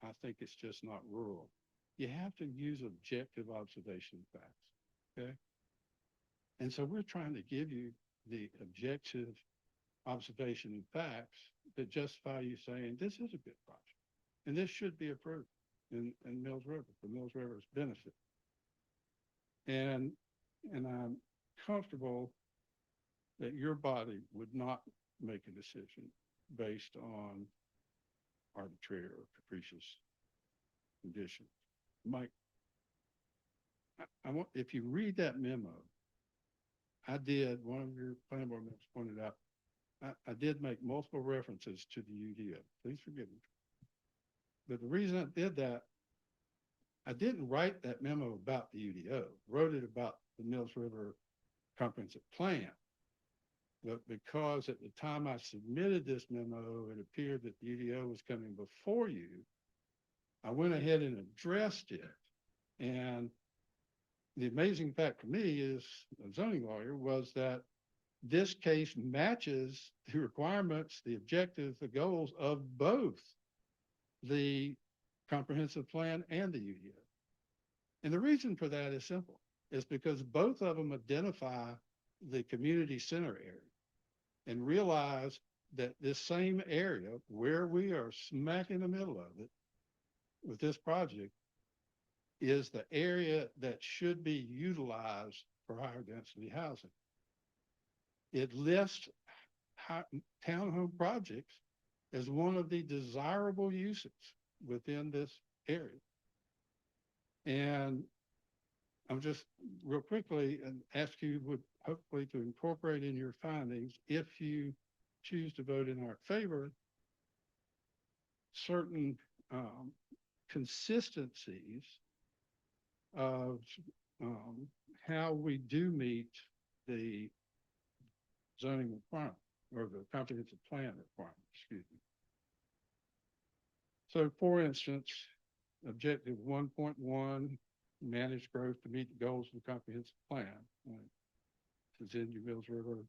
I think it's just not rural. You have to use objective observation facts, okay? And so we're trying to give you the objective observation and facts that justify you saying this is a good project. And this should be approved in Mills River for Mills River's benefit. And I'm comfortable that your body would not make a decision based on arbitrary or capricious conditions. Mike, I want, if you read that memo, I did, one of your planning board members pointed out, I did make multiple references to the UDO. Please forgive me. But the reason I did that, I didn't write that memo about the UDO, wrote it about the Mills River Comprehensive Plan. But because at the time I submitted this memo, it appeared that the UDO was coming before you, I went ahead and addressed it. And the amazing fact for me is, a zoning lawyer, was that this case matches the requirements, the objectives, the goals of both the comprehensive plan and the UDO. And the reason for that is simple. It's because both of them identify the community center area and realize that this same area where we are smack in the middle of it with this project is the area that should be utilized for higher density housing. It lists townhome projects as one of the desirable uses within this area. And I'm just real quickly and ask you would hopefully to incorporate in your findings, if you choose to vote in our favor, certain consistencies of how we do meet the zoning requirement, or the comprehensive plan requirement, excuse me. So for instance, objective 1.1, manage growth to meet the goals of the comprehensive plan. It's in your Mills River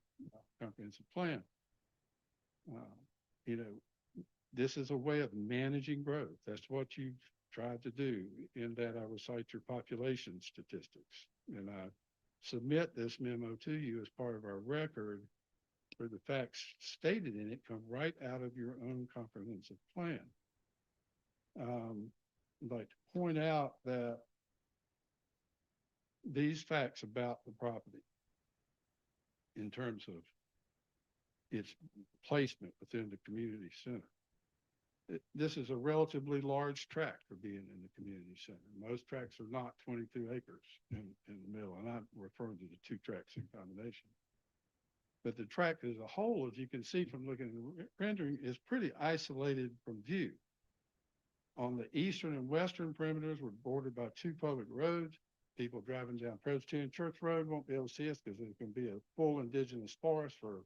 comprehensive plan. You know, this is a way of managing growth. That's what you've tried to do, in that I recite your population statistics. And I submit this memo to you as part of our record, where the facts stated in it come right out of your own comprehensive plan. I'd like to point out that these facts about the property, in terms of its placement within the community center. This is a relatively large tract for being in the community center. Most tracts are not 22 acres in the middle, and I'm referring to the two tracts in combination. But the tract as a whole, as you can see from looking at the rendering, is pretty isolated from view. On the eastern and western perimeters, we're bordered by two public roads. People driving down Presbyterian Church Road won't be able to see us because there's going to be a full indigenous forest for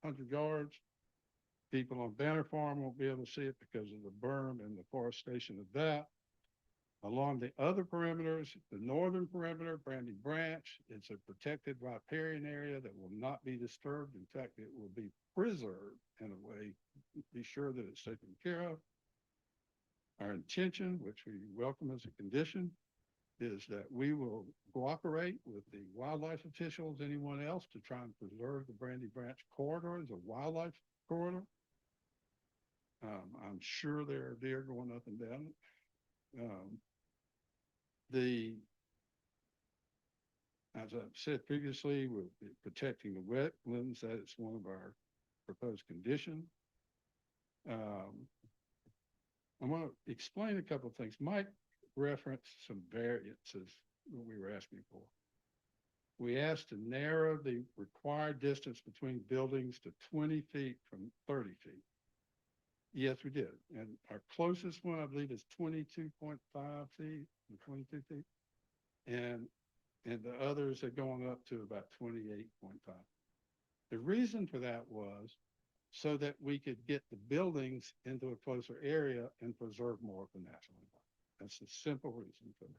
100 yards. People on Banner Farm won't be able to see it because of the berm and the forestation of that. Along the other perimeters, the northern perimeter, Brandy Branch, it's a protected riparian area that will not be disturbed. In fact, it will be preserved in a way, be sure that it's taken care of. Our intention, which we welcome as a condition, is that we will cooperate with the wildlife officials, anyone else, to try and preserve the Brandy Branch corridor as a wildlife corridor. I'm sure there are deer going up and down it. As I've said previously, we're protecting the wetlands. That is one of our proposed conditions. I want to explain a couple of things. Mike referenced some variances that we were asking for. We asked to narrow the required distance between buildings to 20 feet from 30 feet. Yes, we did. And our closest one, I believe, is 22.5 feet, 22 feet. And the others are going up to about 28.5. The reason for that was so that we could get the buildings into a closer area and preserve more of the natural environment. That's the simple reason for that.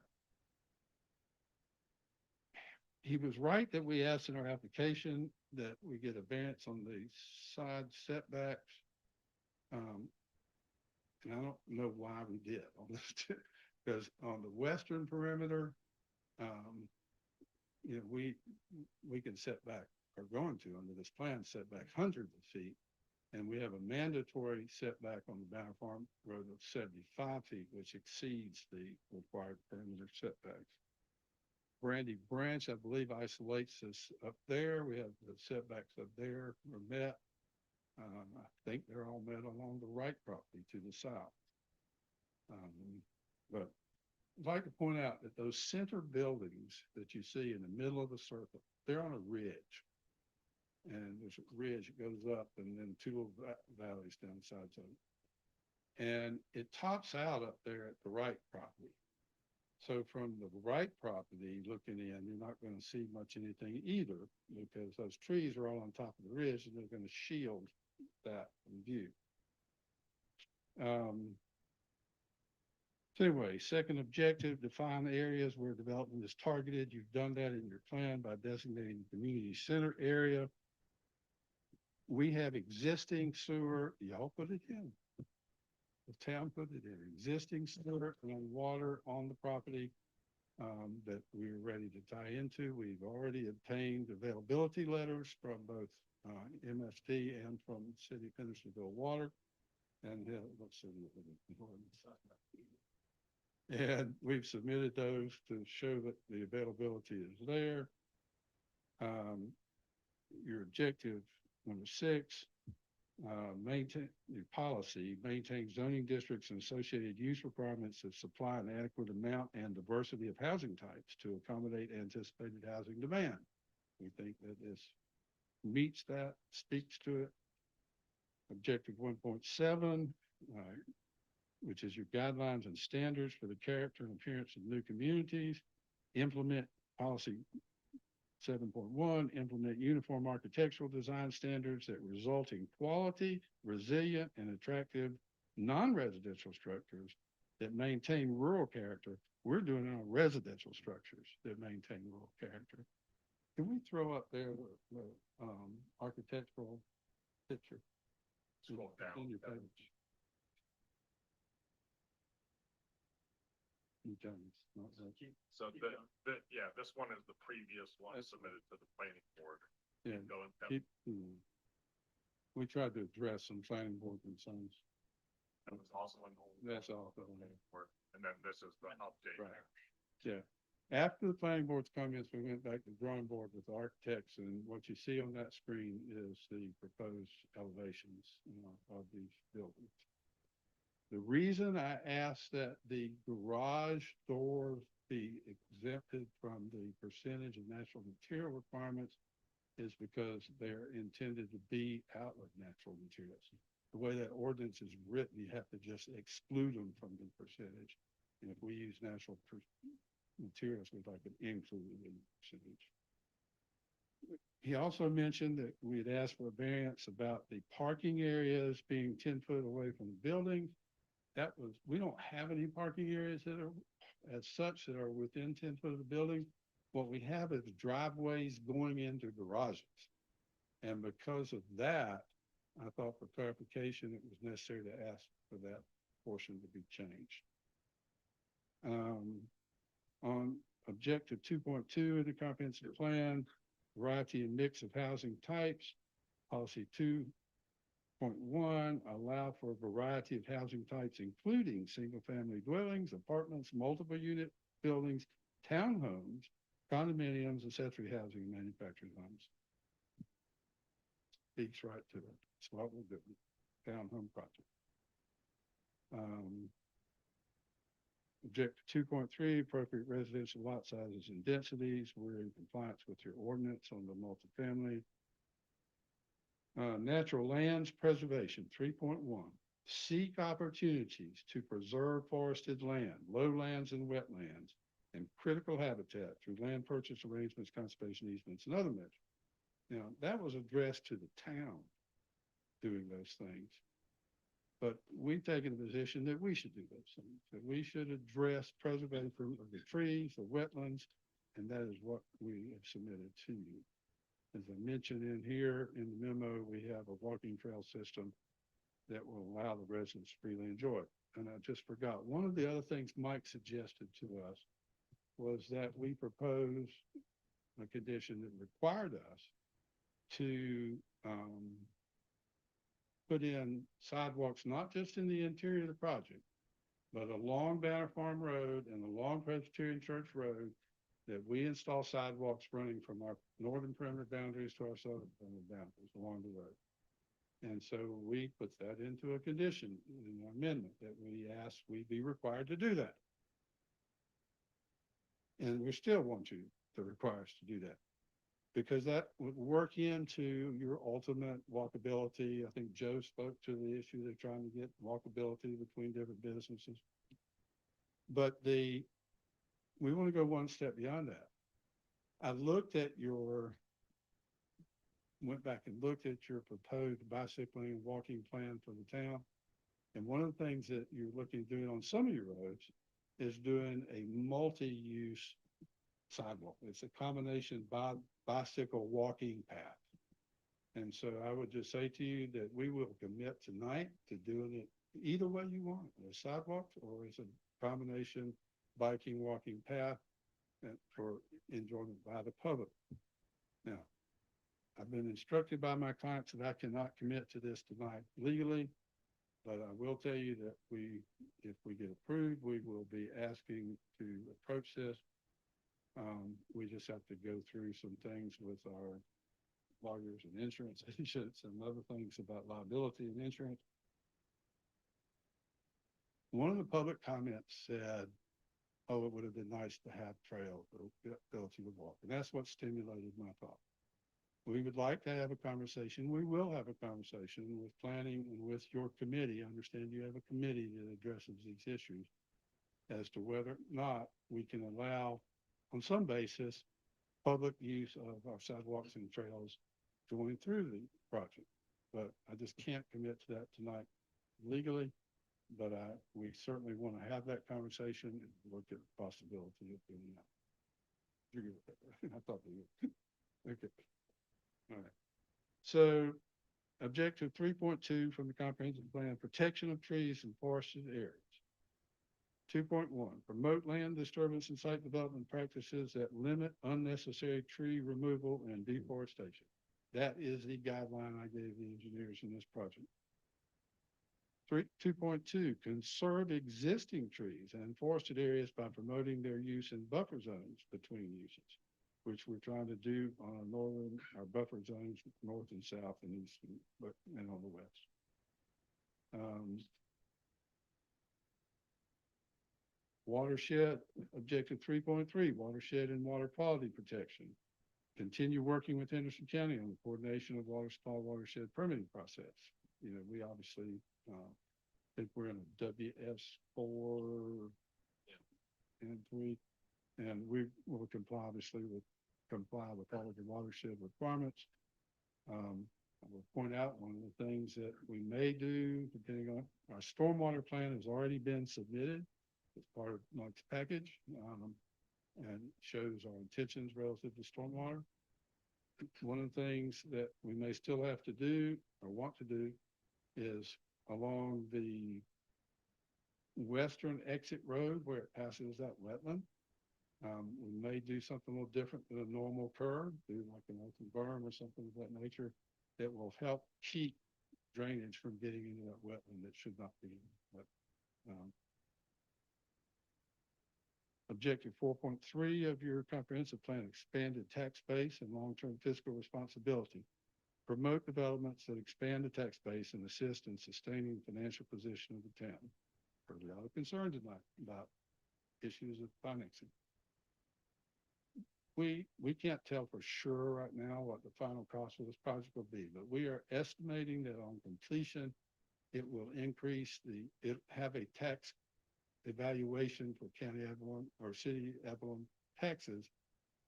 He was right that we asked in our application that we get a variance on the side setbacks. And I don't know why we did on this, because on the western perimeter, you know, we can set back, or going to under this plan, set back hundreds of feet. And we have a mandatory setback on the Banner Farm Road of 75 feet, which exceeds the required perimeter setbacks. Brandy Branch, I believe, isolates us up there. We have the setbacks up there are met. I think they're all met along the right property to the south. But I'd like to point out that those center buildings that you see in the middle of the circle, they're on a ridge. And there's a ridge that goes up and then two little valleys down the sides of it. And it tops out up there at the right property. So from the right property looking in, you're not going to see much anything either, because those trees are all on top of the ridge and they're going to shield that from view. So anyway, second objective, define areas where development is targeted. You've done that in your plan by designating the community center area. We have existing sewer, y'all put it in. The town put it in, existing sewer and water on the property that we're ready to tie into. We've already obtained availability letters from both MSD and from City of Hendersonville Water. And let's see, and we've submitted those to show that the availability is there. Your objective number 6, maintain your policy, maintain zoning districts and associated use requirements that supply an adequate amount and diversity of housing types to accommodate anticipated housing demand. We think that this meets that, speaks to it. Objective 1.7, which is your guidelines and standards for the character and appearance of new communities. Implement policy 7.1, implement uniform architectural design standards that result in quality, resilient, and attractive non-residential structures that maintain rural character. We're doing it on residential structures that maintain rural character. Can we throw up there the architectural picture? Scroll down. On your page. You done this, not that. So yeah, this one is the previous one submitted to the planning board. Yeah, Go and we tried to address some planning board concerns. that was also in the. That's all. And then this is the update. Right. Yeah. After the planning board's comments, we went back to the drawing board with the architects, and what you see on that screen is the proposed elevations, of these buildings. The reason I asked that the garage doors be exempted from the percentage of natural material requirements is because they're intended to be outlet natural materials. The way that ordinance is written, you have to just exclude them from the percentage. And if we use natural materials, we'd like it included in the percentage. He also mentioned that we had asked for a variance about the parking areas being 10 foot away from the building. That was, we don't have any parking areas that are as such that are within 10 foot of the building. What we have is driveways going into garages. And because of that, I thought for clarification, it was necessary to ask for that portion to be changed. On objective 2.2 in the comprehensive plan, variety and mix of housing types, policy 2.1, allow for a variety of housing types, including single-family dwellings, apartments, multiple unit buildings, townhomes, condominiums, accessory housing, and manufactured homes. Speaks right to it. It's what we're doing. Townhome project. Objective 2.3, appropriate residential lot sizes and densities. We're in compliance with your ordinance on the multifamily. Natural lands preservation, 3.1. Seek opportunities to preserve forested land, lowlands and wetlands, and critical habitat through land purchase arrangements, conservation easements, and other measures. Now, that was addressed to the town doing those things. But we've taken the position that we should do those things, that we should address preservation of the trees, the wetlands, and that is what we have submitted to you. As I mentioned in here in the memo, we have a walking trail system that will allow the residents to freely enjoy it. And I just forgot, one of the other things Mike suggested to us was that we propose a condition that required us to put in sidewalks, not just in the interior of the project, but along Banner Farm Road and along Presbyterian Church Road, that we install sidewalks running from our northern perimeter boundaries to our southern perimeter boundaries along the road. And so we put that into a condition in an amendment that we asked we be required to do that. And we still want you to require us to do that, because that would work into your ultimate walkability. I think Joe spoke to the issue they're trying to get walkability between different businesses. But we want to go one step beyond that. I went back and looked at your proposed bicycling and walking plan for the town. And one of the things that you're looking at doing on some of your roads is doing a multi-use sidewalk. It's a combination bicycle walking path. And so I would just say to you that we will commit tonight to doing it either way you want it, as sidewalks or as a combination biking, walking path for enjoyment by the public. Now, I've been instructed by my clients that I cannot commit to this tonight legally, but I will tell you that if we get approved, we will be asking to approach this. We just have to go through some things with our lawyers and insurance agents and other things about liability and insurance. One of the public comments said, oh, it would have been nice to have trails for the ability to walk. And that's what stimulated my thought. We would like to have a conversation. We will have a conversation with planning and with your committee. I understand you have a committee that addresses these issues as to whether or not we can allow, on some basis, public use of our sidewalks and trails going through the project. But I just can't commit to that tonight legally, but we certainly want to have that conversation and look at the possibility of doing that. You're good with that, right? I thought you would. Okay. All right. So objective 3.2 from the comprehensive plan, protection of trees and forested areas. 2.1, promote land disturbance and site development practices that limit unnecessary tree removal and deforestation. That is the guideline I gave the engineers in this project. 2.2, conserve existing trees and forested areas by promoting their use in buffer zones between uses, which we're trying to do on our buffer zones, north and south and east, and on the west. Watershed, objective 3.3, watershed and water quality protection. Continue working with Henderson County on the coordination of water supply watershed permitting process. You know, we obviously think we're in a WS4 and 3, and we will comply with all of the watershed requirements. I will point out one of the things that we may do, depending on our stormwater plan, has already been submitted as part of Mike's package, and shows our intentions relative to stormwater. One of the things that we may still have to do or want to do is along the western exit road where it passes that wetland. We may do something a little different than a normal curve, do like an open berm or something of that nature that will help keep drainage from getting into that wetland that should not be in. But, objective 4.3 of your comprehensive plan, expanded tax base and long-term fiscal responsibility. Promote developments that expand the tax base and assist in sustaining the financial position of the town. Heard a lot of concerns about issues of financing. We can't tell for sure right now what the final cost of this project will be, but we are estimating that on completion, it will increase it have a tax evaluation for County Avalon or City Avalon taxes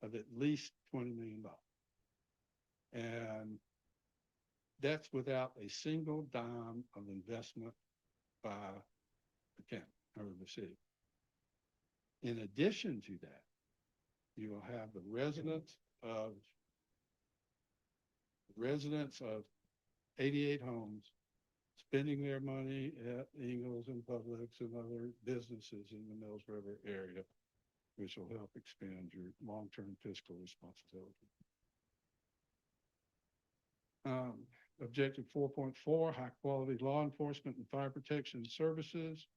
of at least $20 million. And that's without a single dime of investment by the county or the city. In addition to that, you will have the residents of 88 homes spending their money at Ingles and Publix and other businesses in the Mills River area, which will help expand your long-term fiscal responsibility. Objective 4.4, high quality law enforcement and fire protection services.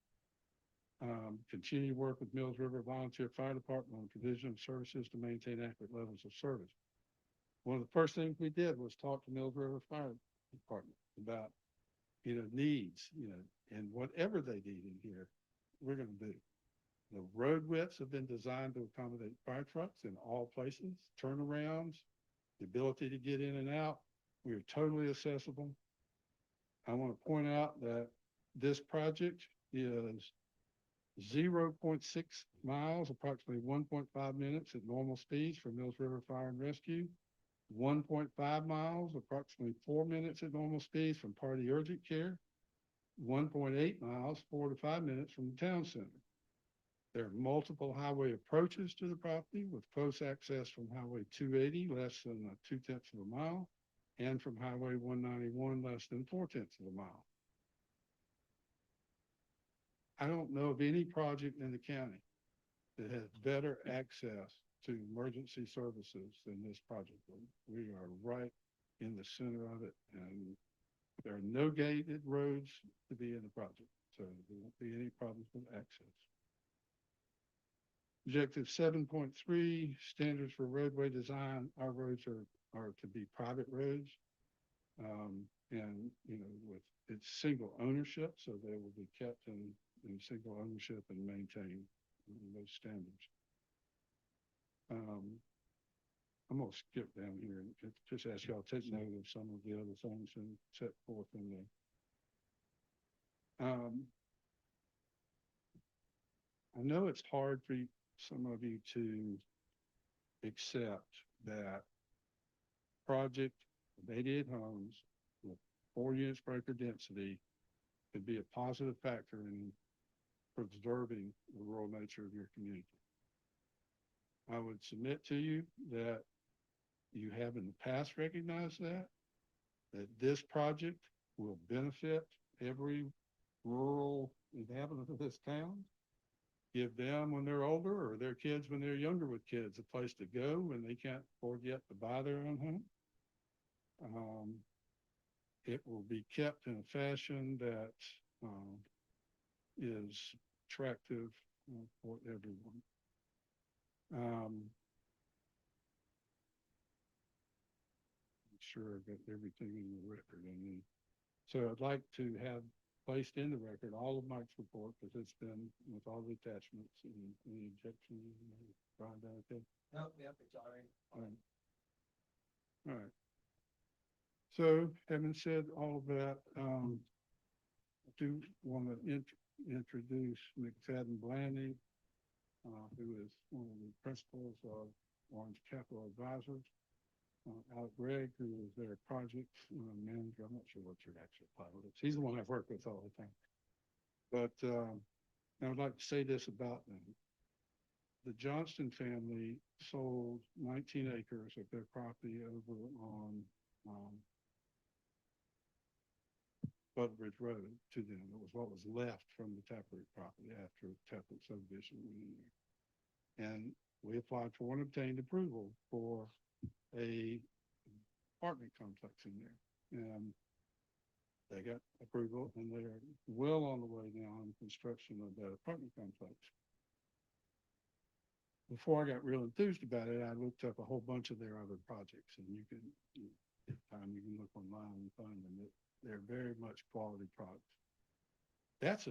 Continue to work with Mills River Volunteer Fire Department on provision of services to maintain accurate levels of service. One of the first things we did was talk to Mills River Fire Department about, needs, and whatever they need in here, we're going to do. The road widths have been designed to accommodate fire trucks in all places, turnarounds, the ability to get in and out. We are totally accessible. I want to point out that this project is 0.6 miles, approximately 1.5 minutes at normal speeds for Mills River Fire and Rescue, 1.5 miles, approximately 4 minutes at normal speeds from Party Urgent Care, 1.8 miles, 4 to 5 minutes from the town center. There are multiple highway approaches to the property with close access from Highway 280, less than 0.2 of a mile, and from Highway 191, less than 0.4 of a mile. I don't know of any project in the county that has better access to emergency services than this project. We are right in the center of it, and there are no gated roads to be in the project, so there won't be any problems with access. Objective 7.3, standards for roadway design. Our roads are to be private roads, and with it's single ownership, so they will be kept in single ownership and maintained those standards. I'm going to skip down here and just ask y'all to take note of some of the other things and set forth in there. I know it's hard for some of you to accept that project of 88 homes with 4 units per acre density could be a positive factor in preserving the rural nature of your community. I would submit to you that you have in the past recognized that this project will benefit every rural inhabitant of this town. Give them, when they're older, or their kids when they're younger with kids, a place to go when they can't afford yet to buy their own home. It will be kept in a fashion that is attractive for everyone. I'm sure I've got everything in the record. So I'd like to have placed in the record all of Mike's report, because it's been with all the attachments and any objections. Brian, okay? Nope, yep, it's all right. All right. All right. So having said all of that, I do want to introduce McFadden Blandy, who is one of the principals of Orange Capital Advisors. Alec Gregg, who is their project manager. I'm not sure what your actual title is. He's the one I've worked with all the time. But I would like to say this about them. The Johnston family sold 19 acres of their property over on Butterbridge Road to them. It was what was left from the Taproot property after Taproot subdivision went in there. And we applied for and obtained approval for a apartment complex in there. And they got approval, and they're well on the way now in construction of that apartment complex. Before I got real enthused about it, I looked up a whole bunch of their other projects, and you can, at time you can look online and find them. They're very much quality products. That's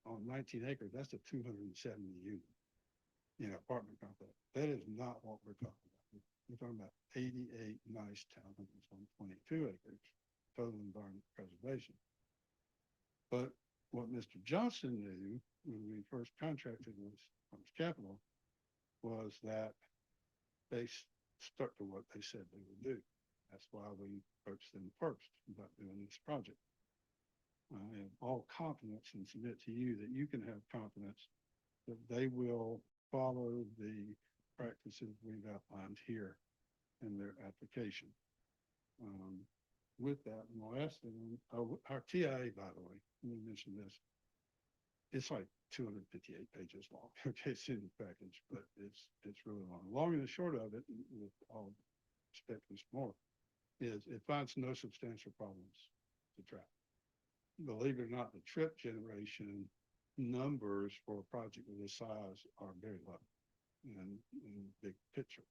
on 19 acres, that's a 270 unit, apartment complex. That is not what we're talking about. We're talking about 88 nice townhomes on 22 acres, total environment preservation. But what Mr. Johnson knew when we first contracted with Orange Capital was that they stuck to what they said they would do. That's why we approached them first about doing this project. I have all confidence and submit to you that you can have confidence that they will follow the practices we've outlined here in their application. With that, and the last thing, our TIA, by the way, let me mention this. It's like 258 pages long. Okay, it's in the package, but it's really long. Long and the short of it, with all respect and more, is it finds no substantial problems to track. Believe it or not, the trip generation numbers for a project of this size are very low in big picture.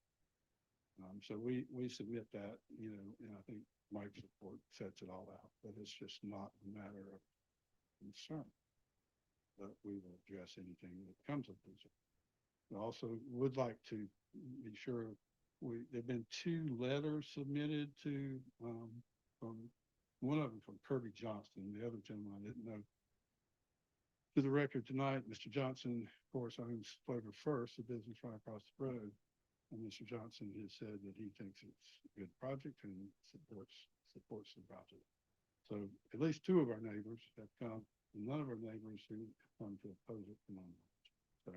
So we submit that, and I think Mike's report sets it all out, but it's just not a matter of concern. But we will address anything that comes of this. I also would like to be sure there've been 2 letters submitted to from one of them from Kirby Johnston, the other gentleman I didn't know. To the record tonight, Mr. Johnson, of course, owns Flavor First, a business right across the road. And Mr. Johnson has said that he thinks it's a good project and supports the project. So at least 2 of our neighbors have come, and none of our neighbors who have come to oppose it from on. So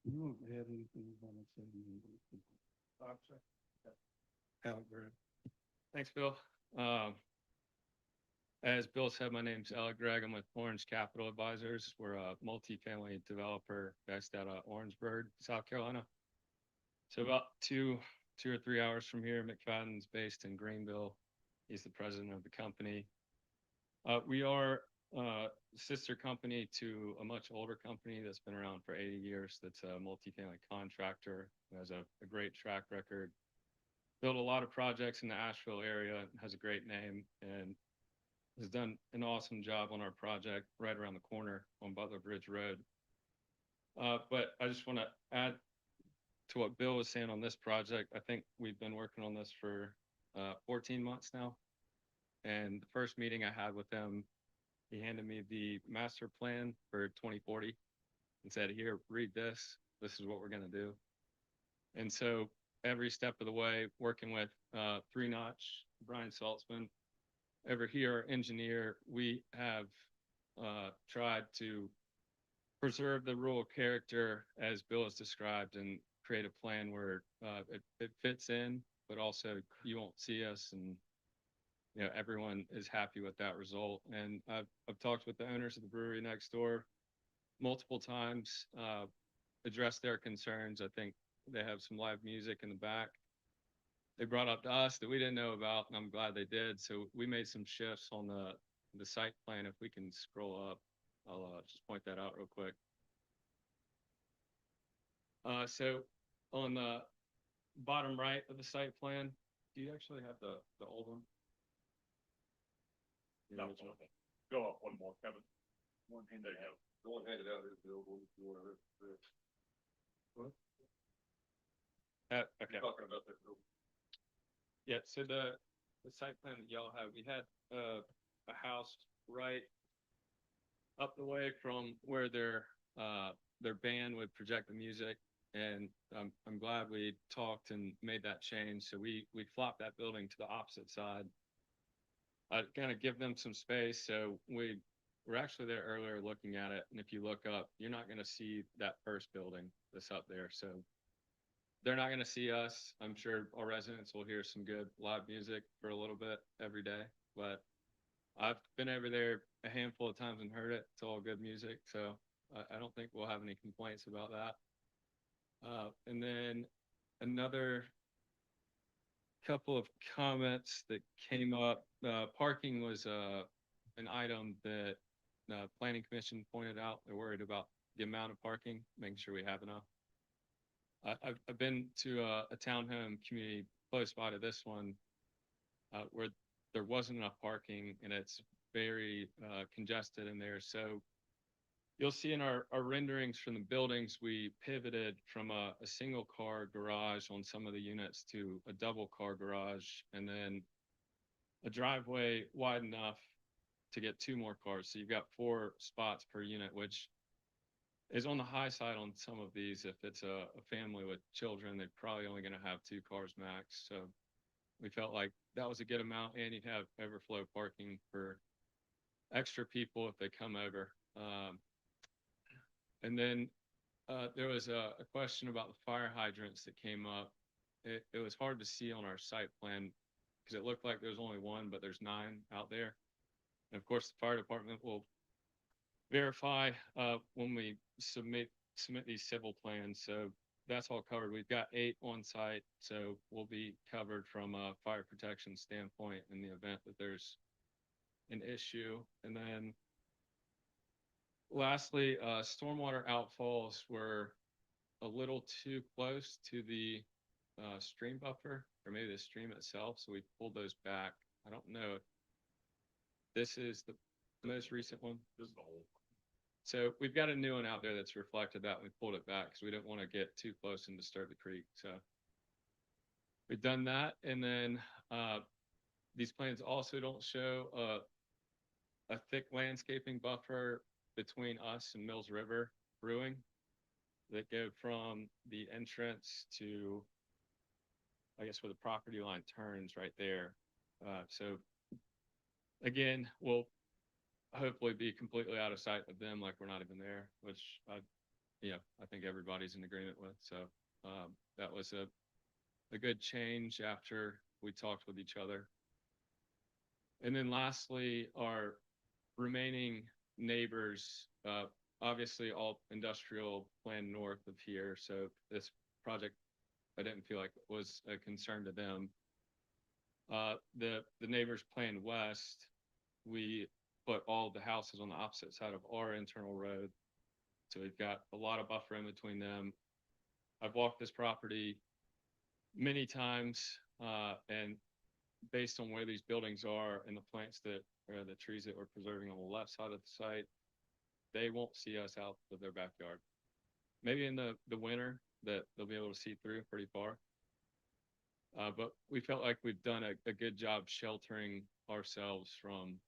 you want to add anything you want to say? Alec, Brad. Thanks, Bill. As Bill said, my name's Alec Gregg. I'm with Orange Capital Advisors. We're a multifamily developer based out of Orangeburg, South Carolina. So about two or 3 hours from here. McFadden's based in Greenville. He's the president of the company. We are a sister company to a much older company that's been around for 80 years. That's a multifamily contractor who has a great track record. Built a lot of projects in the Asheville area, has a great name, and has done an awesome job on our project right around the corner on Butler Bridge Road. But I just want to add to what Bill was saying on this project. I think we've been working on this for 14 months now. And the first meeting I had with him, he handed me the master plan for 2040 and said, here, read this. This is what we're going to do. And so every step of the way, working with, Three Notch, Brian Saltzman. Over here, our engineer, we have, tried to preserve the rural character as Bill has described and create a plan where, it fits in, but also you won't see us and, everyone is happy with that result. And I've talked with the owners of the brewery next door multiple times, addressed their concerns. I think they have some live music in the back. They brought up to us that we didn't know about, and I'm glad they did. So we made some shifts on the site plan. If we can scroll up, I'll just point that out real quick. So on the bottom right of the site plan, do you actually have the old one? The No, original? go up one more, Kevin. One hand, there you go. Go ahead, it out, there's the old one, if you wanna. Okay. Talking about that. Yeah, so the site plan that y'all have, we had a house right up the way from where their band would project the music. And I'm glad we talked and made that change. So we flopped that building to the opposite side. I kind of give them some space. So we were actually there earlier looking at it. And if you look up, you're not going to see that first building that's up there. So they're not going to see us. I'm sure our residents will hear some good live music for a little bit every day. But I've been over there a handful of times and heard it. It's all good music. So I don't think we'll have any complaints about that. And then another couple of comments that came up. Parking was an item that Planning Commission pointed out. They're worried about the amount of parking, making sure we have enough. I've been to a townhome community close by to this one where there wasn't enough parking and it's very congested in there. So you'll see in our renderings from the buildings, we pivoted from a single car garage on some of the units to a double car garage, and then a driveway wide enough to get 2 more cars. So you've got 4 spots per unit, which is on the high side on some of these. If it's a family with children, they're probably only going to have 2 cars max. So we felt like that was a good amount, and you'd have overflow parking for extra people if they come over. And then there was a question about the fire hydrants that came up. It was hard to see on our site plan because it looked like there was only 1, but there's 9 out there. And of course, the fire department will verify when we submit these civil plans. So that's all covered. We've got 8 on site, so we'll be covered from a fire protection standpoint in the event that there's an issue. And then lastly, stormwater outfalls were a little too close to the stream buffer, or maybe the stream itself, so we pulled those back. I don't know if this is the most recent one. This is the whole. So we've got a new one out there that's reflected that. We pulled it back because we didn't want to get too close and disturb the creek. So we've done that. And then these plans also don't show a thick landscaping buffer between us and Mills River Brewing that go from the entrance to, I guess, where the property line turns right there. So again, we'll hopefully be completely out of sight of them, like we're not even there, which I think everybody's in agreement with. So that was a good change after we talked with each other. And then lastly, our remaining neighbors, obviously all industrial plan north of here. So this project, I didn't feel like it was a concern to them. The neighbors plan west, we put all the houses on the opposite side of our internal road. So we've got a lot of buffer in between them. I've walked this property many times, and based on where these buildings are and the plants that, or the trees that we're preserving on the left side of the site, they won't see us out of their backyard. Maybe in the winter that they'll be able to see through pretty far. But we felt like we've done a good job sheltering ourselves from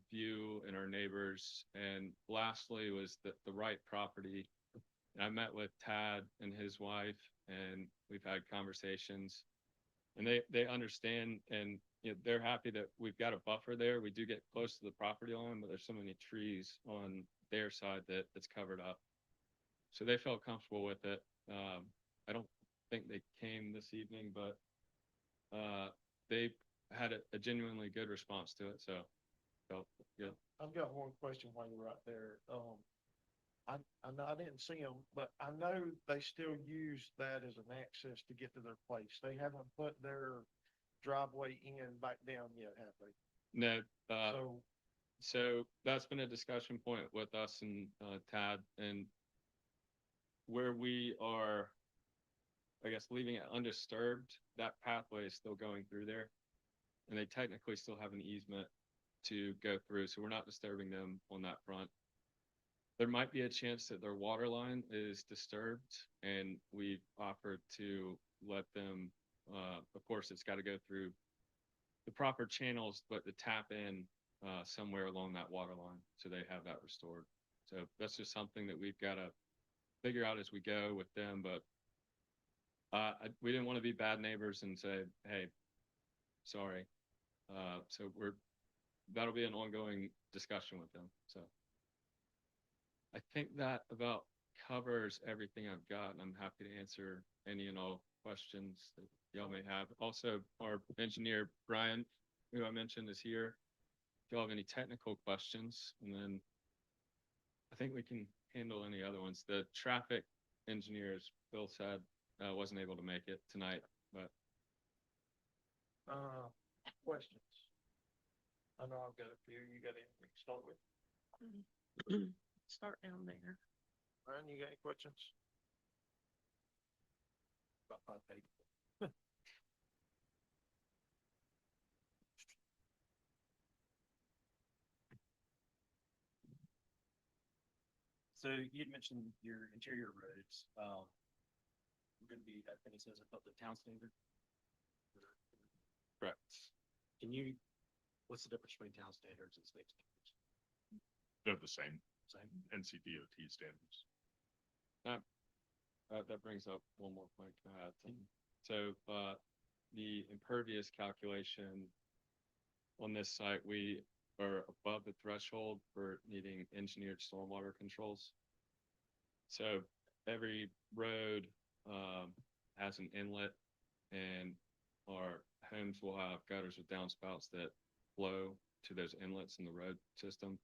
view and our neighbors. And lastly was the right property. And I met with Tad and his wife and we've had conversations. And they understand, and you know, they're happy that we've got a buffer there. We do get close to the property line, but there's so many trees on their side that it's covered up. So they felt comfortable with it. I don't think they came this evening, but they had a genuinely good response to it. So felt good. I've got one question while you're right there. I know I didn't see them, but I know they still use that as an access to get to their place. They haven't put their driveway in back down yet, have they? No, So, so that's been a discussion point with us and Tad, and where we are, I guess, leaving it undisturbed, that pathway is still going through there. And they technically still have an easement to go through, so we're not disturbing them on that front. There might be a chance that their water line is disturbed, and we've offered to let them, of course, it's got to go through the proper channels, but to tap in somewhere along that water line so they have that restored. So that's just something that we've got to figure out as we go with them. But we didn't want to be bad neighbors and say, hey, sorry. So that'll be an ongoing discussion with them. So I think that about covers everything I've got, and I'm happy to answer any and all questions that y'all may have. Also, our engineer, Brian, who I mentioned, is here. If y'all have any technical questions, and then I think we can handle any other ones. The traffic engineer, as Bill said, wasn't able to make it tonight, but questions? I know I've got a few. You got anything to start with? Start down there. Ryan, you got any questions? About my page. So you'd mentioned your interior roads, we're gonna be, I think it says above the town standard. correct. Can you, what's the difference between town standards and state standards? They're the same, Same? NCDOT standards. That brings up one more point to add. So the impervious calculation on this site, we are above the threshold for needing engineered stormwater controls. So every road has an inlet, and our homes will have gutters with downspouts that flow to those inlets in the road system.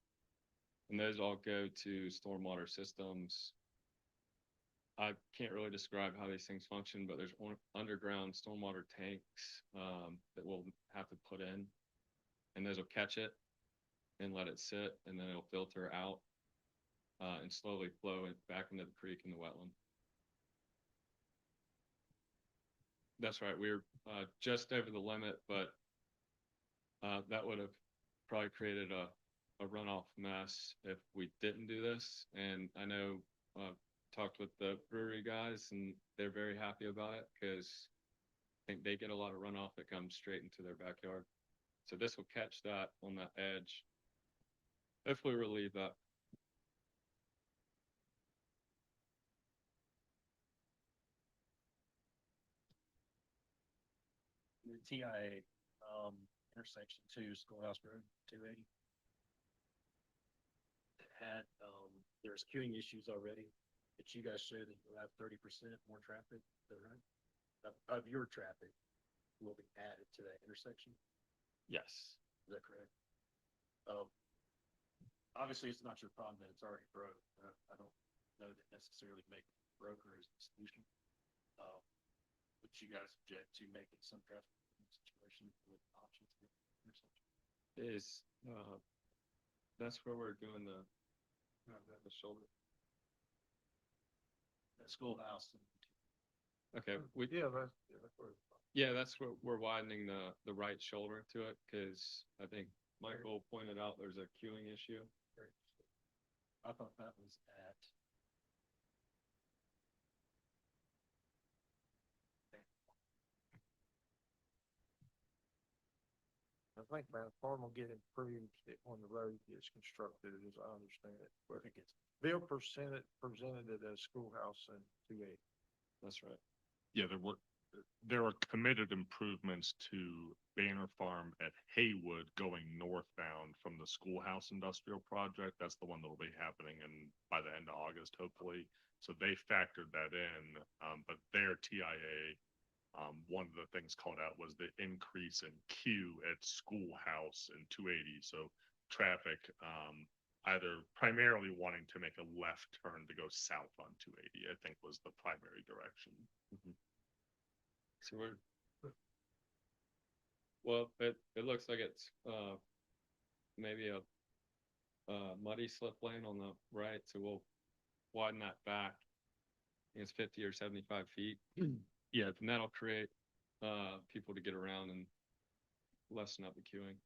And those all go to stormwater systems. I can't really describe how these things function, but there's underground stormwater tanks that we'll have to put in, and those will catch it and let it sit, and then it'll filter out and slowly flow it back into the creek and the wetland. That's right. We're just over the limit, but that would have probably created a runoff mess if we didn't do this. And I know talked with the brewery guys, and they're very happy about it because I think they get a lot of runoff that comes straight into their backyard. So this will catch that on that edge. Hopefully relieve that. The TIA, intersection 2 Schoolhouse Road 280. Had, there's queuing issues already, but you guys show that you'll have 30% more traffic, is that right? Of your traffic will be added to that intersection, Yes. is that correct? Obviously, it's not your problem that it's already broke. I don't know that necessarily make broker as the solution. Would you guys object to making some traffic situation with options for intersection? Is that's where we're doing the shoulder. That schoolhouse. Okay, that's what we're widening the right shoulder to it, because I think Michael pointed out there's a queuing issue. I thought that was at. I think my farm will get improved when the road gets constructed, as I understand it. But Bill presented it as schoolhouse and 280. That's right. Yeah, there are committed improvements to Banner Farm at Haywood going northbound from the schoolhouse industrial project. That's the one that will be happening by the end of August, hopefully. So they factored that in, but their TIA, one of the things called out was the increase in queue at schoolhouse and 280. So traffic, either primarily wanting to make a left turn to go south on 280, I think was the primary direction. So well, it looks like it's, maybe a muddy slip lane on the right, so we'll widen that back. I think it's 50 or 75 feet. Yeah, and that'll create, people to get around and lessen up the queuing.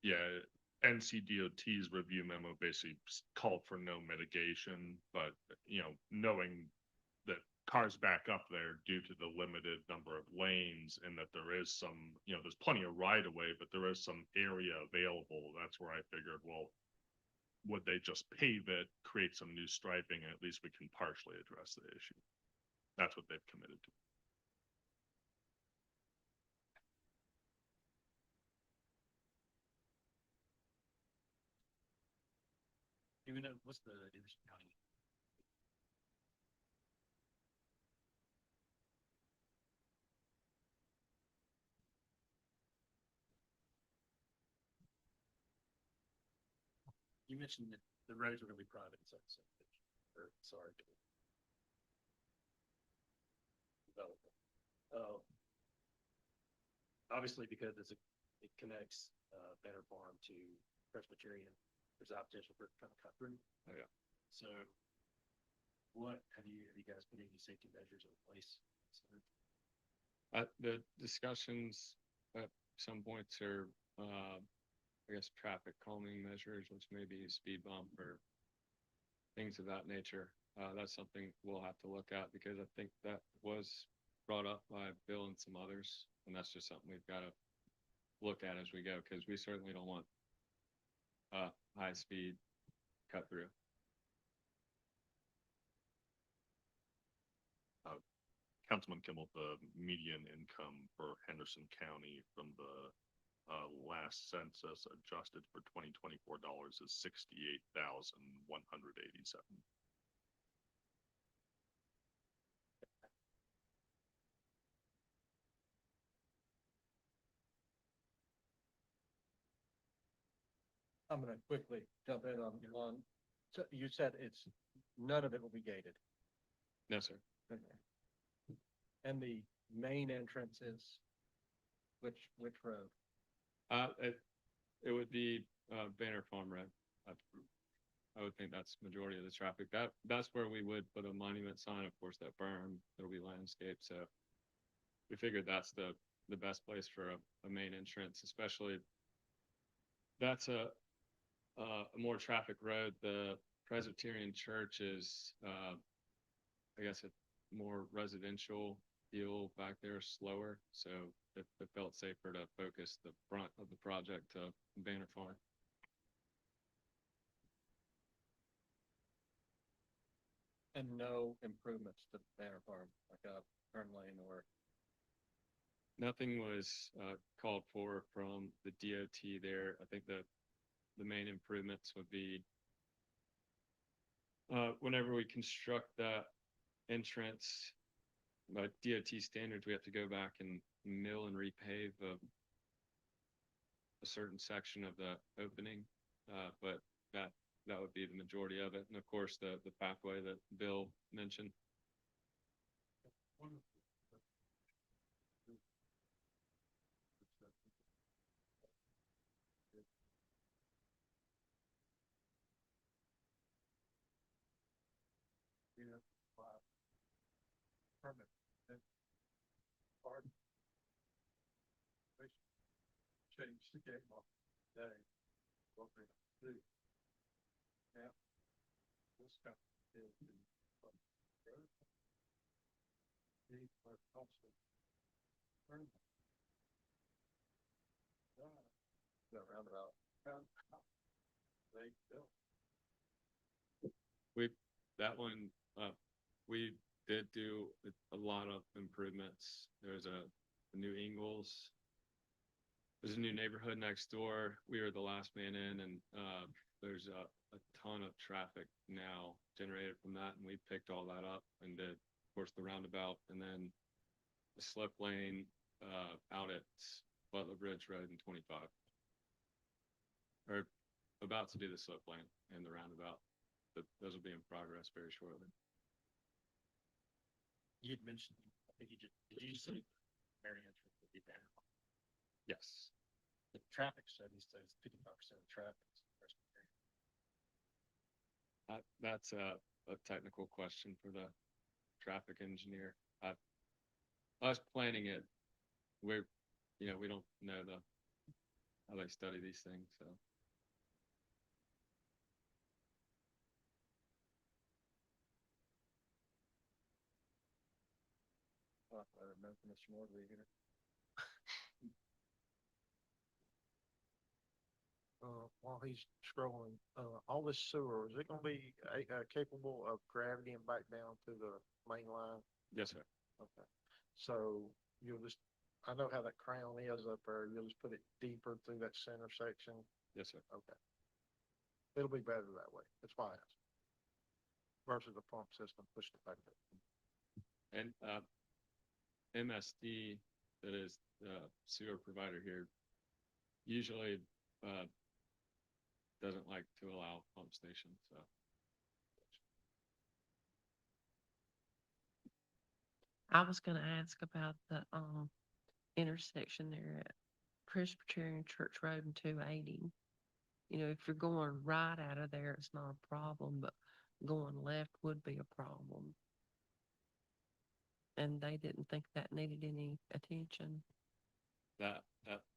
Yeah, NCDOT's review memo basically called for no mitigation, but, knowing that cars back up there due to the limited number of lanes and that there is some, there's plenty of right of way, but there is some area available. That's where I figured, well, would they just pave it, create some new striping, and at least we can partially address the issue. That's what they've committed to. Do we know what's the Anderson County? You mentioned that the roads are gonna be private, so, or, sorry. Development. Obviously, because it connects, Banner Farm to Presbyterian, there's a potential for it to kind of cut through. Oh, yeah. So what have you guys put any safety measures in place? The discussions at some points are, I guess, traffic calming measures, which may be a speed bump or things of that nature. That's something we'll have to look at because I think that was brought up by Bill and some others, and that's just something we've got to look at as we go because we certainly don't want high speed cut through. Councilman Kimmel, the median income for Henderson County from the last census adjusted for $2024 is $68,187. I'm gonna quickly jump in so you said none of it will be gated. No, sir. Okay. And the main entrance is which road? It would be Banner Farm Road. I would think that's majority of the traffic. That's where we would put a monument sign. Of course, that berm, it'll be landscape. So we figured that's the best place for a main entrance, especially that's a more traffic road. The Presbyterian Church is, I guess, a more residential feel back there, slower. So it felt safer to focus the front of the project to Banner Farm. And no improvements to Banner Farm, like a turn lane or? Nothing was called for from the DOT there. I think the main improvements would be whenever we construct that entrance, by DOT standards, we have to go back and mill and repave a certain section of the opening, but that would be the majority of it. And of course, the pathway that Bill mentioned. Permit. Change the game off today. What we do. Yeah. This stuff is roundabout. That one, we did do a lot of improvements. There's a new Ingles. There's a new neighborhood next door. We were the last man in, and there's a ton of traffic now generated from that, and we picked all that up and did, of course, the roundabout, and then the slip lane out at Butler Bridge Road in 25. Or about to do the slip lane and the roundabout, but those will be in progress very shortly. You'd mentioned, I think did you say Marion would be there? Yes. The traffic study says 55% of traffic. That's a technical question for the traffic engineer. Us planning it, we don't know how they study these things, so. Mr. Moore, will you hear? While he's scrolling, all this sewer, is it gonna be capable of gravity and back down to the main line? Yes, sir. Okay, so you'll just, I know how that crown is up there, you'll just put it deeper through that center section? Yes, sir. Okay. It'll be better that way, it's why I asked. Versus the pump system pushing it back there. And MSD, that is the sewer provider here, usually doesn't like to allow pump stations, so. I was gonna ask about the intersection there at Presbyterian Church Road and 280. You know, if you're going right out of there, it's not a problem, but going left would be a problem. And they didn't think that needed any attention. That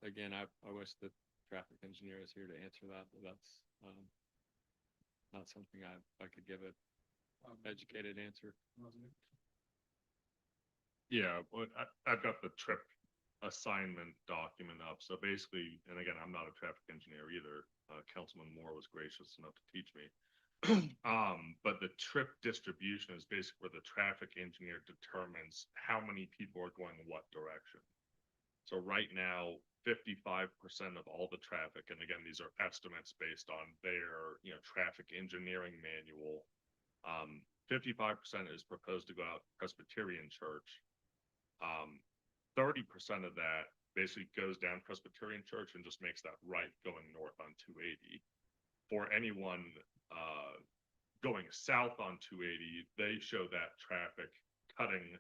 again, I wish the traffic engineer is here to answer that, but that's not something I could give an educated answer. Yeah, but I've got the trip assignment document up. So basically, and again, I'm not a traffic engineer either. Councilman Moore was gracious enough to teach me. But the trip distribution is basically where the traffic engineer determines how many people are going what direction. So right now, 55% of all the traffic, and again, these are estimates based on their, traffic engineering manual. 55% is proposed to go out Presbyterian Church. 30% of that basically goes down Presbyterian Church and just makes that right going north on 280. For anyone going south on 280, they show that traffic cutting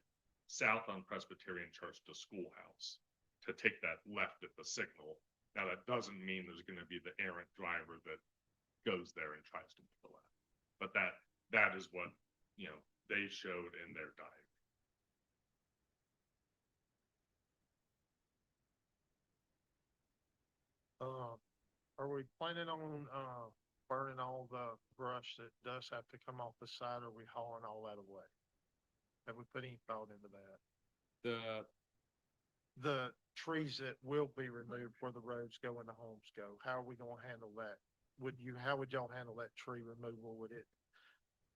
south on Presbyterian Church to Schoolhouse to take that left at the signal. Now, that doesn't mean there's going to be the errant driver that goes there and tries to make the left. But that is what, they showed in their diagram. Are we planning on burning all the brush that does have to come off the side, or are we hauling all that away? Have we put any thought into that? The trees that will be removed where the roads go and the homes go, how are we gonna handle that? How would y'all handle that tree removal? Would it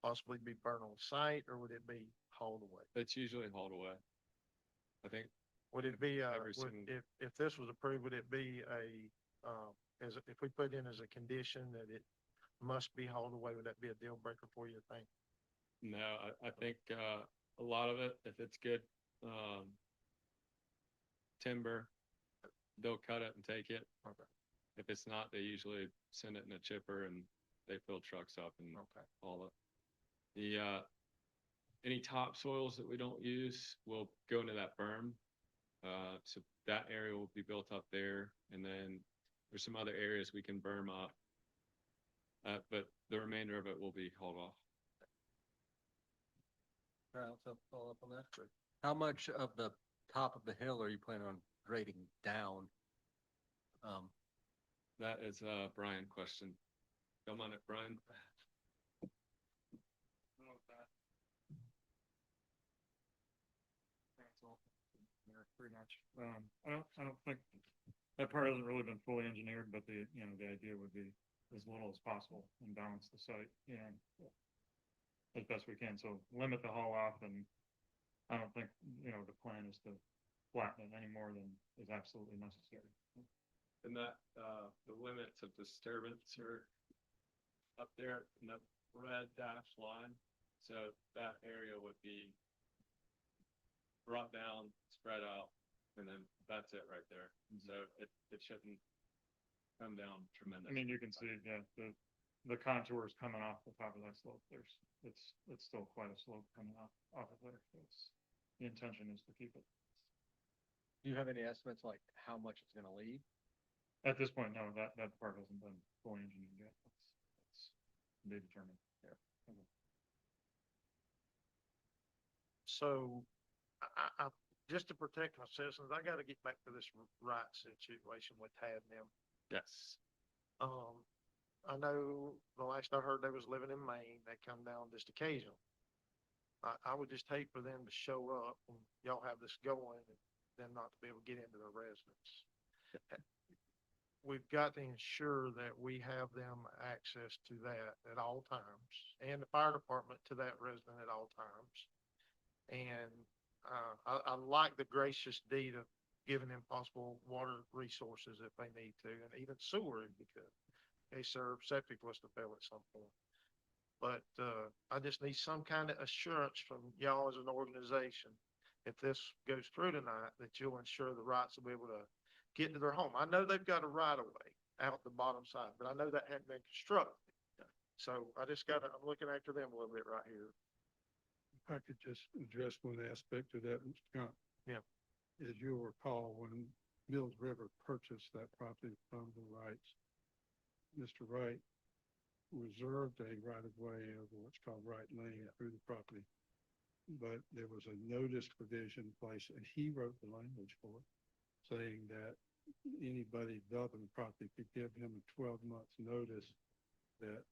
possibly be burned on site, or would it be hauled away? It's usually hauled away. I think. Would it be, every single- if this was approved, would it be if we put in as a condition that it must be hauled away, would that be a deal breaker for you, I think? No, I think a lot of it, if it's good timber, they'll cut it and take it. Okay. If it's not, they usually send it in a chipper and they fill trucks up and haul it. The any topsoils that we don't use will go into that berm. So that area will be built up there, and then there's some other areas we can berm up. But the remainder of it will be hauled off. All right, let's follow up on that. How much of the top of the hill are you planning on grading down? That is a Brian question. Come on it, Brian. Pretty much. I don't think that part hasn't really been fully engineered, but the idea would be as little as possible and balance the site, as best we can. So limit the haul off and I don't think, the plan is to flatten it any more than is absolutely necessary. And that, the limits of disturbance are up there in the red dashed line. So that area would be brought down, spread out, and then that's it right there. So it shouldn't come down tremendous. I mean, you can see, yeah, the contours coming off the top of that slope. It's still quite a slope coming off of there. So the intention is to keep it. Do you have any estimates like how much it's gonna leave? At this point, no, that part hasn't been fully engineered yet. That's to be determined. Yeah. Okay. So just to protect my citizens, I gotta get back to this right situation with Tad and them. Yes. I know the last I heard they was living in Maine. They come down just occasionally. I would just hate for them to show up and y'all have this going and then not to be able to get into their residence. We've got to ensure that we have them access to that at all times and the fire department to that resident at all times. And I like the gracious deed of giving them possible water resources if they need to, and even sewer because they serve septic was to fail at some point. But I just need some kind of assurance from y'all as an organization, if this goes through tonight, that you'll ensure the rights will be able to get to their home. I know they've got a right of way out the bottom side, but I know that hadn't been constructed. So I'm looking after them a little bit right here. If I could just address one aspect of that, Mr. Scott. Yeah. As you'll recall, when Mills River purchased that property from the Wrights, Mr. Wright reserved a right of way over what's called Wright Lane through the property. But there was a notice provision placed, and he wrote the language for it, saying that anybody developing the property could give him a 12-month notice that,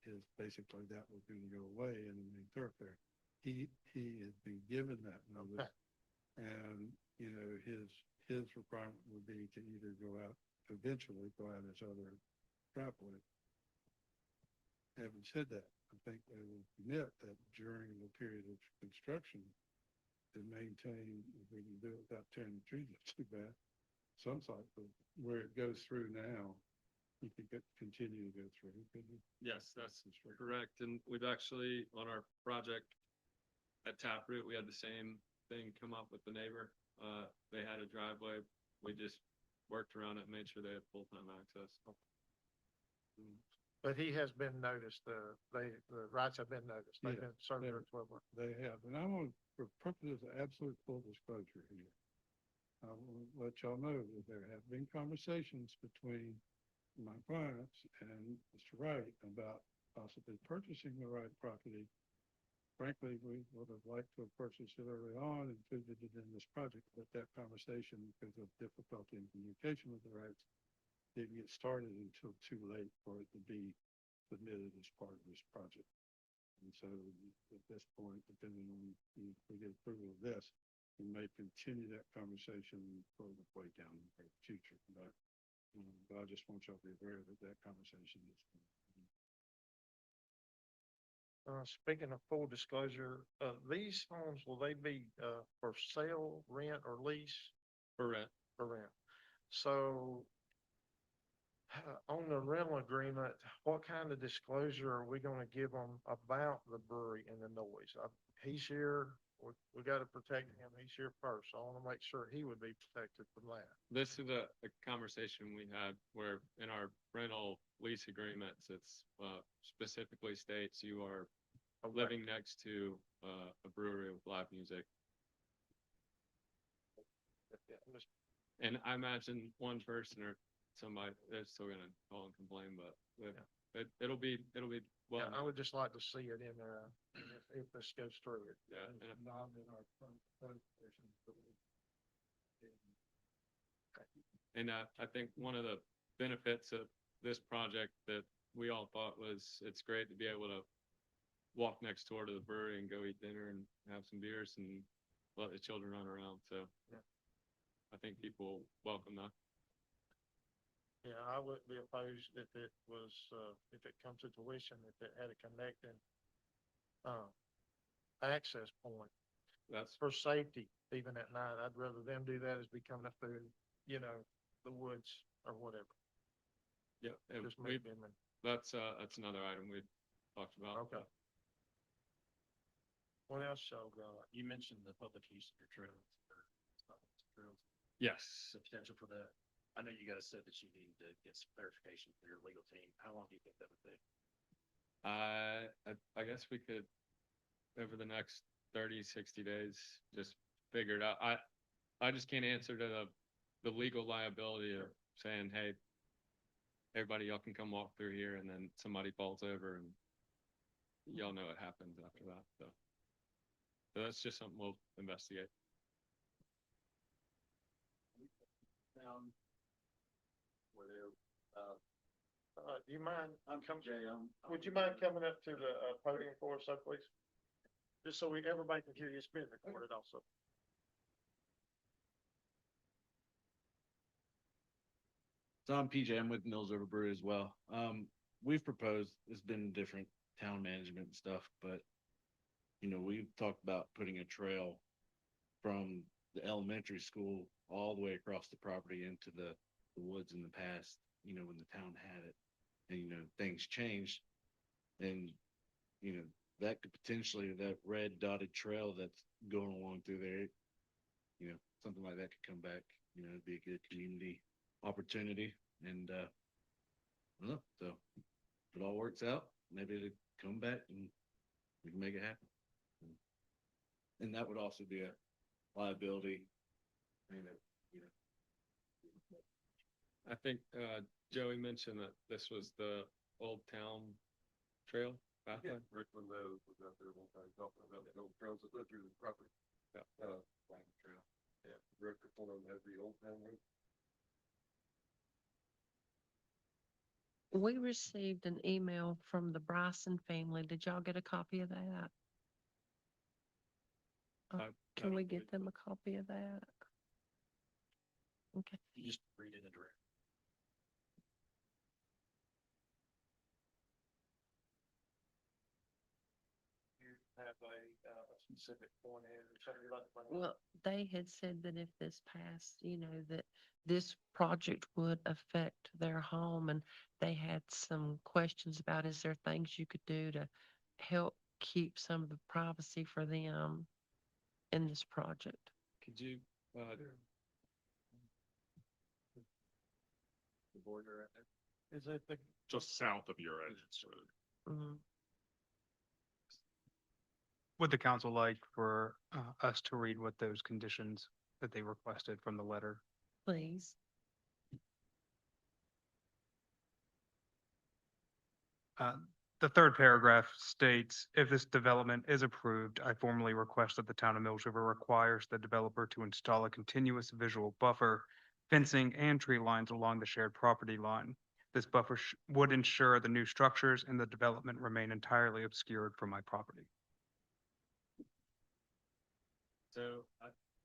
is basically that was going to go away in the main thoroughfare. He has been given that notice. And, his requirement would be to either eventually go out his other driveway. Having said that, I think they will admit that during the period of construction, to maintain, if we can do it without tearing the trees up too bad, some sites, but where it goes through now, you could continue to go through. Yes, that's correct. And we've actually, on our project at Taproot, we had the same thing come up with the neighbor. They had a driveway. We just worked around it and made sure they had full-time access. But he has been noticed, the rights have been noticed. They've been served for 12 months. They have, and I want, for purposes of absolute full disclosure here, I will let y'all know that there have been conversations between my clients and Mr. Wright about possibly purchasing the Wright property. Frankly, we would have liked to have purchased it early on and included it in this project, but that conversation, because of difficulty in communication with the Wrights, didn't get started until too late for it to be submitted as part of this project. And so at this point, depending on if we get approval of this, we may continue that conversation further way down in the future. But I just want y'all to be aware that that conversation is. Speaking of full disclosure, these homes, will they be for sale, rent, or lease? For rent. For rent. So on the rental agreement, what kind of disclosure are we gonna give them about the brewery and the noise? He's here, we gotta protect him, he's here first, so I wanna make sure he would be protected from that. This is a conversation we had where in our rental lease agreements, it's specifically states you are living next to a brewery with live music. And I imagine one person or somebody, they're still gonna call and complain, but it'll be, well. Yeah, I would just like to see it in there if this goes through it. Yeah. And not in our front position. And I think one of the benefits of this project that we all thought was it's great to be able to walk next door to the brewery and go eat dinner and have some beers and let the children run around. So I think people welcome that. Yeah, I wouldn't be opposed if it was, if it comes to fruition, if it had a connecting access point. that's, for safety, even at night. I'd rather them do that as be coming up through, you know, the woods or whatever. yeah, and Just we, move them in. that's another item we talked about. Okay. What else y'all got? You mentioned the public use of your trails trails, Yes. the potential for that. I know you guys said that you need to get some clarification for your legal team. How long do you think that would take? I guess we could, over the next 30, 60 days, just figure it out. I just can't answer to the legal liability of saying, hey, everybody, y'all can come walk through here, and then somebody falls over and y'all know what happens after that. So that's just something we'll investigate. Where Do you mind, Jay, would you mind coming up to the podium for us, so please? Just so everybody can hear you, it's being recorded also. So I'm PJ, I'm with Mills River Brewery as well. We've proposed, it's been different town management and stuff, but we've talked about putting a trail from the elementary school all the way across the property into the woods in the past, when the town had it. And, things changed. And, that could potentially, that red dotted trail that's going along through there, something like that could come back, it'd be a good community opportunity. And I don't know, so if it all works out, maybe it'll come back and we can make it happen. And that would also be a liability. I think Joey mentioned that this was the Old Town Trail pathway. Rick from those was out there one time talking about the old trails that led through the property. Yeah. Wagon trail. Yeah, Rick, one of them has the old town road. We received an email from the Bryson family. Did y'all get a copy of that? Can we get them a copy of that? Okay. you just read it in direct. You have a specific point in, or something you'd like to bring up? Well, they had said that if this passed, that this project would affect their home, and they had some questions about, is there things you could do to help keep some of the privacy for them in this project? Could you, the border right there? Is it the, Just south of your entrance road. Mhm. Would the council like for us to read what those conditions that they requested from the letter? Please. The third paragraph states, if this development is approved, I formally request that the town of Mills River requires the developer to install a continuous visual buffer, fencing and tree lines along the shared property line. This buffer would ensure the new structures and the development remain entirely obscured from my property. So,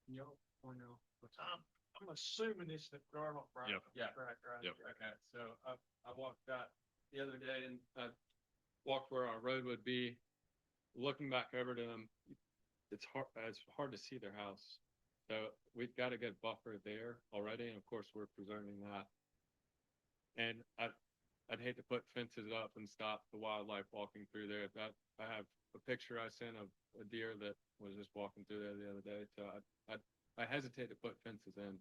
can y'all point out what's I'm assuming it's the Garland, right? Yep. Yeah. Right. Yep. Okay, so I walked that the other day, and I walked where our road would be, looking back over to them. It's hard to see their house. So we've got a good buffer there already, and of course we're preserving that. And I'd hate to put fences up and stop the wildlife walking through there. I have a picture I sent of a deer that was just walking through there the other day. So I hesitate to put fences in,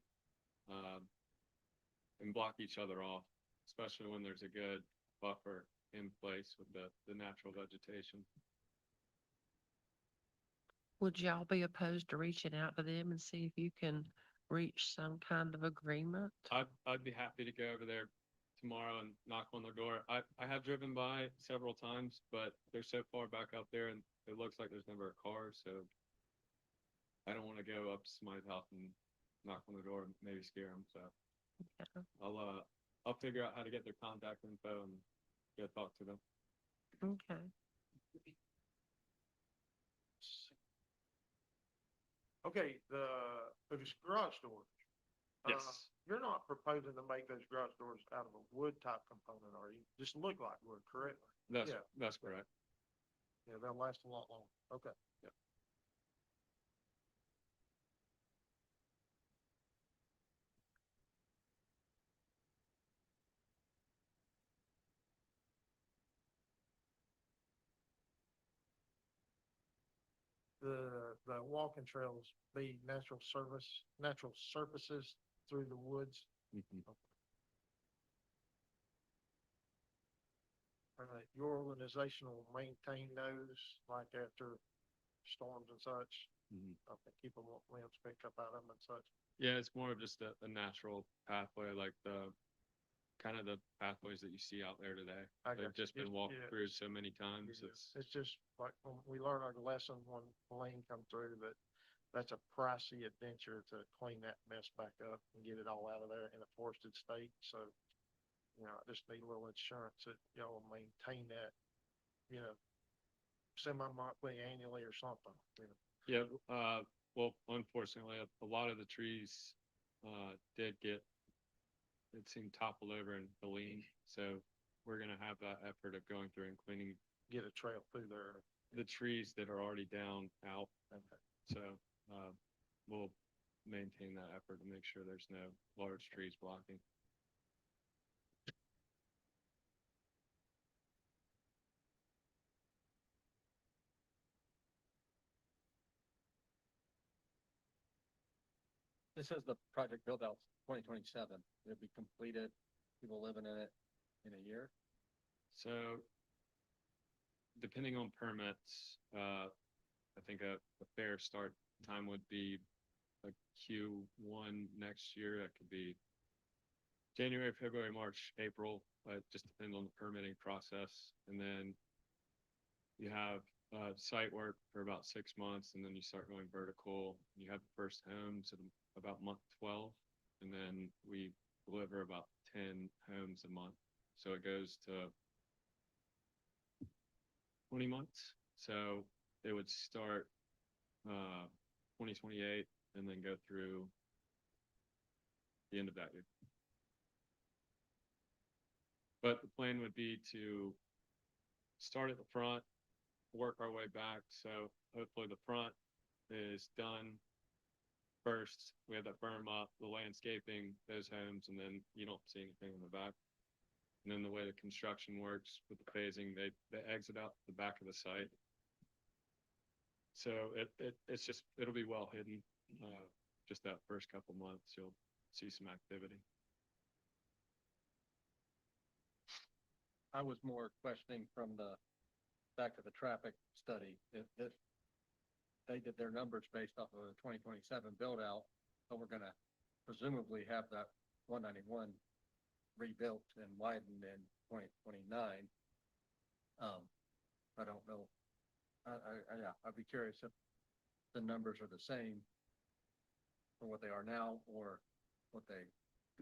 and block each other off, especially when there's a good buffer in place with the natural vegetation. Would y'all be opposed to reaching out to them and see if you can reach some kind of agreement? I'd be happy to go over there tomorrow and knock on their door. I have driven by several times, but they're so far back out there, and it looks like there's never a car, so I don't want to go up to somebody's house and knock on the door and maybe scare them. So Yeah. I'll figure out how to get their contact info and go talk to them. Okay. Okay, there's garage doors. Yes. You're not proposing to make those garage doors out of a wood type component, are you? Just look like wood, correct? That's Yeah. that's correct. Yeah, they'll last a lot longer. Okay. Yeah. the walking trails be natural surfaces through the woods. Your organization will maintain those, like after storms and such, keep them, limbs picked up out of them and such. Yeah, it's more of just a natural pathway, like the kind of the pathways that you see out there today. I They've got you. just been walked Yeah. through so many times. Yeah. It's It's just like when we learned our lesson when Lane come through, that that's a pricey adventure to clean that mess back up and get it all out of there in a forested state. So, I just need a little insurance that y'all will maintain that, semi-monthly, annually or something, yeah. Well, unfortunately, a lot of the trees did get, it seemed, toppled over in Helene. So we're gonna have that effort of going through and cleaning Get a trail through there. the trees that are already down out. So we'll maintain that effort to make sure there's no large trees blocking. This is the project build out 2027. It'll be completed, people living in it in a year. So depending on permits, I think a fair start time would be a Q1 next year. That could be January, February, March, April. It just depends on the permitting process. And then you have site work for about 6 months, and then you start going vertical. You have the first homes at about month 12, and then we deliver about 10 homes a month. So it goes to 20 months. So it would start 2028 and then go through the end of that year. But the plan would be to start at the front, work our way back. So hopefully the front is done first. We have that berm up, the landscaping, those homes, and then you don't see anything in the back. And then the way the construction works with the phasing, they exit out the back of the site. So it's just, it'll be well hidden. Just that first couple months, you'll see some activity. I was more questioning from back to the traffic study, if they did their numbers based off of a 2027 build out, but we're gonna presumably have that 191 rebuilt and widened in 2029. I don't know. Yeah, I'd be curious if the numbers are the same for what they are now or what they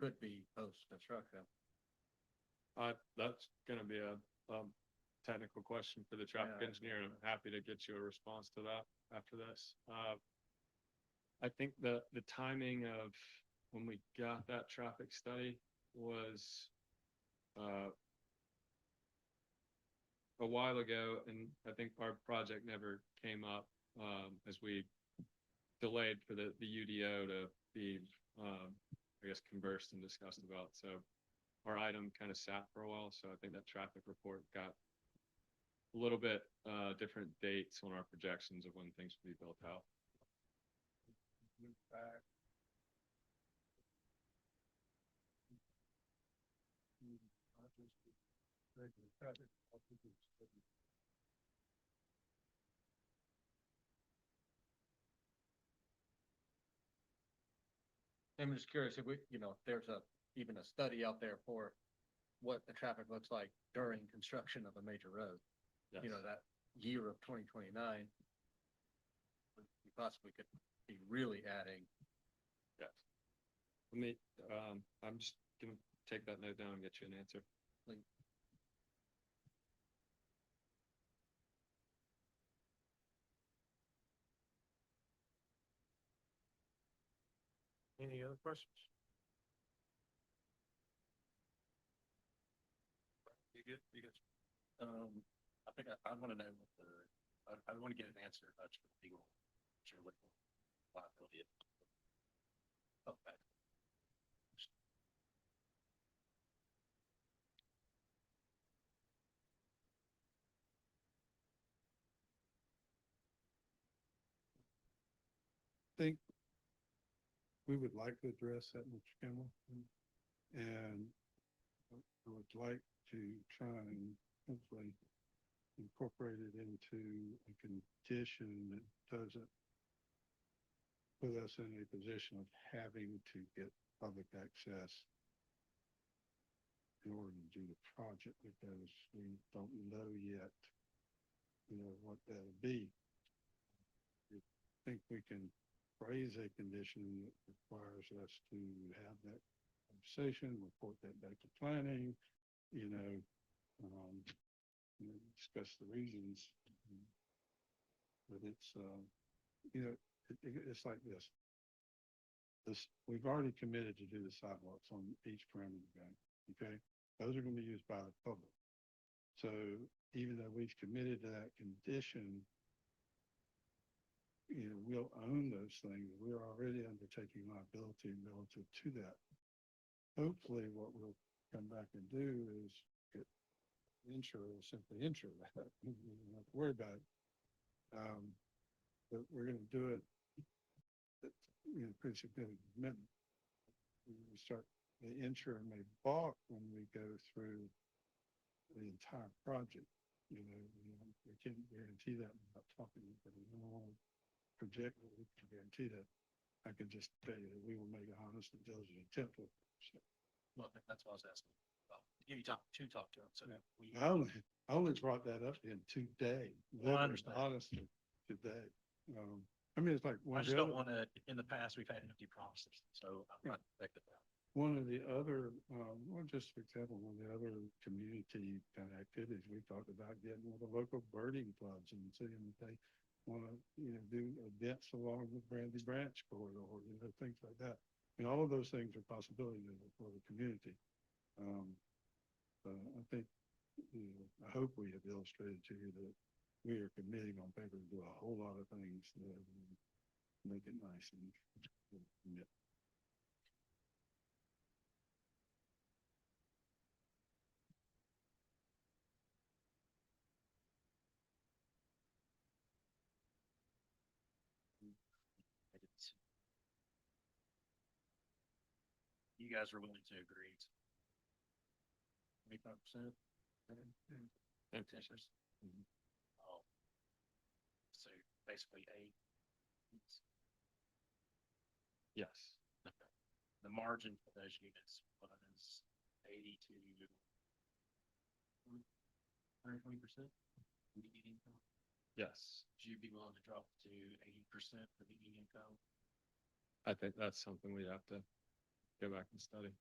could be post-construction. That's gonna be a technical question for the traffic Yeah. engineer, and I'm happy to get you a response to that after this. I think the timing of when we got that traffic study was a while ago, and I think our project never came up as we delayed for the UDO to be, I guess, conversed and discussed about. So our item kind of sat for a while. So I think that traffic report got a little bit different dates on our projections of when things will be built out. I'm just curious if if there's even a study out there for what the traffic looks like during construction of a major road. Yes. That year of 2029, we possibly could be really adding. Yes. Let me, I'm just gonna take that note down and get you an answer. Any other questions? You good? I think I want to know what I want to get an answer about your legal, liability. Okay. think we would like to address that, Mr. Kimball. And I would like to try and hopefully incorporate it into a condition that doesn't put us in a position of having to get public access in order to do the project, because we don't know yet, what that'll be. I think we can phrase a condition that requires us to have that conversation, report that back to planning, discuss the reasons. But it's, it's like this. We've already committed to do the sidewalks on each perimeter bank, okay? Those are gonna be used by the public. So even though we've committed to that condition, we'll own those things. We're already undertaking liability relative to that. Hopefully what we'll come back and do is get insurance, simply insure that. You don't have to worry about it. But we're gonna do it, pretty significant commitment. We start, the insurer may balk when we go through the entire project. We can't guarantee that without talking, but we don't want to project that we can guarantee that. I can just tell you that we will make a honest and diligent attempt to. Well, that's what I was asking. Well, give you time to talk to him, so that we. I only brought that up in today. Well, I understand. Honestly, today. It's like. I just don't want to, in the past, we've had empty promises, so I'm not affected by that. One of the other, just for example, one of the other community kind of activities, we talked about getting with the local birding clubs and seeing if they want to, do events along the Brandy Branch corridor, things like that. All of those things are possibilities for the community. I think, I hope we have illustrated to you that we are committing on paper to do a whole lot of things that make it nice and commit. You guys are willing to agree to 25%? Intentions. So basically eight. Yes. Okay. The margin for those units was 80 to 120% median income. Yes. Would you be willing to drop to 80% for median income? I think that's something we have to go back and study.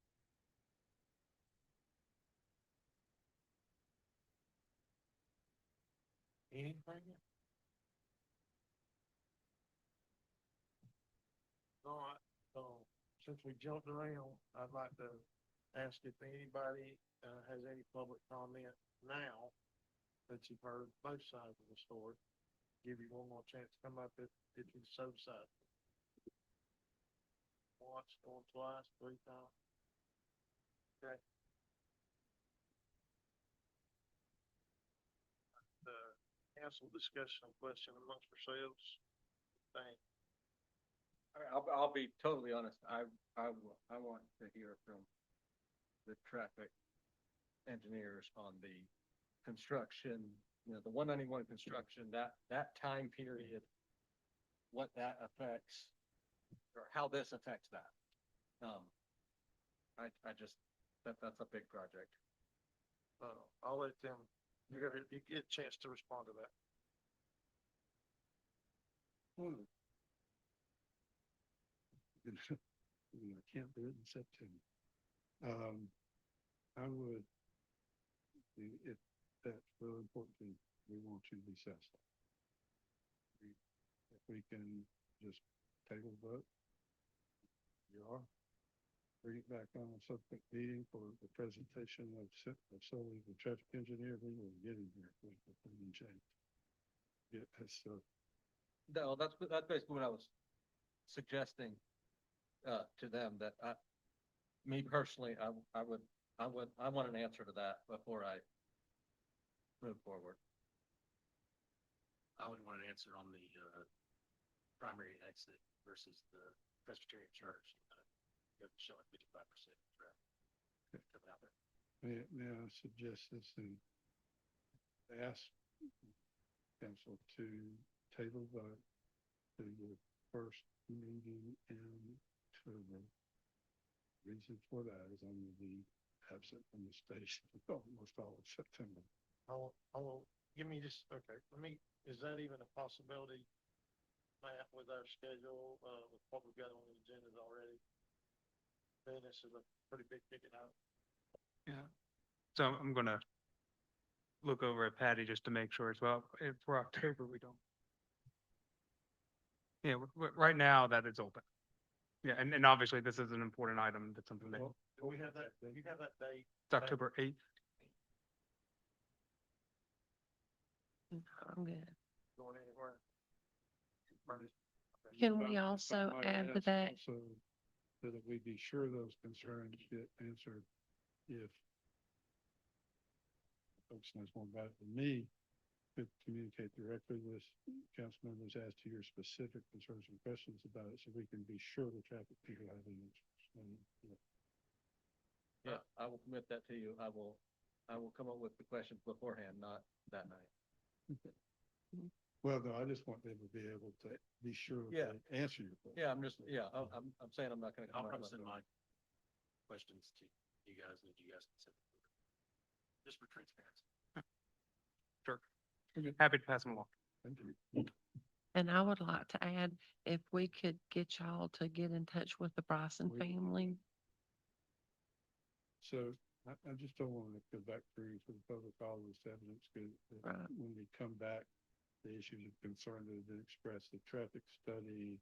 Anything? All right, so since we jumped around, I'd like to ask if anybody has any public comment now that you've heard both sides of the story. Give you one more chance to come up if you so decide. Once, going twice, 3 times. Okay. Council discussion and question amongst ourselves. Thank. I'll be totally honest. I want to hear from the traffic engineers on the construction, the 191 construction, that time period, what that affects, or how this affects that. I just, that's a big project. I'll let them, you get a chance to respond to that. I can't do it in September. I would, if that's really important to you, we want you to be satisfied. If we can just table vote, you are. Bring it back on a subsequent meeting for the presentation of solely the traffic engineer. We will get in here with the thing change. Yeah, No, that's basically what I was suggesting to them, that me personally, I want an answer to that before I move forward. I would want an answer on primary exit versus the Presbyterian church. Showing 55% traffic coming out there. May I suggest this and ask council to table vote to the first meeting in October. Reason for that is I'm gonna be absent from the station almost all of September. Give me just, okay, is that even a possibility, Matt, with our schedule, with what we've got on the agendas already? Then this is a pretty big ticket out. Yeah. So I'm gonna look over at Patty just to make sure as well. If for October, we don't. Yeah, right now that is open. Yeah, and obviously this is an important item. That's something that Do we have that, do you have that date? it's October 8th. No, I'm good. Going anywhere? Can we If I also might add to ask that? Also, that we be sure those concerns get answered if folks knows more about it than me, could communicate directly with council members as to your specific concerns and questions about it, so we can be sure the traffic people have the answers. And, Yeah, I will commit that to you. I will come up with the questions beforehand, not that night. well, no, I just want them to be able to be sure Yeah. they answer your question. Yeah, I'm saying I'm not gonna I'll come probably out. send my questions to you guys, and you guys can send them. Just for transparency. Sure. Happy to pass them along. Thank you. And I would like to add, if we could get y'all to get in touch with the Bryson family. So I just don't want to go back through for the public all this evidence, because Right. when we come back, the issues of concern that have been expressed, the traffic study,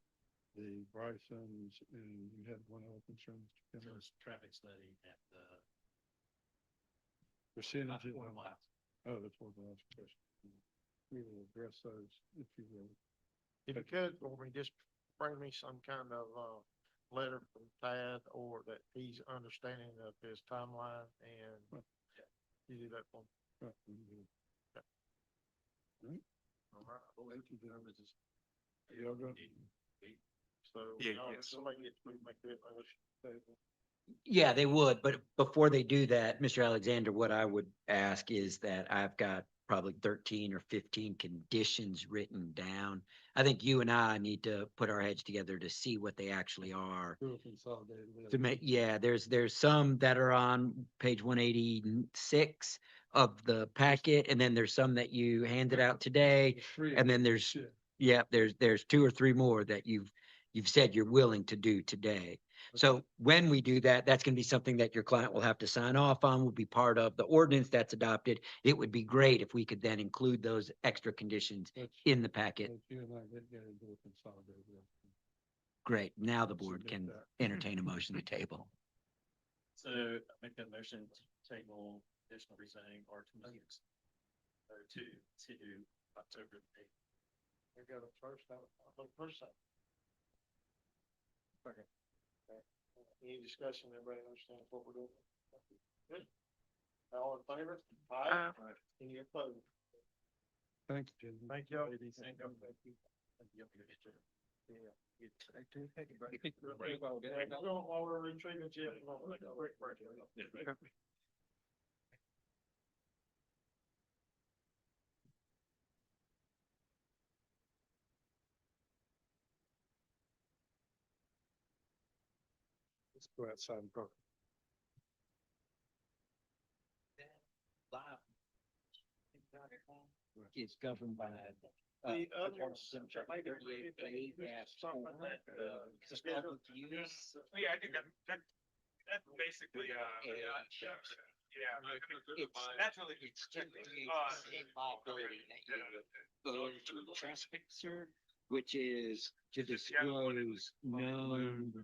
the Brysons, and you had one other concern, Mr. There Kimball? was traffic study at the. Percentage. One mile. Oh, that's one of the last questions. We will address those if you will. If you could, for me, just bring me some kind of, letter from Tad, or that he's understanding of his timeline, and you do that for me. Right, we will. Okay. Right. All right. Thank you, gentlemen. Y'all go. So, Yeah, y'all, yes. somebody gets me to make that motion. Yeah, they would, but before they do that, Mr. Alexander, what I would ask is that I've got probably 13 or 15 conditions written down. I think you and I need to put our heads together to see what they actually are. Do a consolidated list. To make, yeah, there's some that are on page 186 of the packet, and then there's some that you handed out today. There's three of And then them. there's, Yeah. yeah, there's 2 or 3 more that you've said you're willing to do today. So when we do that, that's gonna be something that your client will have to sign off on, will be part of the ordinance that's adopted. It would be great if we could then include those extra conditions Let's- in the packet. let's you and I get together and do a consolidated list. Great. Now the board Submit can that. entertain a motion to table. So I make that motion to table additional rezoning R2 units. To October 8th. We got a first, first second. Okay. Any discussion, everybody understands what we're doing? Good. All in favor? Aye. Any opposed? Thanks, Jim. Thank you. Thank you. Thank you. While we're retrieving Jeff, we're gonna take a quick break. Let's go outside and talk. It's governed by. The other. Something that, It's public use. Yeah, I think that's basically, that's really. It's liability that you owe to the traffic officer, which is to disclose known.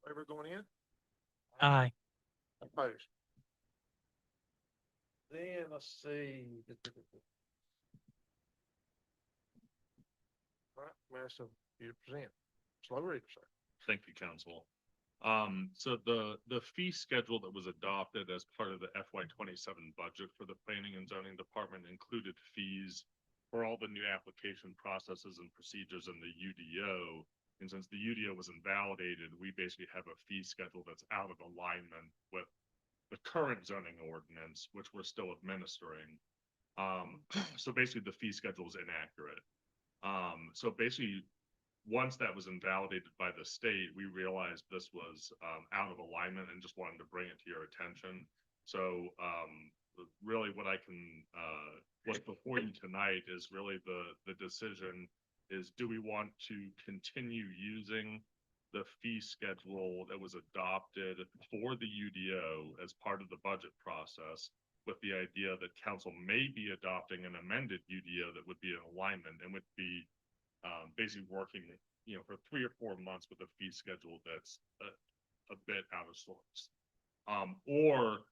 Favor going in? Aye. Opposed? Then let's see. All right, Master, you to present. Slow reader, sir. Thank you, council. So the fee schedule that was adopted as part of the FY 27 budget for the planning and zoning department included fees for all the new application processes and procedures in the UDO. And since the UDO was invalidated, we basically have a fee schedule that's out of alignment with the current zoning ordinance, which we're still administering. So basically the fee schedule is inaccurate. So basically, once that was invalidated by the state, we realized this was out of alignment and just wanted to bring it to your attention. So really what I can, what's before you tonight is really the decision is, do we want to continue using the fee schedule that was adopted for the UDO as part of the budget process, with the idea that council may be adopting an amended UDO that would be in alignment and would be basically working, for 3 or 4 months with a fee schedule that's a bit out of sorts. Or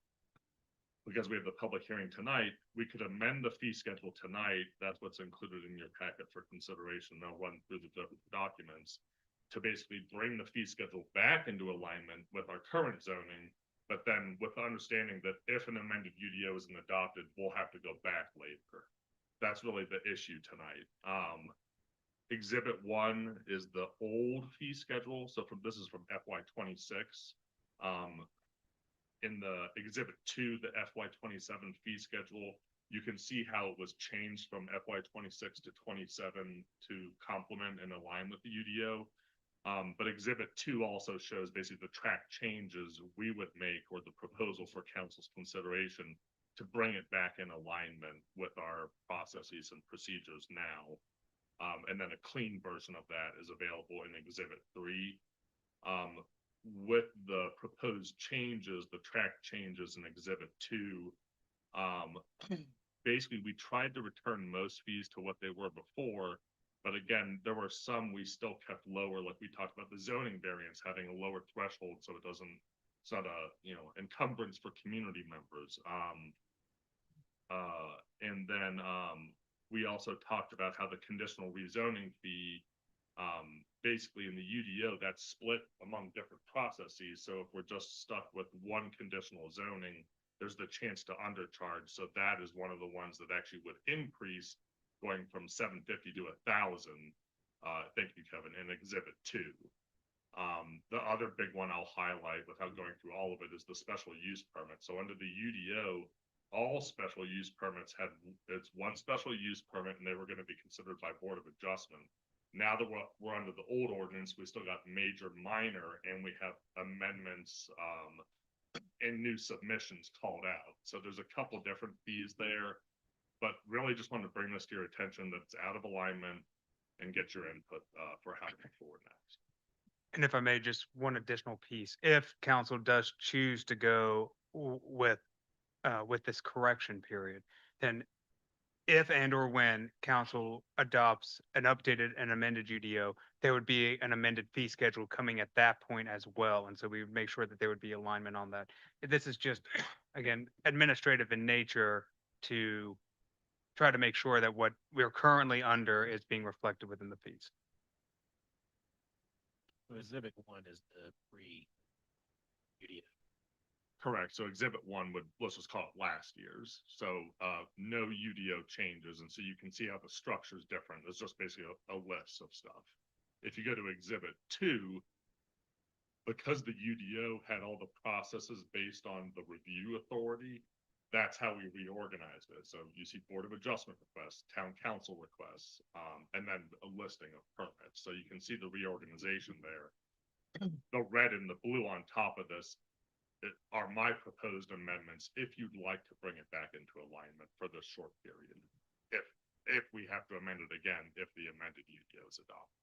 because we have the public hearing tonight, we could amend the fee schedule tonight. That's what's included in your packet for consideration. I'll run through the documents to basically bring the fee schedule back into alignment with our current zoning, but then with the understanding that if an amended UDO isn't adopted, we'll have to go back later. That's really the issue tonight. Exhibit 1 is the old fee schedule. So this is from FY 26. In the exhibit 2, the FY 27 fee schedule, you can see how it was changed from FY 26 to 27 to complement and align with the UDO. But exhibit 2 also shows basically the track changes we would make, or the proposal for council's consideration, to bring it back in alignment with our processes and procedures now. And then a clean version of that is available in exhibit 3. With the proposed changes, the track changes in exhibit 2, basically we tried to return most fees to what they were before, but again, there were some we still kept lower, like we talked about the zoning variance having a lower threshold, so it's not a encumbrance for community members. And then we also talked about how the conditional rezoning fee, basically in the UDO, that's split among different processes. So if we're just stuck with one conditional zoning, there's the chance to undercharge. So that is one of the ones that actually would increase, going from 750 to 1,000. Thank you, Kevin, in exhibit 2. The other big one I'll highlight without going through all of it is the special use permit. So under the UDO, all special use permits it's one special use permit, and they were going to be considered by Board of Adjustment. Now that we're under the old ordinance, we still got major, minor, and we have amendments and new submissions called out. So there's a couple different fees there, but really just wanted to bring this to your attention that it's out of alignment and get your input for how to move forward next. And if I may, just one additional piece, if council does choose to go with this correction period, then if and or when council adopts an updated and amended UDO, there would be an amended fee schedule coming at that point as well. And so we would make sure that there would be alignment on that. This is just, again, administrative in nature to try to make sure that what we're currently under is being reflected within the fees. So exhibit 1 is the pre-UDO. Correct. So exhibit 1 would, let's just call it last year's. So no UDO changes. And so you can see how the structure is different. It's just basically a list of stuff. If you go to exhibit 2, because the UDO had all the processes based on the review authority, that's how we reorganized it. So you see Board of Adjustment requests, Town Council requests, and then a listing of permits. So you can see the reorganization there. The red and the blue on top of this are my proposed amendments if you'd like to bring it back into alignment for this short period. If we have to amend it again, if the amended UDO is adopted.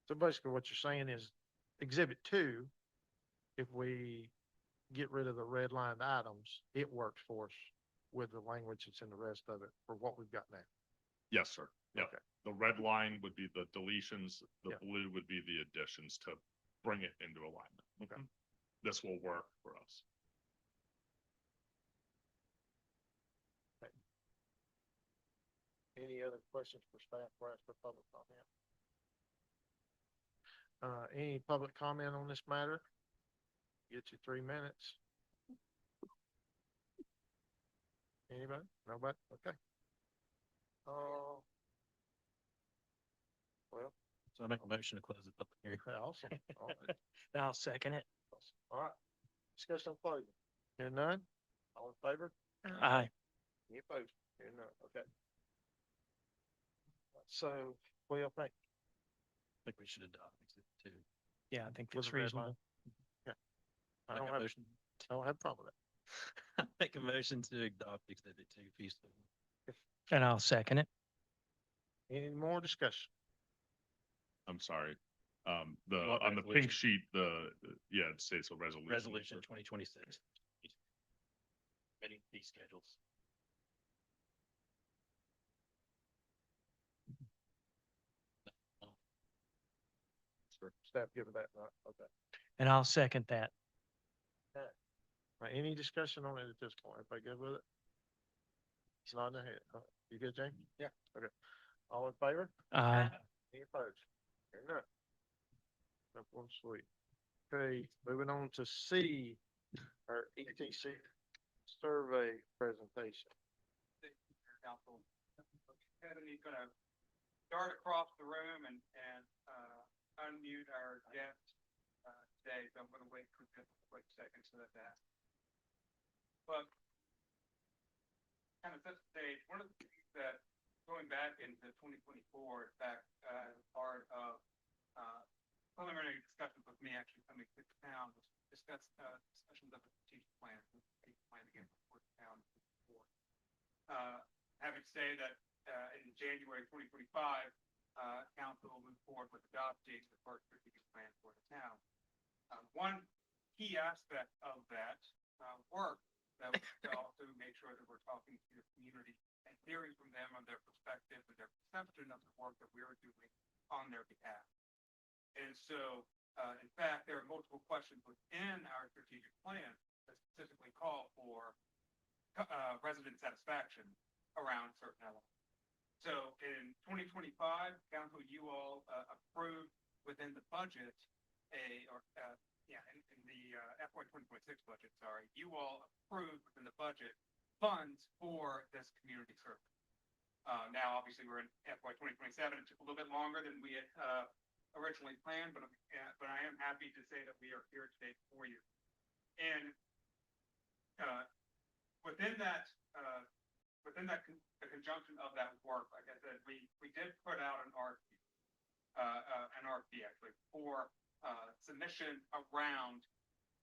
So basically what you're saying is exhibit 2, if we get rid of the red lined items, it works for us with the language that's in the rest of it for what we've got now. Yes, sir. Yeah. Okay. The red line would be the deletions, the Yeah. blue would be the additions to bring it into alignment. Okay. This will work for us. Any other questions for staff or ask for public comment? Any public comment on this matter? Get you 3 minutes. Anybody? Nobody? Okay. Well, So I make a motion to close the public hearing. awesome. All right. I'll second it. All right. Discussion on closing. Hear none? All in favor? Aye. Any opposed? Hear none. Okay. So, what do you think? I think we should adopt exhibit 2. Yeah, I think With that's the red reasonable. line? Yeah. I Make don't a have, motion. I don't have a problem with that. Make a motion to adopt exhibit 2 fee schedule. And I'll second it. Any more discussion? I'm sorry. On the Resolution. pink sheet, yeah, it states a resolution. Resolution 2026. Many fee schedules. Staff give it that, right? Okay. And I'll second that. All right, any discussion on it at this point? Everybody good with it? It's not in the head. You good, James? Yeah. Okay. All in favor? Aye. Any opposed? Hear none. Simple and sweet. Okay, moving on to C, our ETC survey presentation. Council. Kevin, he's gonna start across the room and unmute our guest, today, so I'm gonna wait for just a quick second so that. But kind of set the stage, one of the things that going back into 2024, in fact, as part of, preliminary discussions with me actually coming to town, was discussions of the strategic plan again for town. Happy to say that in January 2025, council will move forward with adopting the first strategic plan for the town. One key aspect of that work that was to also make sure that we're talking to the community and hearing from them on their perspective and their perception of the work that we are doing on their behalf. And so, in fact, there are multiple questions within our strategic plan that specifically call for resident satisfaction around certain elements. So in 2025, council, you all approved within the budget in the FY 2026 budget, sorry, you all approved within the budget funds for this community service. Now, obviously, we're in FY 2027. It took a little bit longer than we had originally planned, but I am happy to say that we are here today for you. And within the conjunction of that work, like I said, we did put out an RFP actually for submission around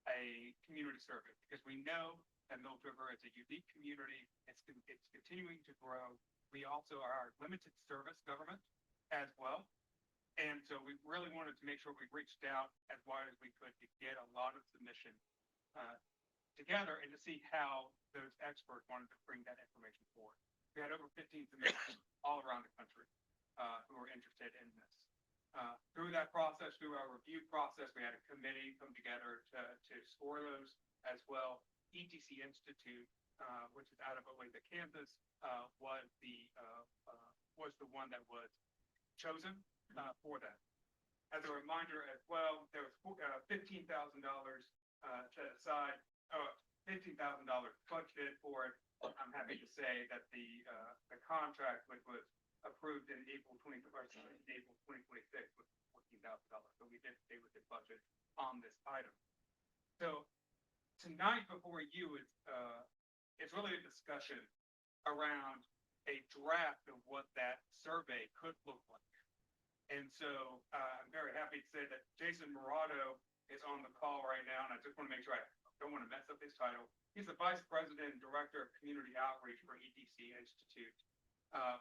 a community survey, because we know that Mills River is a unique community. It's continuing to grow. We also are a limited service government as well. And so we really wanted to make sure we reached out as wide as we could to get a lot of submission together and to see how those experts wanted to bring that information forward. We had over 15 submissions all around the country who were interested in this. Through that process, through our review process, we had a committee come together to score those as well. ETC Institute, which is out of Olathe, Kansas, was the one that was chosen for that. As a reminder as well, there was $15,000 set aside, $15,000 budgeted for it. I'm happy to say that the contract, which was approved in April 2026, was $14,000. So we did stay with the budget on this item. So tonight before you is really a discussion around a draft of what that survey could look like. And so I'm very happy to say that Jason Morado is on the call right now, and I just want to make sure I don't want to mess up his title. He's the Vice President and Director of Community Outreach for ETC Institute.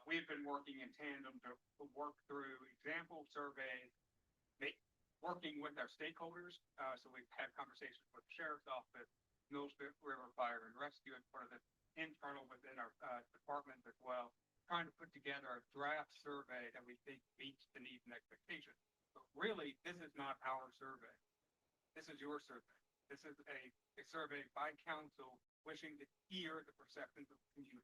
We've been working in tandem to work through example surveys, working with our stakeholders. So we've had conversations with the Sheriff's Office, Mills River Fire and Rescue as part of the internal with together a draft survey that we think meets the needs and expectations. But really, this is not our survey. This is your survey. This is a survey by council wishing to hear the perceptions of the community.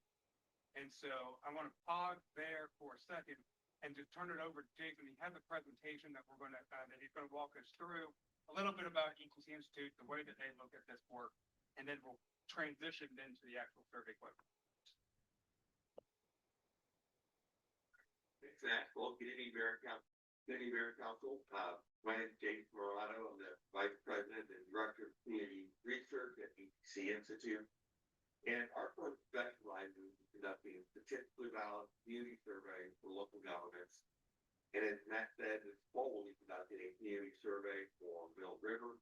And so I want to pause there for a second and just turn it over to Jason. He has a presentation that we're going to, that he's going to walk us through a little bit about ETC Institute, the way that they look at this work, and then we'll transition into the actual survey question. Well, good evening, Mayor Council. My name is Jason Morado. I'm the Vice President and Director of Community Research at ETC Institute. And our firm specializes in conducting statistically valid community surveys for local governments. And as Matt said, this fall we'll be conducting a community survey for Mill River.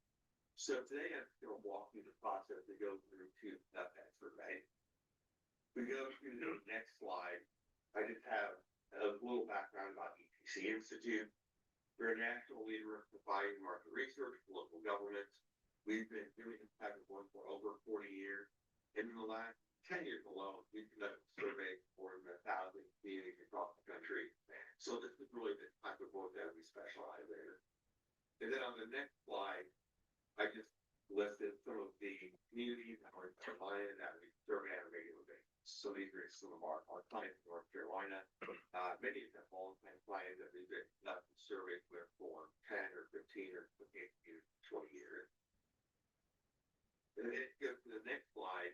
So today I'm going to walk through the process that goes through to conduct that survey. We go through the next slide. I just have a little background about ETC Institute. We're a national leader in providing market research for local governments. We've been doing this type of work for over 40 years. And in the last 10 years alone, we've conducted surveys for 1,000 communities across the country. So this is really the type of work that we specialize in. And then on the next slide, I just listed some of the communities that are in North Carolina that we survey on a regular basis. So these are some of our clients in North Carolina. Many of them all clients that we've been conducting surveys with for 10 or 15 or 20 years. And then it goes to the next slide.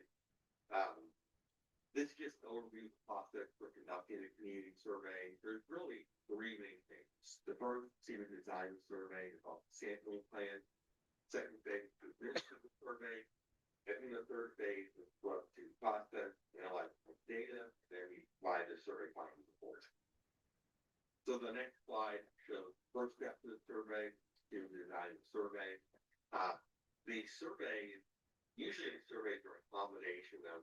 This just overviews the process for conducting a community survey. There's really three main things. The first, senior design survey is called sampling plan. Second phase is the survey. And then the third phase is for us to process and analyze data. Then we provide the survey findings report. So the next slide shows first step of the survey, senior design survey. The survey, usually the surveys are a combination of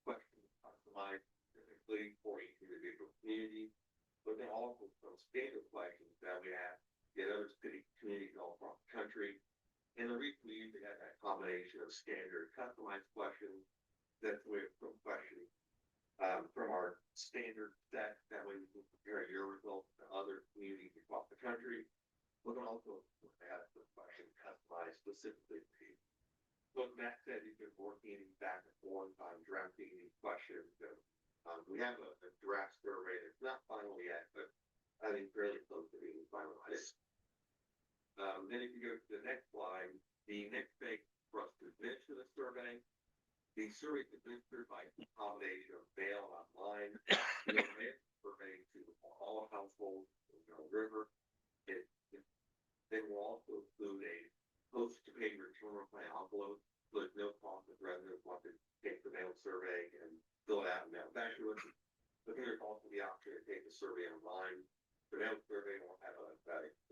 questions customized specifically for each individual community, but then also some standard questions that we have in other communities all across the country. And the reason we usually have that combination of standard customized questions, that's with some questions from our standard set, that way we can compare your results to other communities across the country. We can also have some questions customized specifically for you. So as Matt said, he's been working back and forth on drafting these questions. We have a draft survey that's not final yet, but I think fairly close to being finalized. Then if you go to the next slide, the next phase for us to administer the survey. The survey is administered by a combination of mail and online. We will mail the survey to all households in Mill River. They will also include a post-to-pay return plan envelope, so there's no cost if residents want to take the mail survey and fill it out and mail it back to us. But there's also the option to take the survey online. The mail survey will have a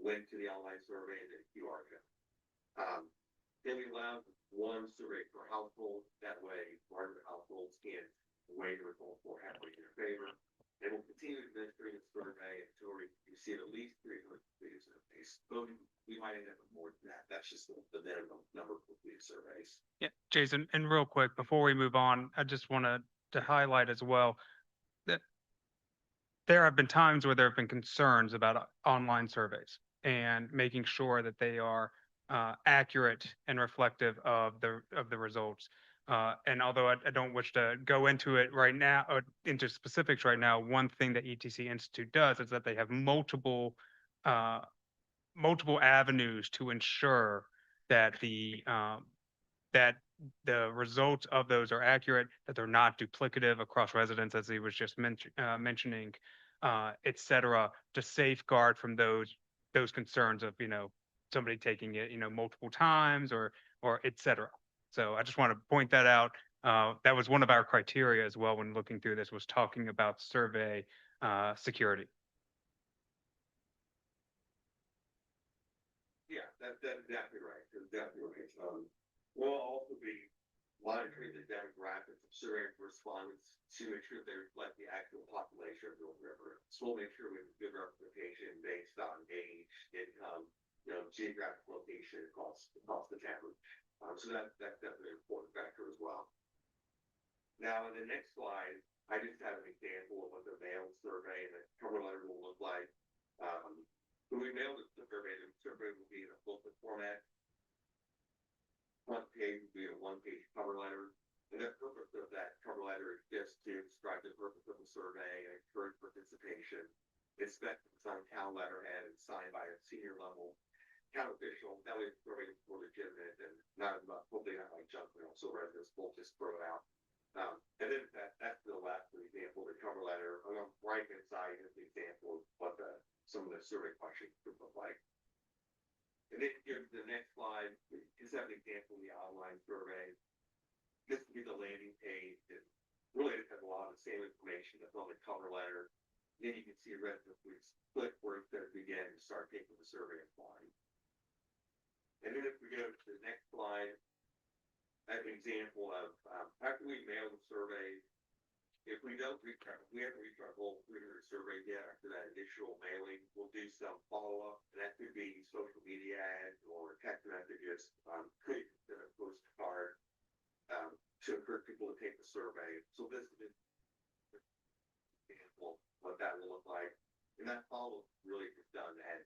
link to the online survey and a QR code. Then we allow one survey per household. That way, larger households can weigh the results more heavily in their favor. And we'll continue administering the survey until we receive at least 300 completed surveys. So we might end up with more than that. That's just the minimum number of completed surveys. Yeah, Jason, and real quick, before we move on, I just wanted to highlight as well that there have been times where there have been concerns about online surveys and making sure that they are accurate and reflective of the results. And although I don't wish to go into it right now, or into specifics right now, one thing that ETC Institute does is that they have multiple avenues to ensure that that the results of those are accurate, that they're not duplicative across residents, as he was just mentioning, et cetera, to safeguard from those concerns of, somebody taking it, multiple times or et cetera. So I just want to point that out. That was one of our criteria as well when looking through this, was talking about survey security. Yeah, that's exactly right. That's exactly right. We'll also be monitoring the demographics of survey respondents to make sure they reflect the actual population of Mill River. So we'll make sure we have a good representation based on age, income, geographic location across the town. So that's definitely an important factor as well. Now, in the next slide, I just have an example of what the mail survey and the cover letter will look like. When we mail the survey will be in a booklet format. Front page will be a one-page cover letter. And the purpose of that cover letter is just to describe the purpose of the survey and encourage participation. It's spec on town letterhead and signed by a senior level town official. That way the survey is more legitimate and not about, hopefully not like junk mail, so residents will just throw it out. And then that's the last example, the cover letter. On the right hand side is the example of what some of the survey questions could look like. And then here to the next slide, just have an example of the online survey. This would be the landing page, and really it has a lot of the same information that's on the cover letter. Then you can see residents would click where it's going to begin and start taking the survey offline. And then if we go to the next slide, I have an example of after we mail the survey, if we don't reach we haven't reached our goal 300 survey yet after that initial mailing, we'll do some follow-up, and that could be social media ads or text messages, could post a card to encourage people to take the survey. So this is an example of what that will look like, and that follow-up really is done as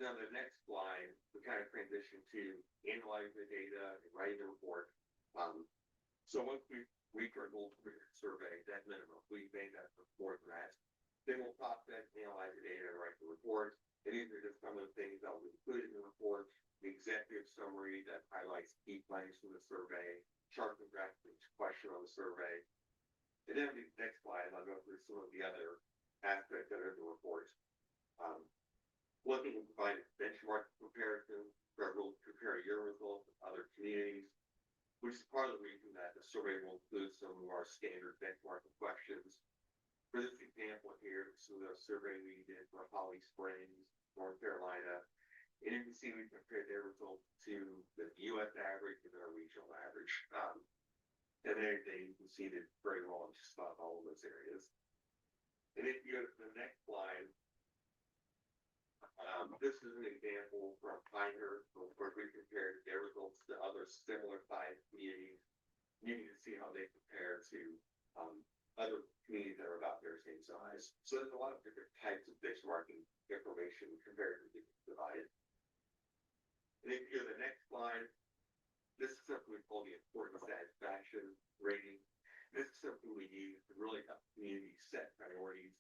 now the next slide, we kind of transition to analyzing the data and writing the report. So once we reach our goal for the survey, that minimum, we made that before that. Then we'll process, analyze the data, and write the report. And these are just some of the things that will be included in the report. The executive summary that highlights key findings from the survey, chart and graph each question on the survey. And then the next slide, I'll go through some of the other aspects that are in the report. Looking to provide benchmark comparison, where we'll compare your results with other communities, which is part of the reason that the survey will include some of our standard benchmarking questions. For this example here, this is a survey we did for Holly Springs, North Carolina, and you can see we compared their results to the U.S. average and their regional average. And there you can see that very well in just about all of those areas. And if you go to the next slide, this is an example from Pinehurst, where we compared their results to other similar sized communities. You can see how they compare to other communities that are about their same size. So there's a lot of different types of benchmarking information compared to the divided. And if you go to the next slide, this is something we call the important satisfaction rating. This is something we use to really help communities set priorities.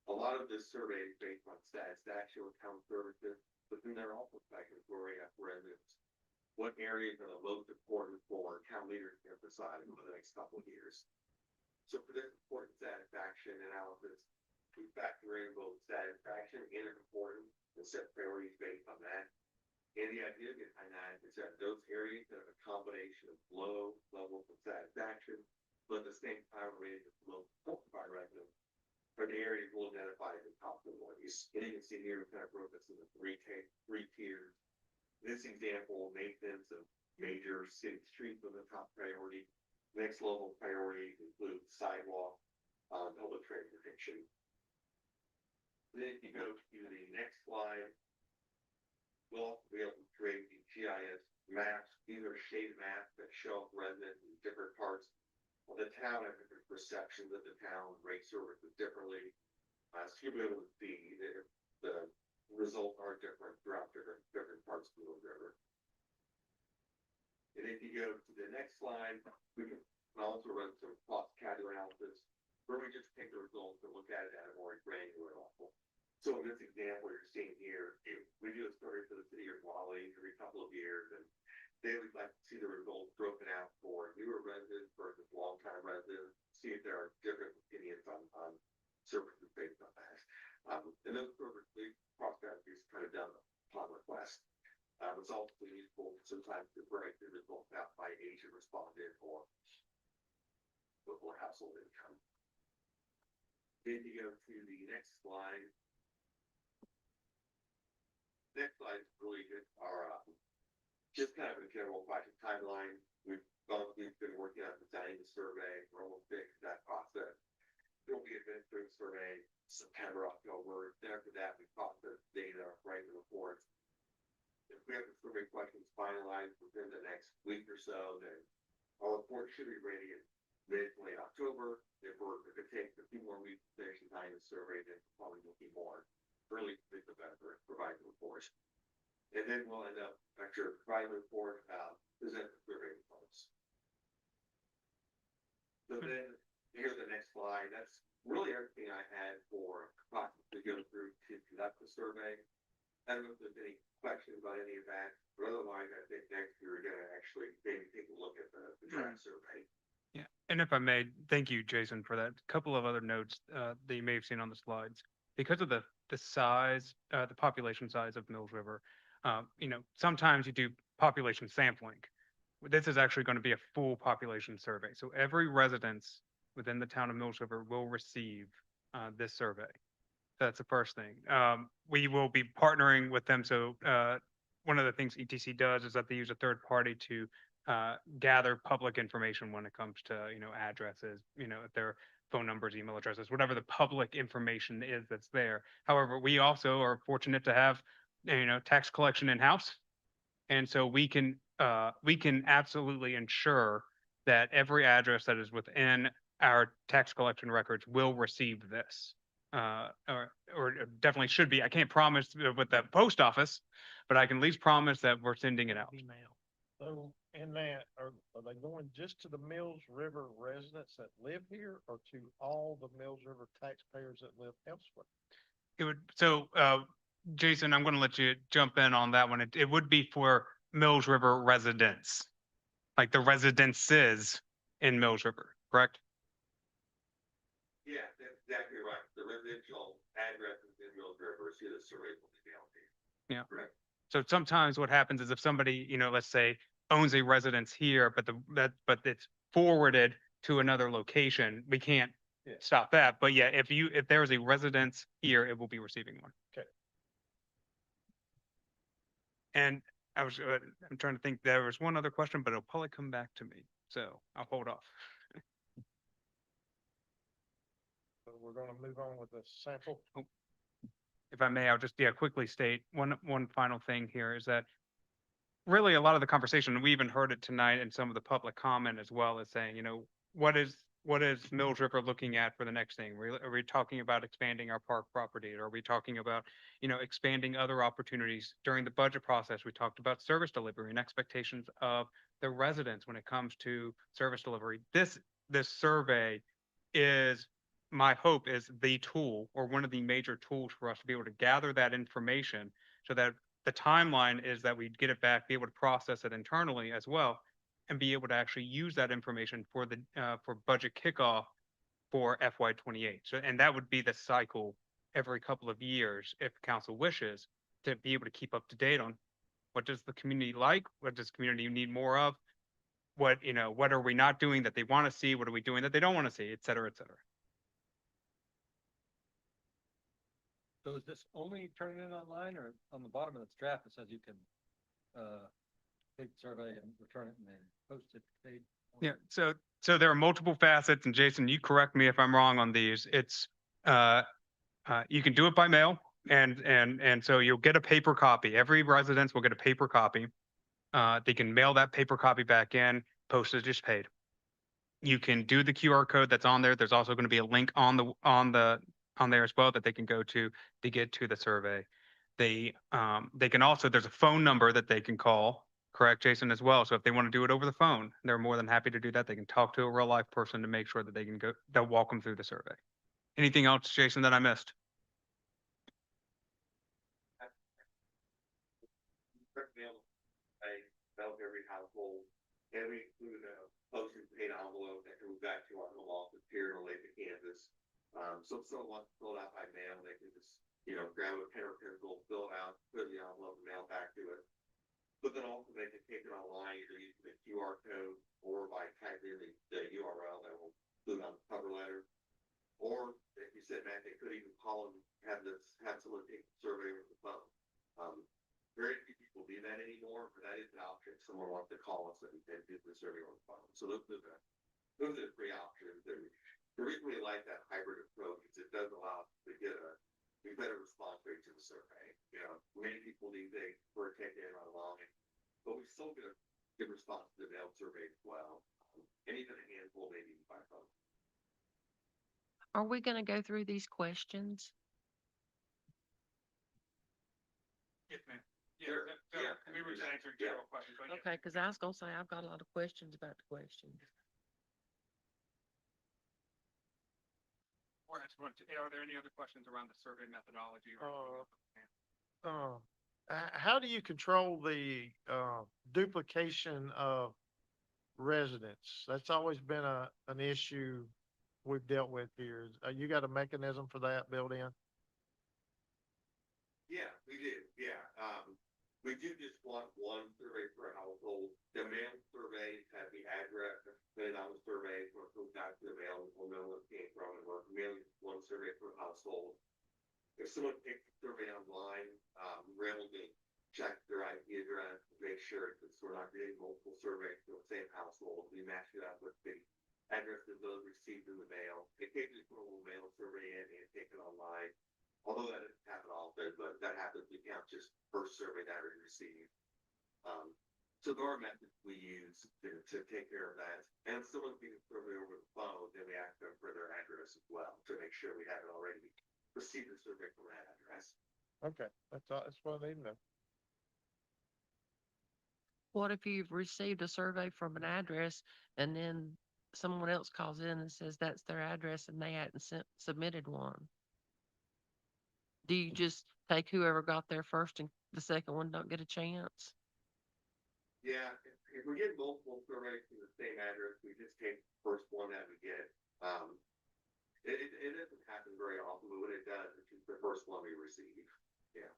A lot of this survey is based on satisfaction with town services, but then they're also category of residents. What areas are the most important for town leaders to emphasize over the next couple of years? So for this important satisfaction analysis, we factor in both satisfaction and importance and set priorities based on that. And the idea behind that is that those areas that have a combination of low levels of satisfaction, but at the same time rated as low important by residents, are the areas we'll identify as the top priorities. And you can see here, we kind of broke this into three tiers. This example, maintenance of major city streets was a top priority. Next level priorities include sidewalk, public transportation. Then if you go to the next slide, we'll be able to create the GIS maps. These are shaded maps that show up residents in different parts of the town have different perceptions of the town, rate services differently. So you'll be able to see that the results are different throughout different parts of the river. And if you go to the next slide, we can also run some cost category analysis where we just take the results and look at it at a more granular level. So in this example you're seeing here, we do a survey for the city of Raleigh every couple of years, and they would like to see the results broken out for newer residents versus longtime residents, see if there are different opinions on services based on that. And those surveys, process is kind of done upon request. It's also useful sometimes to break the results out by age of respondent or household income. Then you go to the next slide. Next slide is really good. Just kind of a general project timeline. We've been working on designing the survey. We're almost finished that process. There'll be a administrative survey September, October. Then after that, we process data, write the reports. If we have the survey questions finalized within the next week or so, then our report should be ready in mid to late October. If it takes a few more weeks to finish the time of the survey, then probably looking more early November, provide the report. And then we'll end up, after providing the report, present the survey results. So then, here's the next slide. That's really everything I had for to go through to conduct the survey. I don't know if there's any questions about any of that, but otherwise, I think next year we're gonna actually maybe take a look at the track survey. Yeah, and if I may, thank you, Jason, for that. Couple of other notes that you may have seen on the slides. Because of the size, the population size of Mills River, sometimes you do population sampling. This is actually going to be a full population survey. So every residence within the town of Mills River will receive this survey. That's the first thing. We will be partnering with them. So one of the things ETC does is that they use a third party to gather public information when it comes to, addresses, if their phone numbers, email addresses, whatever the public information is that's there. However, we also are fortunate to have, tax collection in-house. And so we can absolutely ensure that every address that is within our tax collection records will receive this. Or definitely should be. I can't promise with the post office, but I can at least promise that we're sending it out. Email. So in that, are they going just to the Mills River residents that live here or to all the Mills River taxpayers that live elsewhere? It would, so, Jason, I'm going to let you jump in on that one. It would be for Mills River residents, like the residences in Mills River, correct? Yeah, that's exactly right. The residential addresses in Mills River, see the survey will be down there. Yeah. Correct. So sometimes what happens is if somebody, let's say owns a residence here, but it's forwarded to another location, we can't stop that. But yeah, if there is a residence here, it will be receiving one. Okay. And I'm trying to think, there was one other question, but it'll probably come back to me. So I'll hold off. So we're gonna move on with the sample. If I may, I'll just, quickly state one final thing here is that really a lot of the conversation, and we even heard it tonight in some of the public comment as well, as saying, what is Mills River looking at for the next thing? Are we talking about expanding our park property? Or are we talking about, expanding other opportunities? During the budget process, we talked about service delivery and expectations of the residents when it comes to service delivery. This survey is, my hope is the tool or one of the major tools for us to be able to gather that information so that the timeline is that we get it back, be able to process it internally as well, and be able to actually use that information for the for budget kickoff for FY28. So, and that would be the cycle every couple of years if council wishes to be able to keep up to date on what does the community like, what does community need more of, what are we not doing that they want to see, what are we doing that they don't want to see, et cetera, et cetera. So is this only turning in online, or on the bottom of the draft, it says you can, take the survey and return it and then post it paid? Yeah, so there are multiple facets, and Jason, you correct me if I'm wrong on these. It's you can do it by mail, and so you'll get a paper copy. Every residence will get a paper copy. They can mail that paper copy back in. Postage is paid. You can do the QR code that's on there. There's also going to be a link on there as well that they can go to get to the survey. They can also, there's a phone number that they can call. Correct, Jason, as well. So if they want to do it over the phone, they're more than happy to do that. They can talk to a real life person to make sure that they'll walk them through the survey. Anything else, Jason, that I missed? Every household, and we include a postage paid envelope that goes back to our home office here in Olathe, Kansas. So if someone wants to fill it out by mail, they can just, grab a pen or pencil, fill it out, put it in the envelope, and mail back to it. But then also they can take it online, either using the QR code or by typing in the URL that will include on the cover letter. Or if you said, Matt, they could even call and have someone take the survey over the phone. Very few people do that anymore, but that is an option. If someone wants to call us and do the survey on the phone. So those are the three options. The reason we like that hybrid approach is it does allow us to get a better response rate to the survey. Many people these days prefer taking it online, but we still get a good response to the mail survey as well. and even a handful maybe by phone. Are we gonna go through these questions? Yes, ma'am. Sure, yeah, We were just answering yeah. general questions, but yes. Okay, cause I was gonna say, I've got a lot of questions about the questions. Or are there any other questions around the survey methodology or? How do you control the, duplication of residents? That's always been an issue we've dealt with here. You got a mechanism for that built in? Yeah, we do, yeah. We do just want one survey per household. The mail survey has the address, then on the survey, for who got the mail, we'll know where it came from, and we're mailing one survey per household. If someone takes the survey online, we're able to check their IP address, make sure that we're not getting multiple surveys from the same household. We match it up with the address of those received in the mail. Occasionally, we'll mail survey in and take it online. Although that doesn't happen often, but that happens, we count just first survey that we received. So there are methods we use to take care of that. And if someone's getting survey over the phone, then we ask them for their address as well to make sure we haven't already received the survey from that address. Okay, that's all, that's what I need to know. What if you've received a survey from an address and then someone else calls in and says that's their address and they hadn't submitted one? Do you just take whoever got there first and the second one don't get a chance? Yeah, if we get multiple surveys from the same address, we just take the first one that we get. It doesn't happen very often, but when it does, it's just the first one we receive. Yeah.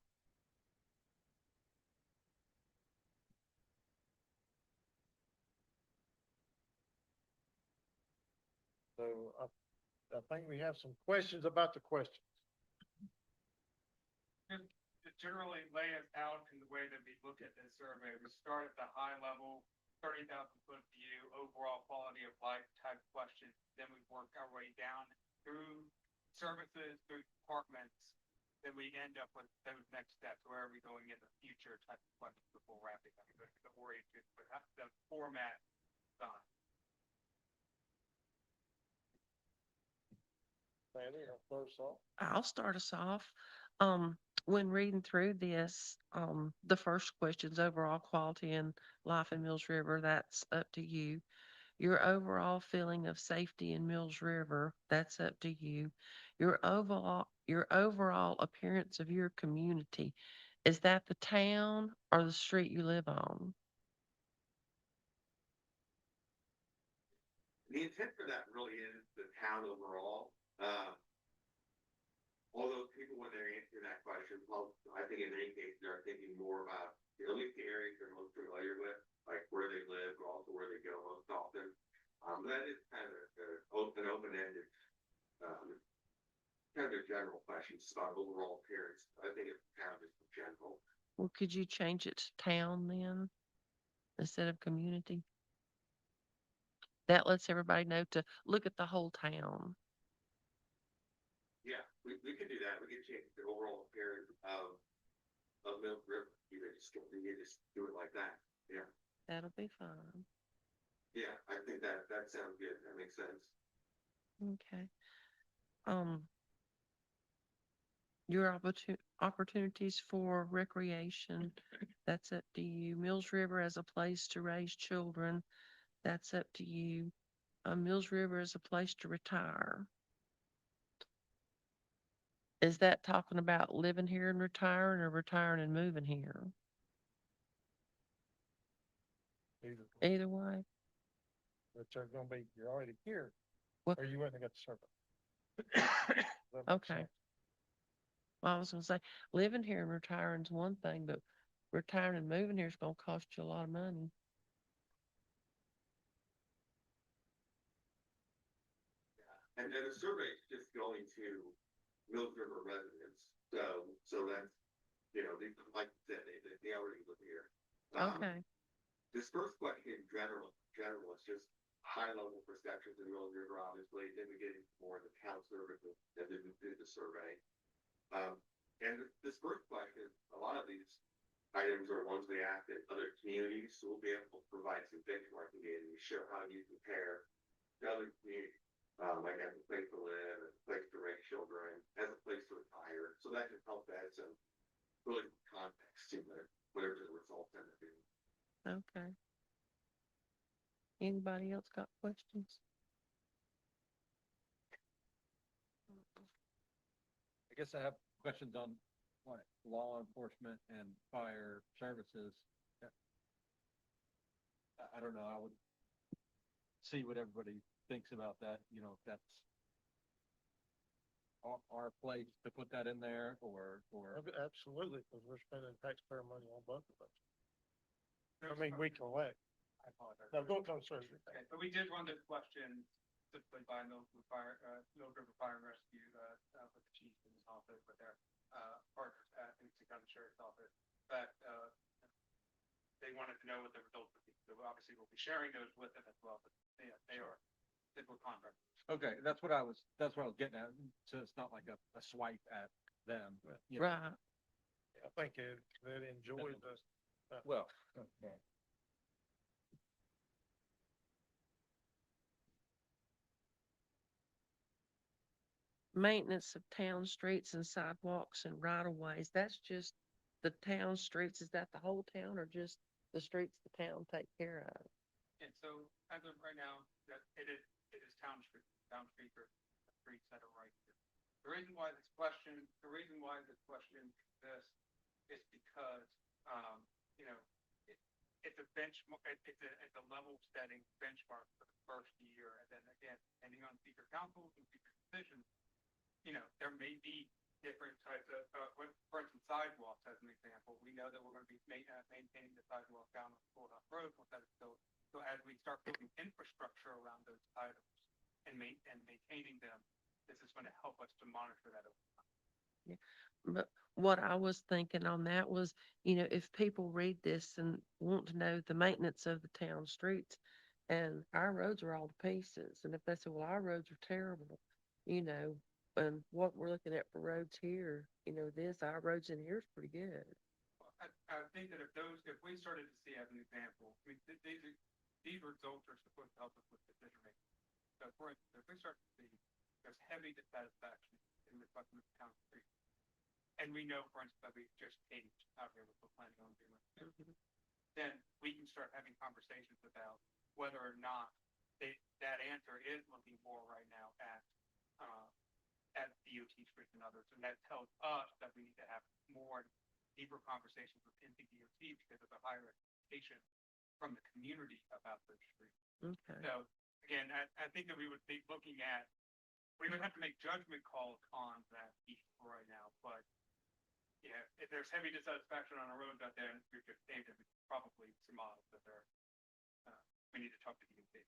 So I think we have some questions about the questions. Just to generally lay it out in the way that we look at this survey, we start at the high level, 30,000 foot view, overall quality of life type questions. Then we work our way down through services, through departments. Then we end up with those next steps. Where are we going in the future type of questions before wrapping up the oriented, but the format done. Sandy, I'll close off. I'll start us off. When reading through this, the first question's overall quality and life in Mills River, that's up to you. Your overall feeling of safety in Mills River, that's up to you. Your overall appearance of your community, is that the town or the street you live on? The intent for that really is the town overall. Although people, when they're answering that question, well, I think in many cases they're thinking more about at least the areas they're most familiar with, like where they live, but also where they go most often. That is kind of an open-ended, kind of a general question about overall appearance. I think it's kind of just general. Well, could you change it to town then instead of community? That lets everybody know to look at the whole town. Yeah, we could do that. We could change the overall appearance of Mills River. You just do it like that. Yeah. That'll be fine. Yeah, I think that sounds good. That makes sense. Okay. Your opportunities for recreation, that's up to you. Mills River as a place to raise children, that's up to you. Mills River is a place to retire. Is that talking about living here and retiring or retiring and moving here? Either way. But you're gonna be, you're already here, What? or you wouldn't have got the survey. Okay. Well, I was gonna say, living here and retiring is one thing, but retiring and moving here is gonna cost you a lot of money. And the survey is just going to Mills River residents. So that's, they, like you said, they already live here. Okay. This first question in general is just high level perceptions in Mills River, obviously. Then we get into more of the town services and then we do the survey. And this first question, a lot of these items are ones we act in other communities, so we'll be able to provide some benchmarking data to show how you compare to other communities. Like as a place to live, as a place to raise children, as a place to retire, so that can help add some really context to whatever the results end up being. Okay. Anybody else got questions? I guess I have questions on what law enforcement and fire services. I don't know, I would see what everybody thinks about that, you know, if that's our place to put that in there or. Absolutely, because we're spending taxpayer money on both of us. I mean, we collect. I apologize. No, go, sir. Okay, so we did run this question specifically by Mills River Fire and Rescue, with the chief in his office, with their, partners at the County Sheriff's Office. But, they wanted to know what the results would be. So obviously we'll be sharing those with them as well, but they are civil contractors. Okay, that's what I was getting at. So it's not like a swipe at them. You know. Right. I think they'd enjoy the. Well, okay. Maintenance of town streets and sidewalks and right of ways. That's just the town streets. Is that the whole town or just the streets the town take care of? And so as of right now, that it is town streets or streets that are right here. The reason why this question exists is because, you know, it's a benchmark, it's a level setting benchmark for the first year. And then again, depending on speaker councils and speaker decisions, you know, there may be different types of, for instance, sidewalks as an example. We know that we're going to be maintaining the sidewalk down on Fort Road once that is built. So as we start building infrastructure around those items and maintaining them, this is going to help us to monitor that over time. Yeah. But what I was thinking on that was, you know, if people read this and want to know the maintenance of the town streets and our roads are all to pieces. And if they say, well, our roads are terrible, you know, and what we're looking at for roads here, you know, our roads in here is pretty good. I think that if we started to see as an example, I mean, these results are supposed to help us with decision making. So for instance, if we start to see there's heavy dissatisfaction in the town street, and we know, for instance, that we just changed out here with the planning on doing, then we can start having conversations about whether or not that answer is looking more right now at DOT streets and others, and that tells us that we need to have more deeper conversations with NCDOT because of the higher expectation from the community about those streets. Okay. So again, I think that we would be looking at, we would have to make judgment calls on that piece right now, but yeah, if there's heavy dissatisfaction on the roads out there and we're just named it, it's probably some models that they're, we need to talk to DOT.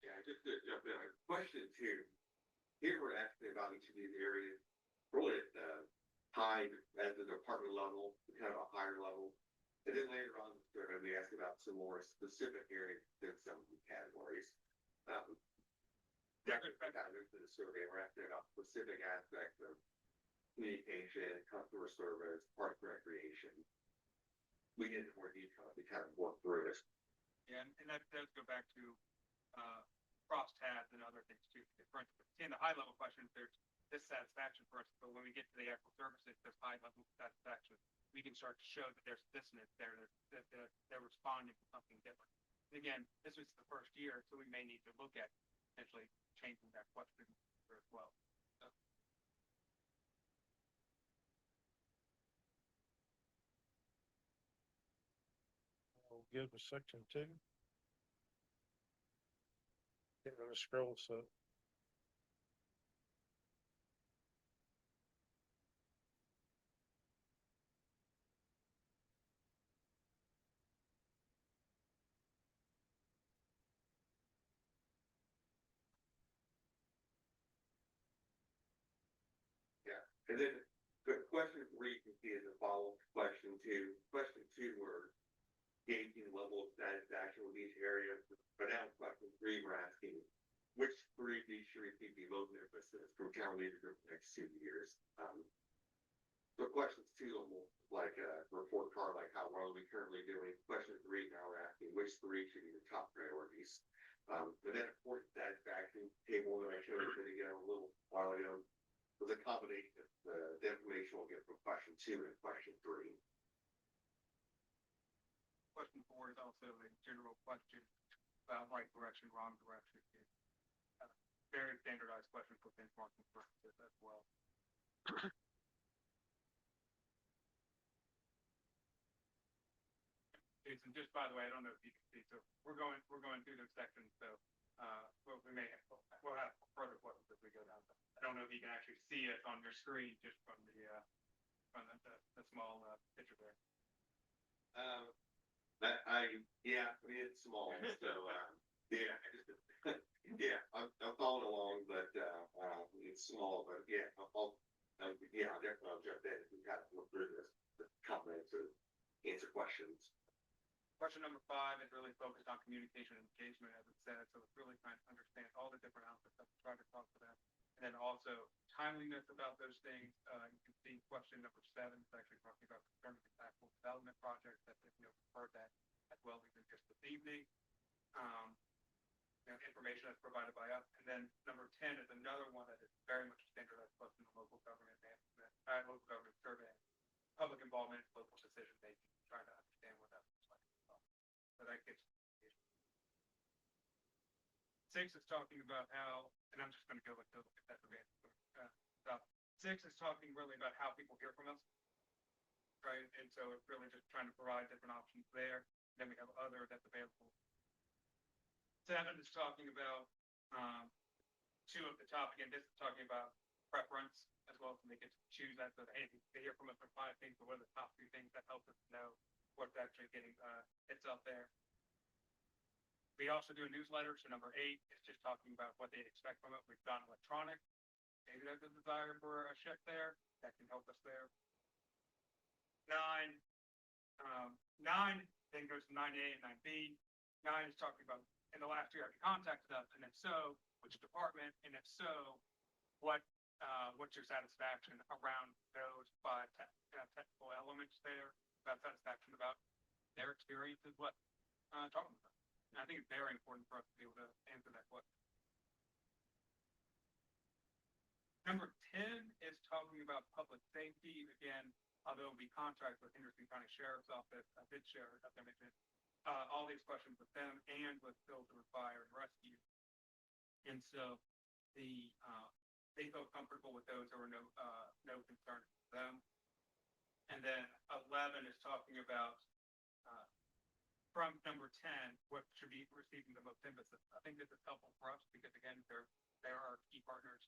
Yeah, just to jump in, question two. Here we're asking about each of these areas, really at the high, at the department level, kind of a higher level. And then later on, we ask about some more specific areas than some of the categories. Into the survey, we're asking about specific aspects of communication, customer service, park recreation. We get into more detail to kind of work through this. Yeah, and that does go back to crosstabs and other things too. For instance, in the high level questions, there's dissatisfaction for us, but when we get to the actual services, there's high level satisfaction. We can start to show that there's dissonance there, that they're responding to something different. And again, this was the first year, so we may need to look at potentially changing that question as well. So. We'll give a section 2. Get rid of scroll, so. Yeah, and then the question 3 you can see is a follow-up to question 2. Question 2 were gauging the level of satisfaction with each area. But now question 3, we're asking, which 3 of these should receive the most emphasis from town leadership for the next 2 years? So questions 2, almost like a report card, like how well are we currently doing? Question 3, now we're asking which 3 should be the top priorities? And then of course, satisfaction table that I showed you a little while ago was a combination of the information we'll get from question 2 and question 3. Question 4 is also a general question about right direction, wrong direction. Very standardized question for benchmarking purposes as well. Jason, just by the way, I don't know if you can see, so we're going through those sections, so we'll have further questions as we go down. I don't know if you can actually see it on your screen just from the small picture there. It's small, so I'm following along, but it's small, but I'll jump in. We've got to look through this, the comments or answer questions. Question number 5 is really focused on communication and engagement, as it said. So it's really trying to understand all the different aspects that we try to talk to them. And then also timeliness about those things. You can see question number 7 is actually talking about concerning impactful development projects that heard that as well even just this evening. Information that's provided by us. And then number 10 is another one that is very much a standardized question on local government management, local government survey, public involvement, local decision making, trying to understand what that looks like. So that gets 6 is talking about how, and I'm just going to go with that stuff. 6 is talking really about how people hear from us, right? And so it's really just trying to provide different options there. Then we have other that's available. 7 is talking about 2 at the top. Again, this is talking about preference as well, so they get to choose that. So hey, they hear from us for 5 things, but what are the top 3 things that help us know what's actually getting itself there. We also do a newsletter. So number 8 is just talking about what they expect from it. We've done electronic. Maybe there's a desire for a check there that can help us there. 9 then goes to 9A and 9B. 9 is talking about in the last year have you contacted us, and if so, which department, and if so, what's your satisfaction around those 5 technical elements there? About satisfaction about their experience is what talking about. And I think it's very important for us to be able to answer that question. Number 10 is talking about public safety. Again, although we contract with Henderson County Sheriff's Office, I did share, as I mentioned, all these questions with them and with filter and fire and rescue. And so they felt comfortable with those. There were no concerns with them. And then 11 is talking about from number 10, what should be receiving the most emphasis. I think this is helpful for us because again, they're our key partners.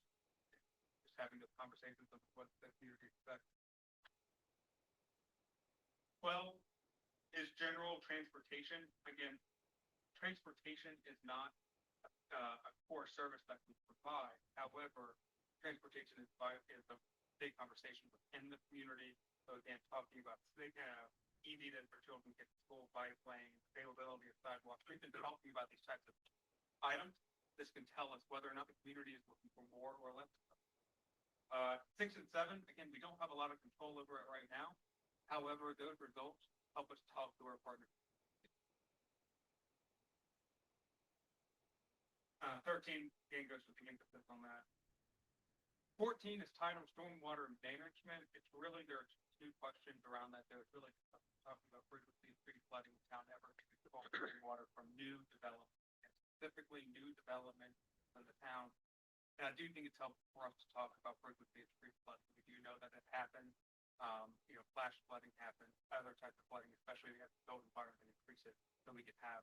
Just having those conversations of what the community expects. 12 is general transportation. Again, transportation is not a core service that we provide. However, transportation is a big conversation within the community. So again, talking about easiness for children to get to school, bike lane, availability of sidewalks. We've been talking about these types of items. This can tell us whether or not the community is looking for more or less. 6 and 7, again, we don't have a lot of control over it right now. However, those results help us talk to our partners. 13, again, goes with the emphasis on that. 14 is titled Stormwater Management. It's really, there's 2 questions around that. There's really talking about frequency of street flooding in town efforts to control water from new development, and specifically new development in the town. And I do think it's helpful for us to talk about frequency of street flooding. We do know that it happens. Flash flooding happens, other types of flooding, especially as the built environment increases, so we can have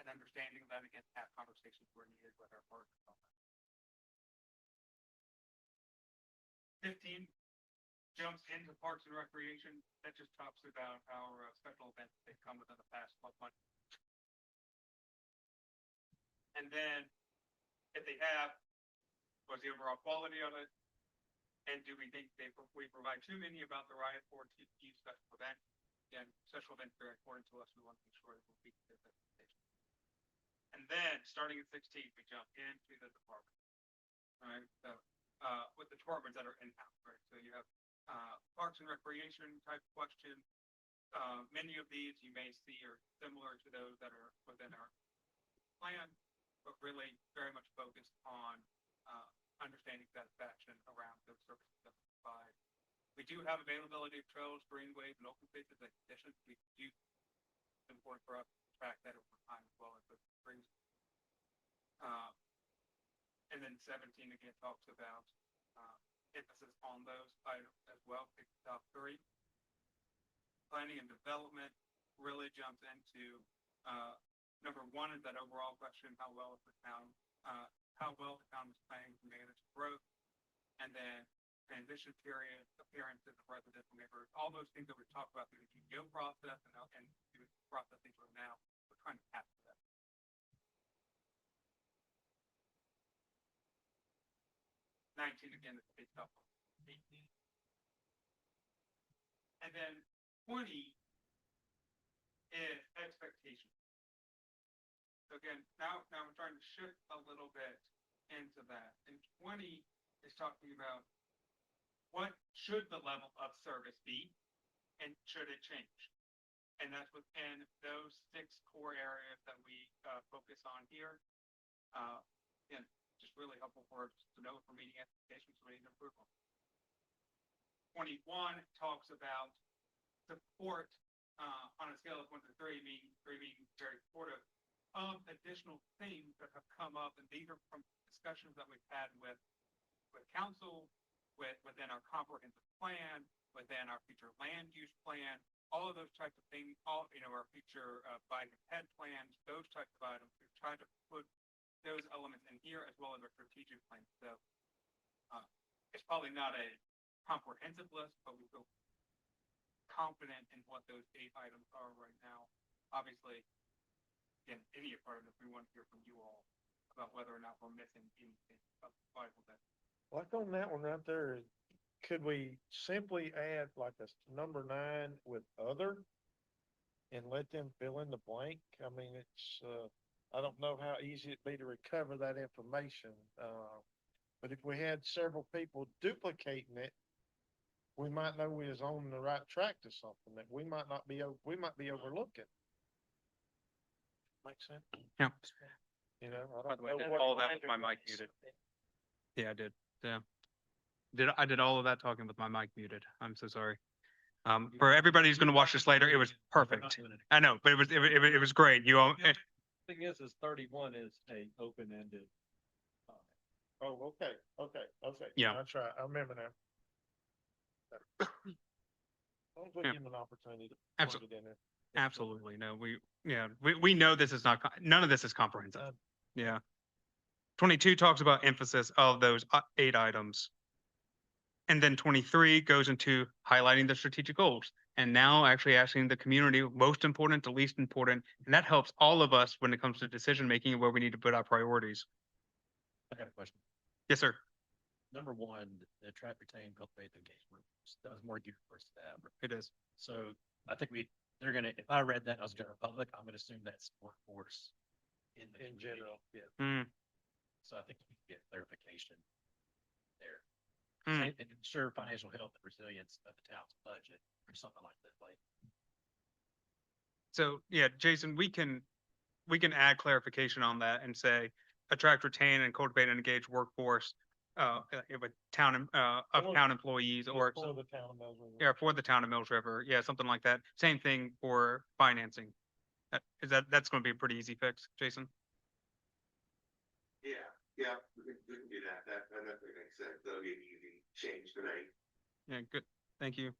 an understanding of that, again, have conversations where needed with our partners on that. 15 jumps into parks and recreation. That just talks about our special events that come within the past 12 months. And then, if they have, what's the overall quality of it? And do we think we provide too many about the riot or to use special event? again, special events very important to us. We want to make sure that we'll meet those expectations. And then, starting at 16, we jump into the department. Right, so, with the departments that are in-house, right? So you have, Parks and Recreation type question. Many of these you may see are similar to those that are within our plan, but really very much focused on, understanding satisfaction around those services that we provide. We do have availability of trails, greenways, and open spaces and conditions. We do, it's important for us to track that over time as well as those brings. And then 17 again talks about, emphasis on those items as well. Pick the top 3. Planning and development really jumps into, number 1 is that overall question, how well is the town is planning to manage growth? And then transition period, appearances of residential neighborhoods, all those things that we talked about through the GPO process and through the processing right now, we're trying to capture that. Again, it's based off of 18. And then 20 is expectation. So again, now I'm trying to shift a little bit into that. And 20 is talking about what should the level of service be and should it change? And that's within those 6 core areas that we focus on here. Again, just really helpful for us to know if we're meeting expectations, we need to improve on. 21 talks about support on a scale of 1 to 3, meaning 3 being very supportive of additional things that have come up, and these are from discussions that we've had with council, within our comprehensive plan, within our future land use plan, all of those types of things, our future bike and ped plans, those types of items. We've tried to put those elements in here as well as our strategic plan. So it's probably not a comprehensive list, but we feel confident in what those 8 items are right now. Obviously, again, any part of this, we want to hear from you all about whether or not we're missing anything of vital that. Like on that one right there, could we simply add like a number 9 with other and let them fill in the blank? I mean, it's, I don't know how easy it'd be to recover that information. But if we had several people duplicating it, we might know we was on the right track to something that we might be overlooking. Make sense? Yeah. You know, I By don't the way, know did what all that with my Landon mic makes. muted. Yeah, I did. Yeah. I did all of that talking with my mic muted. I'm so sorry. For everybody who's gonna watch this later, it was perfect. I know, but it was great. You all, Thing is 31 is a open-ended. Oh, okay. Yeah. That's right. I remember now. I'll give Yeah. him an opportunity to plug Absolutely. it in there. Absolutely. No, we know this is not, none of this is comprehensive. Yeah. 22 talks about emphasis of those 8 items. And then 23 goes into highlighting the strategic goals. And now actually asking the community most important to least important. And that helps all of us when it comes to decision making and where we need to put our priorities. I got a question. Yes, sir. Number 1, the track, retain, cultivate, engagement. That was more geared for staff. It is. So I think they're gonna, if I read that, I was general public, I'm gonna assume that's workforce in general, yeah. Mm. So I think you can get clarification there. Mm. And ensure financial health and resilience of the town's budget or something like that, like. So yeah, Jason, we can add clarification on that and say attract, retain, and cultivate and engage workforce with town of town employees or For the town of Mills River. yeah, for the town of Mills River. Yeah, something like that. Same thing for financing. That's going to be a pretty easy fix, Jason? Yeah, we can do that. That definitely makes sense. That'll be an easy change tonight. Yeah, good. Thank you.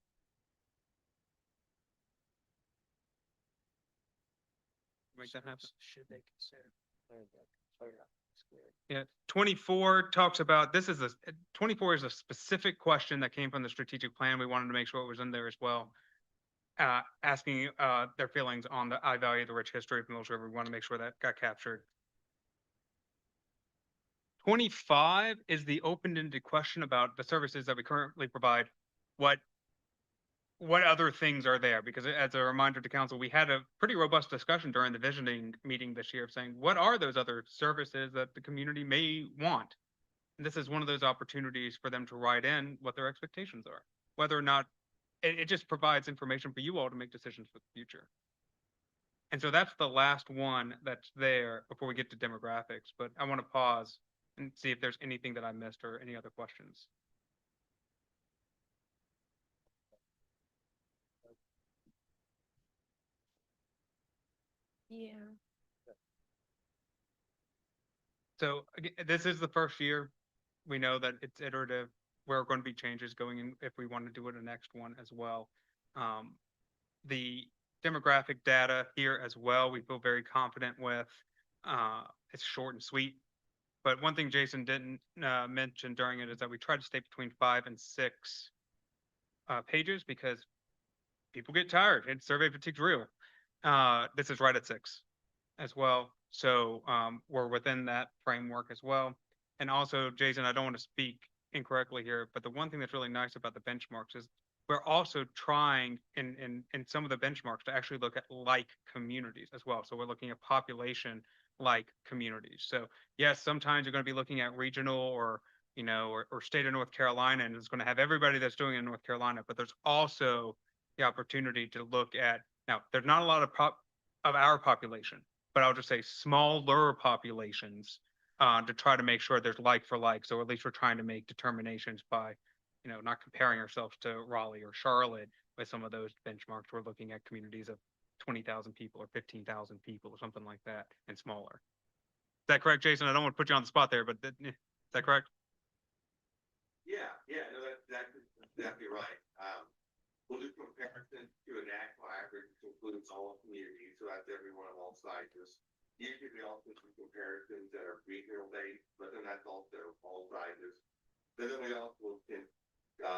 Make that happen. Should they consider? Yeah, 24 talks about, 24 is a specific question that came from the strategic plan. We wanted to make sure it was in there as well. Asking their feelings on the I value the rich history of Mills River. We want to make sure that got captured. 25 is the open-ended question about the services that we currently provide. What what other things are there? Because as a reminder to council, we had a pretty robust discussion during the visioning meeting this year of saying, what are those other services that the community may want? And this is one of those opportunities for them to write in what their expectations are, whether or not it just provides information for you all to make decisions for the future. And so that's the last one that's there before we get to demographics, but I want to pause and see if there's anything that I missed or any other questions. Yeah. So again, this is the first year. We know that it's iterative. There are going to be changes going in if we want to do it a next one as well. The demographic data here as well, we feel very confident with. It's short and sweet. But one thing Jason didn't mention during it is that we try to stay between 5 and 6 pages because people get tired and survey fatigue's real. This is right at 6 as well. So we're within that framework as well. And also, Jason, I don't want to speak incorrectly here, but the one thing that's really nice about the benchmarks is we're also trying in some of the benchmarks to actually look at like communities as well. So we're looking at population like communities. So yes, sometimes you're going to be looking at regional or or state of North Carolina, and it's going to have everybody that's doing it in North Carolina, but there's also the opportunity to look at, now there's not a lot of our population, but I'll just say smaller populations to try to make sure there's like for like. So at least we're trying to make determinations by, not comparing ourselves to Raleigh or Charlotte with some of those benchmarks. We're looking at communities of 20,000 people or 15,000 people or something like that and smaller. Is that correct, Jason? I don't want to put you on the spot there, but is that correct? Yeah, no, that's exactly right. We'll do comparison to a national average, which includes all communities, so that's everyone of all sizes. Usually we also do comparisons that are regional based, but then that's also all sizes. But then we also can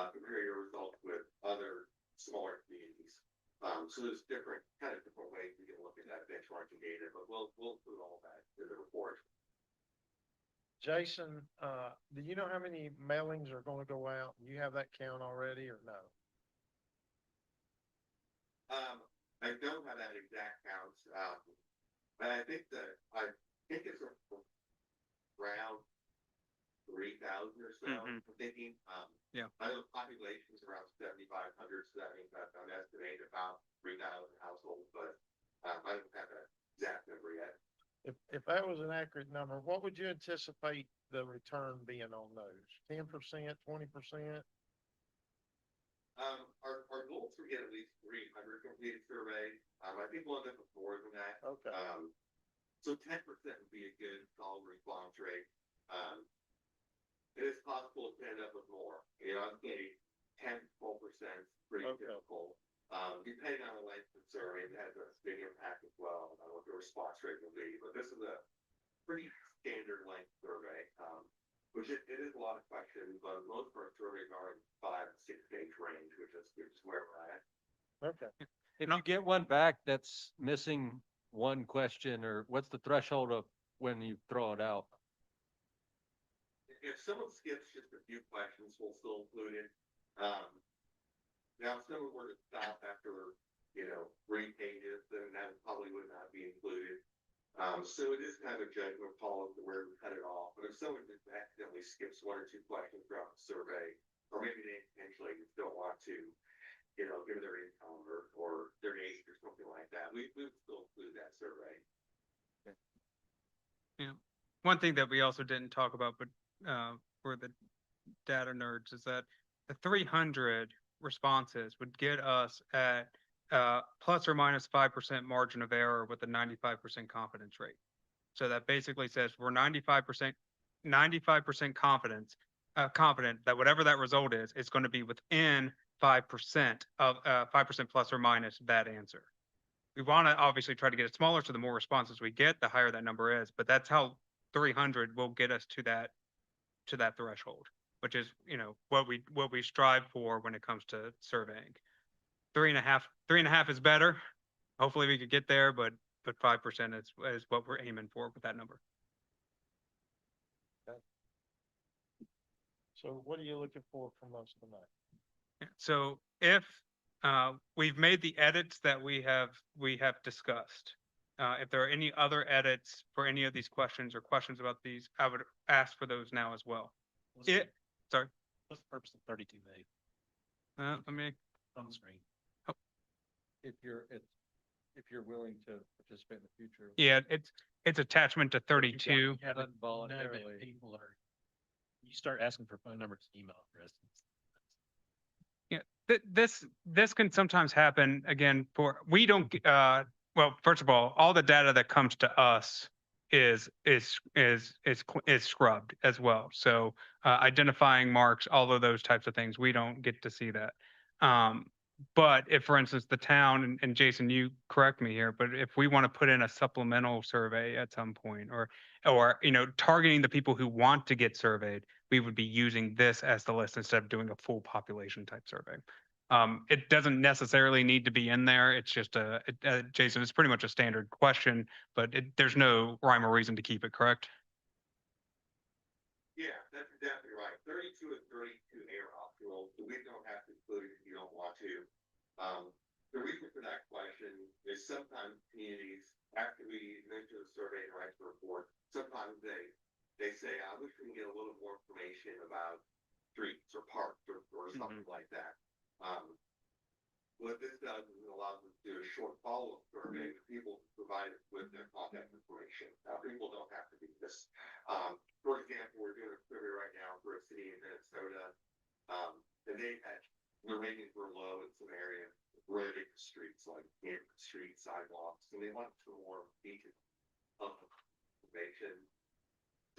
compare your results with other smaller communities. So there's different ways we can look at that benchmarking data, but we'll include all that in the report. Jason, do you know how many mailings are gonna go out? Do you have that count already or no? I don't have that exact count, but I think it's around 3,000 or so. I'm thinking, Yeah. I know the population is around 7,500, so that means that I'm estimating about 3,000 households, but I don't have that exact number yet. If that was an accurate number, what would you anticipate the return being on those? 10%, 20%? Our goal is to get at least 300 completed surveys. I think we'll end up with more than that. Okay. So 10% would be a good solid response rate. It is possible to end up with more. I'm getting 10, 12%, pretty typical. Depending on the length of the survey, it has a big impact as well on what the response rate will be. But this is a pretty standard length survey, which it is a lot of questions, but most of our surveys are in 5 to 6 page range, which is where we're at. Okay. If you get one back that's missing one question, or what's the threshold of when you throw it out? If someone skips just a few questions, we'll still include it. Now, if someone were to stop after, 3 pages, then that probably would not be included. So it is kind of a judgment call as to where we cut it off. But if someone just accidentally skips 1 or 2 questions throughout the survey, or maybe they intentionally just don't want to, give their income or their age or something like that, we would still include that survey. Yeah. One thing that we also didn't talk about, but for the data nerds, is that the 300 responses would get us at plus or minus 5% margin of error with a 95% confidence rate. So that basically says we're 95% confident that whatever that result is going to be within 5% of 5% plus or minus that answer. We want to obviously try to get it smaller, so the more responses we get, the higher that number is. But that's how 300 will get us to that threshold, which is what we strive for when it comes to surveying. 3.5 is better. Hopefully we could get there, but 5% is what we're aiming for with that number. Okay. So what are you looking for from us tonight? So if We've made the edits that we have discussed. If there are any other edits for any of these questions or questions about these, I would ask for those now as well. What's the- Sorry, What's the purpose of 32A let me, on the screen? If you're willing to participate in the future. yeah, it's attachment to But you 32. you haven't- Done no, but voluntarily. People are, you start asking for phone numbers, email addresses. Yeah, this can sometimes happen again we don't, well, first of all the data that comes to us is scrubbed as well. So, identifying marks, all of those types of things, we don't get to see that. But if, for instance, the town, and Jason, you correct me here, but if we want to put in a supplemental survey at some point, or, targeting the people who want to get surveyed, we would be using this as the list instead of doing a full population type survey. It doesn't necessarily need to be in there. It's just Jason, it's pretty much a standard question, but there's no rhyme or reason to keep it, correct? Yeah, that's exactly right. 32 and 32A are optional, so we don't have to include it if you don't want to. The reason for that question is sometimes communities, after we mention the survey and write the report, sometimes they say, I wish we could get a little more information about streets or parks or something like that. What this does is it allows us to do a short follow-up survey with people who provide us with their contact information. People don't have to do this. For example, we're doing a survey right now for a city in Minnesota, and the ratings were low in some areas, grading streets like neighborhood streets, sidewalks, and they want some more detailed information.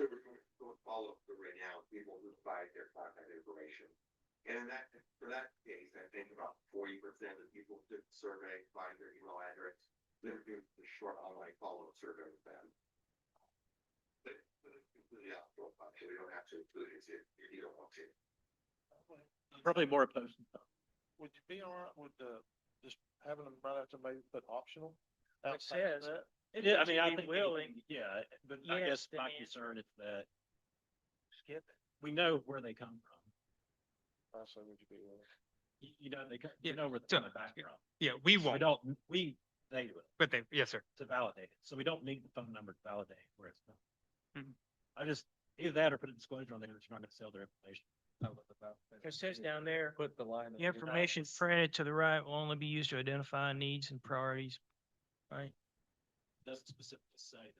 So we're doing a follow-up survey now, people who provide their contact information. And for that case, I think about 40% of people who took the survey find their email address. They're doing a short online follow-up survey with them. But it's completely optional, so we don't have to include it if you don't want to. Probably more opposed. Would you be all right with just having them right after maybe put optional? It outside of says, that? Yeah, I mean, I Be think, willing. yeah, but I Yes, guess to my answer. concern is that Skip it. we know where they come from. I say, would you be willing? You know, Yeah, you know where so- they're coming back from. Yeah, we So won't, they do it but yes, sir. to validate it. So we don't need the phone number to validate where it's from. Mhm. I just, either that or put a disclosure on there that you're not gonna sell their information. It says down there, Put the line. the information printed to the right will only be used to identify needs and priorities, right? Doesn't specifically say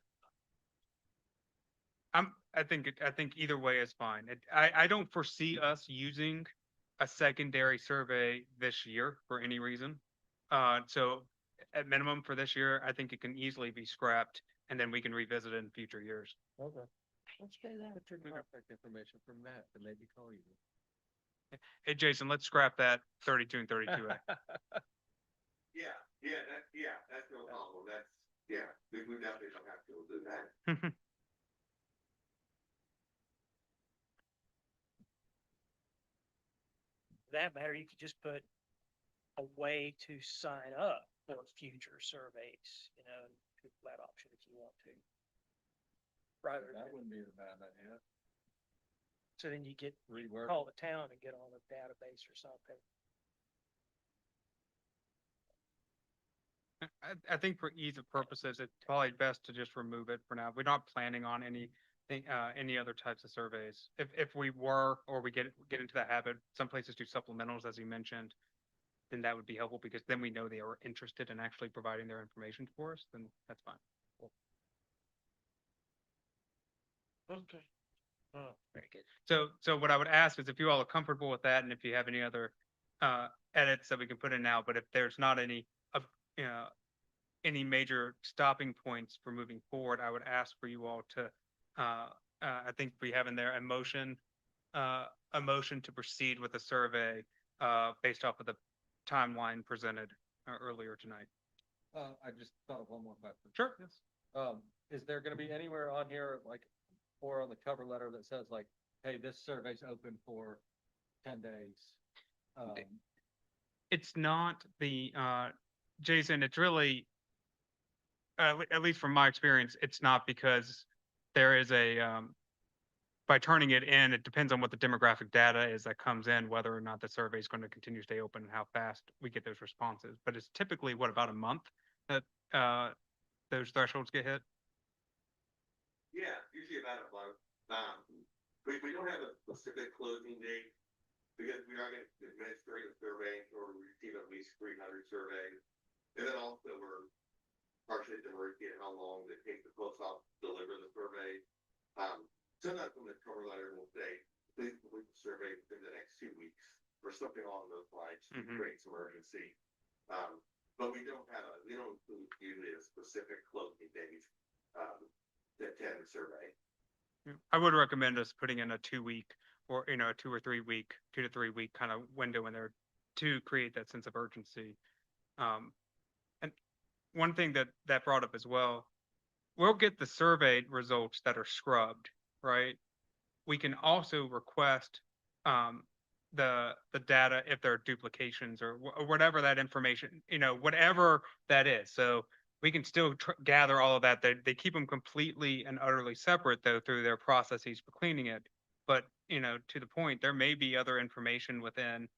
that. I think either way is fine. I don't foresee us using a secondary survey this year for any reason. So at minimum for this year, I think it can easily be scrapped, and then we can revisit it in future years. Okay. Let's get that contact information from Matt to maybe call you. Hey, Jason, let's scrap that 32 and 32A. That's no problem. We definitely don't have to do that. For that matter, you could just put a way to sign up for future surveys, that option if you want to. Rather That than, wouldn't be a bad idea. so then you get, Rework. call the town and get on a database or something. I think for ease of purposes, it's probably best to just remove it for now. We're not planning on any other types of surveys. If we were, or we get into the habit, some places do supplementals, as you mentioned, then that would be helpful because then we know they are interested in actually providing their information for us, then that's fine. Okay. Very good. So what I would ask is if you all are comfortable with that and if you have any other edits that we can put in now, but if there's not any major stopping points for moving forward, I would ask for you all to I think we have in there a motion to proceed with the survey based off of the timeline presented earlier tonight. I just thought of one more question. Sure. Yes. Is there gonna be anywhere on here, like, or on the cover letter that says like, hey, this survey's open for 10 days? It's not Jason, it's really, at least from my experience, it's not because there is by turning it in, it depends on what the demographic data is that comes in, whether or not the survey is going to continue to stay open and how fast we get those responses. But it's typically, what, about a month that those thresholds get hit? Yeah, usually about a month. We don't have a specific closing date because we are going to administer the survey or we receive at least 300 surveys. And then also we're partially diverting how long it takes the post office to deliver the survey. Sometimes when the cover letter will say, please complete the survey within the next 2 weeks or something along those lines to create some urgency. But we don't include usually a specific closing date to end the survey. I would recommend us putting in a 2-week or, a 2 or 3 week, 2 to 3 week kind of window in there to create that sense of urgency. And one thing that brought up as well, we'll get the survey results that are scrubbed, right? We can also request the data if there are duplications or whatever that information, whatever that is. So we can still gather all of that. They keep them completely and utterly separate though through their processes for cleaning it. But, to the point, there may be other information within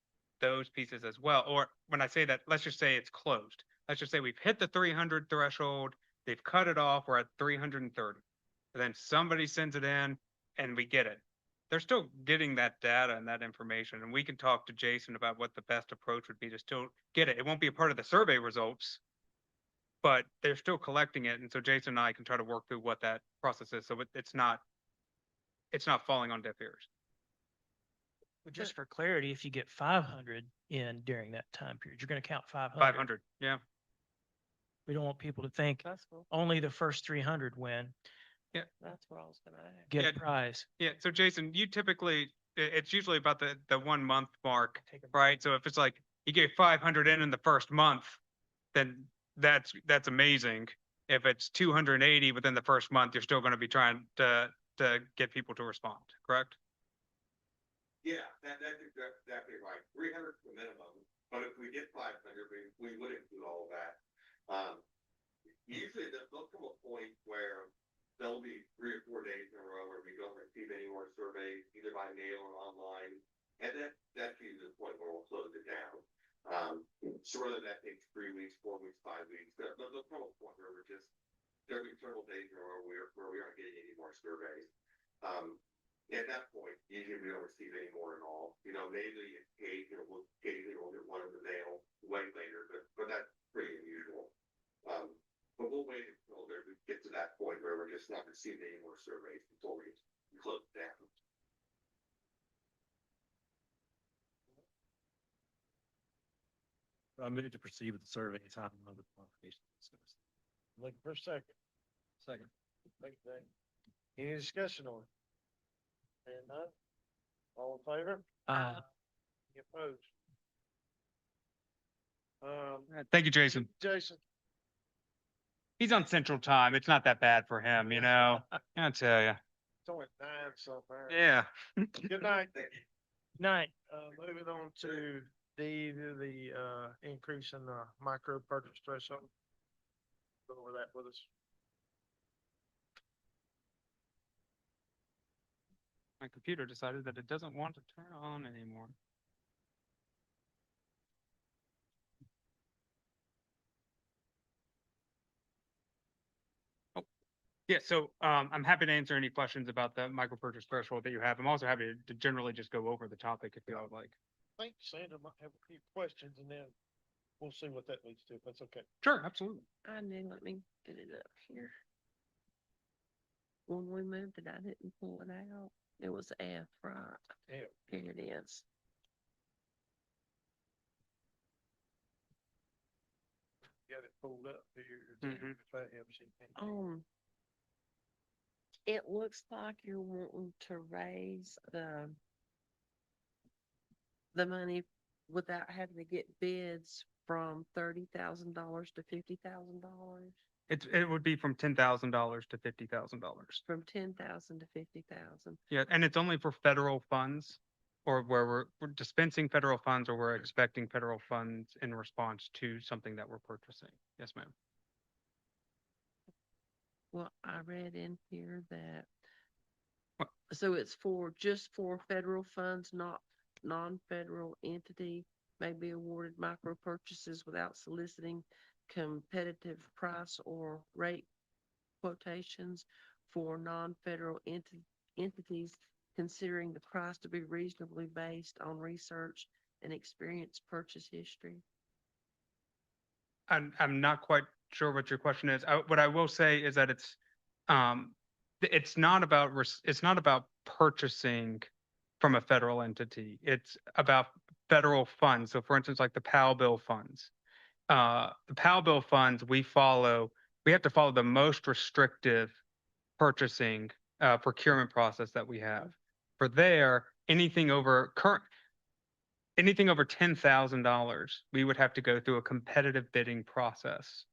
those pieces as well. Or when I say that, let's just say it's closed. Let's just say we've hit the 300 threshold, they've cut it off, we're at 330. And then somebody sends it in and we get it. They're still getting that data and that information. And we can talk to Jason about what the best approach would be to still get it. It won't be a part of the survey results, but they're still collecting it. And so Jason and I can try to work through what that process is. So it's not falling on deaf ears. But just for clarity, if you get 500 in during that time period, you're going to count 500. 500, yeah. We don't want people to think That's cool. only the first 300 win. That's what I was gonna ask. Get Yeah. a prize. Yeah, so Jason, you typically, it's usually about the 1 month mark, right? So if it's like you get 500 in the first month, then that's amazing. If it's 280 within the first month, you're still going to be trying to get people to respond, correct? Yeah, that's exactly right. 300 is the minimum, but if we get 500, we would include all of that. Usually there'll come a point where there'll be 3 or 4 days in a row where we don't receive any more surveys, either by mail or online. And that's usually the point where we'll close it down. So whether that takes 3 weeks, 4 weeks, 5 weeks, there'll come a point where there'll be several days in a row where we aren't getting any more surveys. At that point, usually we don't receive any more at all. Maybe occasionally we'll get one in the mail way later, but that's pretty unusual. But we'll wait until we get to that point where we're just not receiving any more surveys before we close it down. I moved to proceed with the survey time of the modification. Looking for a second. Second. Thank you, Dave. Any discussion on it? And none? All in favor? Any opposed? Thank you, Jason. Jason, He's on Central Time. It's not that bad for him, I tell you. it's only 9 somewhere. Yeah. Good night. Night. Moving on to D, the increase in the micro purchase threshold. Go over that with us. My computer decided that it doesn't want to turn on anymore. Yeah, so I'm happy to answer any questions about the micro purchase threshold that you have. I'm also happy to generally just go over the topic if you would like. I think Sandra might have a few questions and then we'll see what that leads to, if that's okay. Sure, absolutely. And then let me get it up here. When we moved it, I didn't pull it out. It was F, right? Yeah. Here it is. Got it pulled up here. Mhm. If that helps you. It looks like you're wanting to raise the money without having to get bids from $30,000 to $50,000, It would be from $10,000 to $50,000. from 10,000 to 50,000. Yeah, and it's only for federal funds or where we're dispensing federal funds or we're expecting federal funds in response to something that we're purchasing. Yes, ma'am. Well, I read in here that So it's for, just for federal funds, not non-federal entity may be awarded micro purchases without soliciting competitive price or rate quotations for non-federal entities, considering the price to be reasonably based on research and experience purchase history. I'm not quite sure what your question is. What I will say is that it's not about, it's not about purchasing from a federal entity. It's about federal funds. So for instance, like the PAL bill funds. The PAL bill funds, we have to follow the most restrictive purchasing, procurement process that we have. For there, anything over $10,000, we would have to go through a competitive bidding process.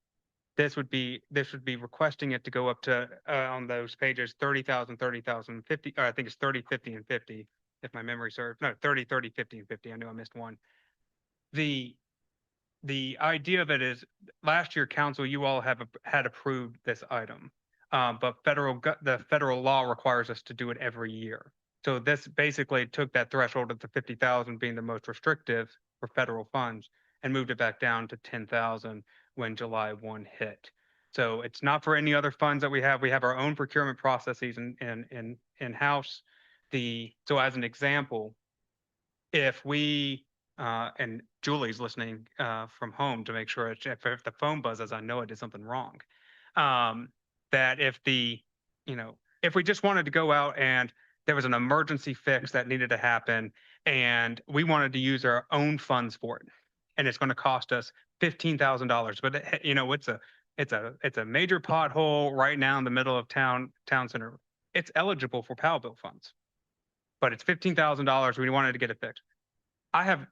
This would be requesting it to go up to, on those pages, 30,000, 30,000, 50, I think it's 30, 50, and 50, if my memory serves. No, 30, 30, 50, and 50. I knew I missed one. The idea of it is, last year, council, you all had approved this item. But the federal law requires us to do it every year. So this basically took that threshold of the 50,000 being the most restrictive for federal funds and moved it back down to 10,000 when July 1 hit. So it's not for any other funds that we have. We have our own procurement processes in-house. So as an example, if we, and Julie's listening from home to make sure if the phone buzzes, I know I did something wrong. That if if we just wanted to go out and there was an emergency fix that needed to happen and we wanted to use our own funds for it, and it's going to cost us $15,000, but it's a major pothole right now in the middle of town center. It's eligible for PAL bill funds, but it's $15,000. We wanted to get it fixed.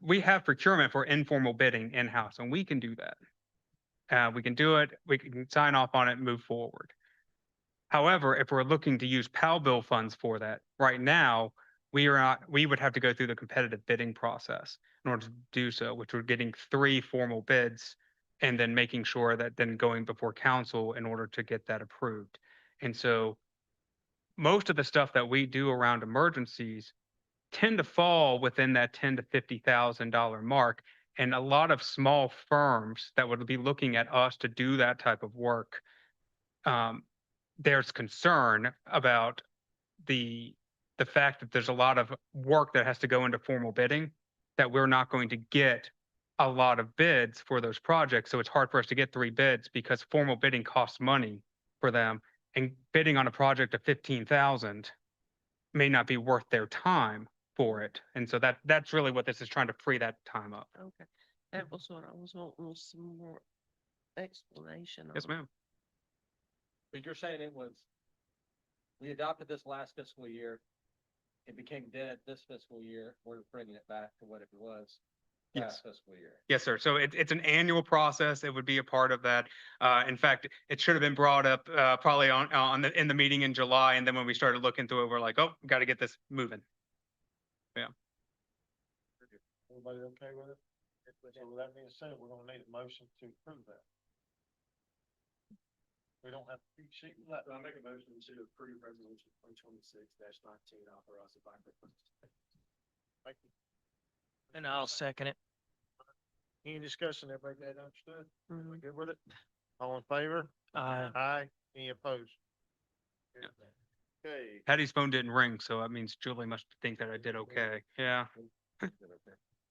We have procurement for informal bidding in-house, and we can do that. We can do it. We can sign off on it and move forward. However, if we're looking to use PAL bill funds for that, right now, we would have to go through the competitive bidding process in order to do so, which we're getting 3 formal bids and then making sure that then going before council in order to get that approved. And so most of the stuff that we do around emergencies tend to fall within that $10,000 to $50,000 mark. And a lot of small firms that would be looking at us to do that type of work, there's concern about the fact that there's a lot of work that has to go into formal bidding, that we're not going to get a lot of bids for those projects. So it's hard for us to get 3 bids because formal bidding costs money for them, and bidding on a project of 15,000 may not be worth their time for it. And so that's really what this is, trying to free that time up. Okay, that was what I was wanting, was some more explanation. Yes, on. ma'am. But you're saying we adopted this last fiscal year. It became dead this fiscal year. We're bringing it back to what it was Yes. last fiscal year. Yes, sir. So it's an annual process. It would be a part of that. In fact, it should have been brought up probably in the meeting in July. And then when we started looking through it, we're like, oh, got to get this moving. Yeah. Everybody okay with it? So with that being said, we're gonna need a motion to approve that. We don't have to keep sheet left. I make a motion to approve resolution 2026-19, authorize the buying. Thank you. And I'll second it. Any discussion? Everybody got it understood? Mhm. We good with it? All in favor? Aye. Aye. Any opposed? Okay. Patty's phone didn't ring, so that means Julie must think that I did okay. Yeah.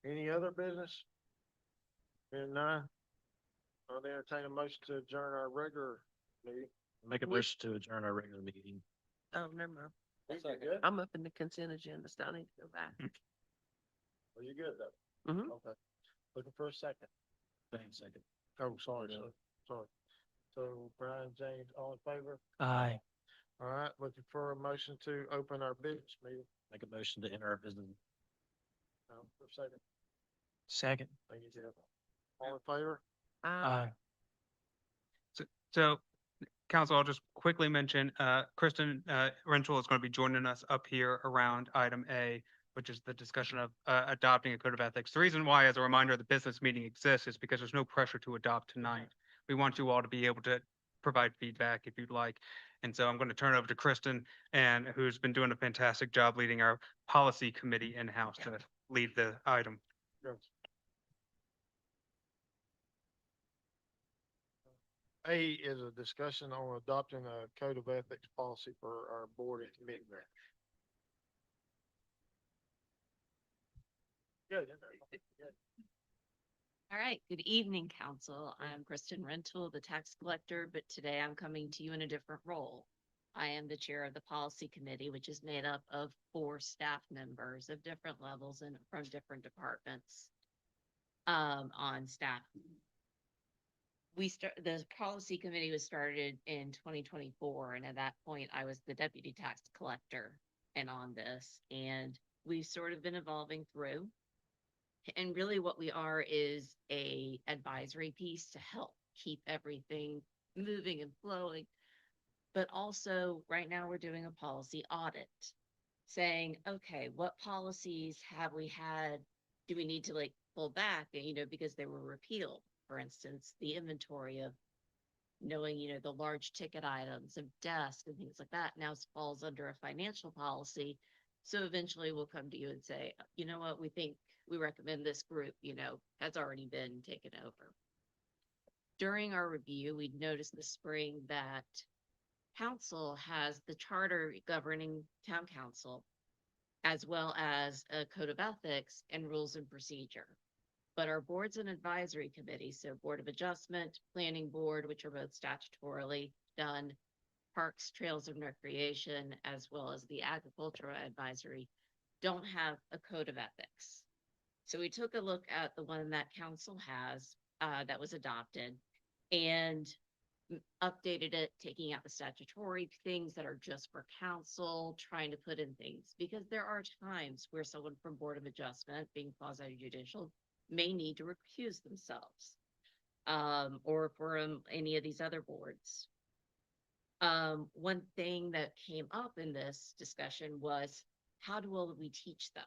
Any other business? Hearing none. I'll entertain a motion to adjourn our regular meeting. Make a motion to adjourn our regular meeting. Oh, never mind. You good? I'm up in the consent agenda, so I need to go back. Are you good though? Mhm. Okay. Looking for a second. Thanks, second. Oh, sorry, sir. Sorry. So Brian, James, all in favor? Aye. All right, looking for a motion to open our business meeting. Make a motion to enter our business. For a second. Second. Thank you, Jeff. All in favor? Aye. So, council, I'll just quickly mention, Kristen Rental is going to be joining us up here around item A, which is the discussion of adopting a code of ethics. The reason why, as a reminder, the business meeting exists is because there's no pressure to adopt tonight. We want you all to be able to provide feedback if you'd like. And so I'm going to turn it over to Kristen, and who's been doing a fantastic job leading our policy committee in-house to lead the item. A is a discussion on adopting a code of ethics policy for our board and committee members. Good. All right, good evening, council. I'm Kristen Rental, the tax collector, but today I'm coming to you in a different role. I am the chair of the policy committee, which is made up of 4 staff members of different levels and from different departments on staff. The policy committee was started in 2024, and at that point I was the deputy tax collector and on this, and we've sort of been evolving through. And really what we are is a advisory piece to help keep everything moving and flowing. But also right now we're doing a policy audit saying, okay, what policies have we had? Do we need to like pull back, because they were repealed? For instance, the inventory of knowing, the large ticket items of desk and things like that now falls under a financial policy. So eventually we'll come to you and say, you know what, we recommend this group, has already been taken over. During our review, we noticed this spring that council has the charter governing town council, as well as a code of ethics and rules and procedure. But our boards and advisory committees, so Board of Adjustment, Planning Board, which are both statutorily done, Parks, Trails and Recreation, as well as the Agricultural Advisory, don't have a code of ethics. So we took a look at the one that council has that was adopted and updated it, taking out the statutory things that are just for council, trying to put in things, because there are times where someone from Board of Adjustment, being quasi-judicial, may need to recuse themselves, or from any of these other boards. One thing that came up in this discussion was, how will we teach them?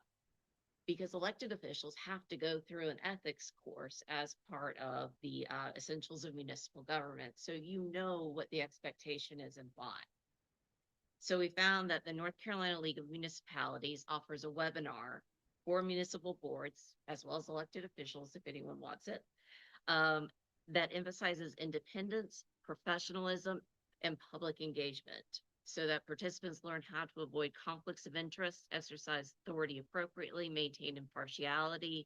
Because elected officials have to go through an ethics course as part of the essentials of municipal government. So you know what the expectation is and why. So we found that the North Carolina League of Municipalities offers a webinar for municipal boards, as well as elected officials, if anyone wants it, that emphasizes independence, professionalism, and public engagement, so that participants learn how to avoid conflicts of interest, exercise authority appropriately, maintain impartiality,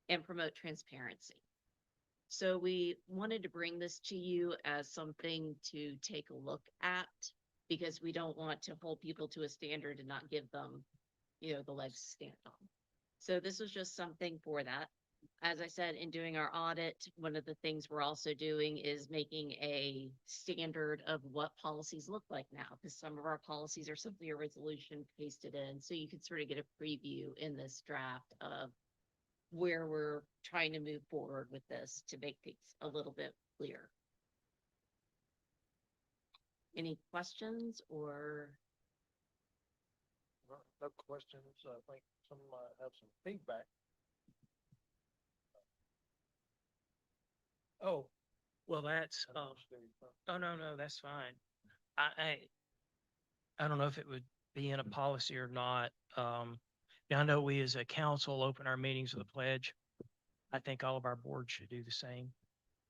and promote transparency. So we wanted to bring this to you as something to take a look at, because we don't want to hold people to a standard and not give them, the legs to stand on. So this was just something for that. As I said, in doing our audit, one of the things we're also doing is making a standard of what policies look like now, because some of our policies are simply a resolution pasted in. So you can sort of get a preview in this draft of where we're trying to move forward with this to make things a little bit clearer. Any questions or? No questions. I think some have some feedback. Oh, well, that's, oh, no, that's fine. I don't know if it would be in a policy or not. I know we as a council open our meetings with a pledge. I think all of our boards should do the same,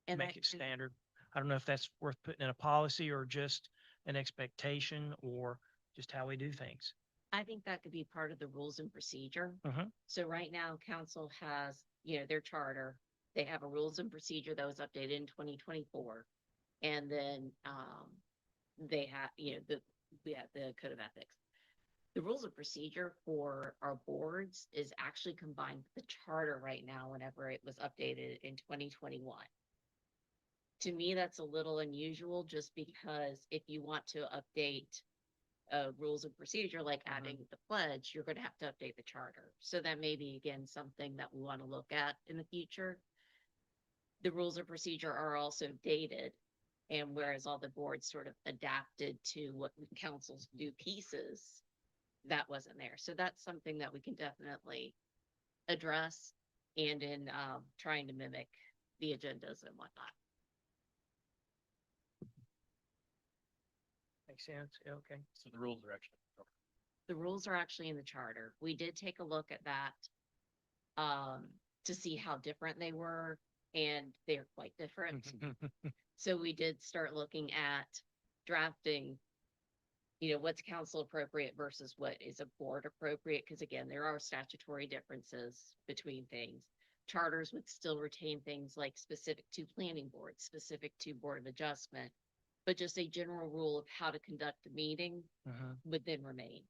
And make it standard. I don't know if that's worth putting in a policy or just an expectation or just how we do things. I think that could be part of the rules and procedure. Mhm. So right now, council has, their charter. They have a rules and procedure that was updated in 2024. And then they have, we have the code of ethics. The rules of procedure for our boards is actually combined with the charter right now whenever it was updated in 2021. To me, that's a little unusual, just because if you want to update rules of procedure, like adding the pledge, you're going to have to update the charter. So that may be, again, something that we want to look at in the future. The rules of procedure are also dated, and whereas all the boards sort of adapted to what councils do pieces, that wasn't there. So that's something that we can definitely address, and in trying to mimic the agendas and whatnot. Makes sense. Yeah, okay. So the rules are actually. The rules are actually in the charter. We did take a look at that to see how different they were, and they're quite different. So we did start looking at drafting, what's council appropriate versus what is a board appropriate, because again, there are statutory differences between things. Charters would still retain things like specific to planning board, specific to board of adjustment, but just a general rule of how to conduct a meeting would then remain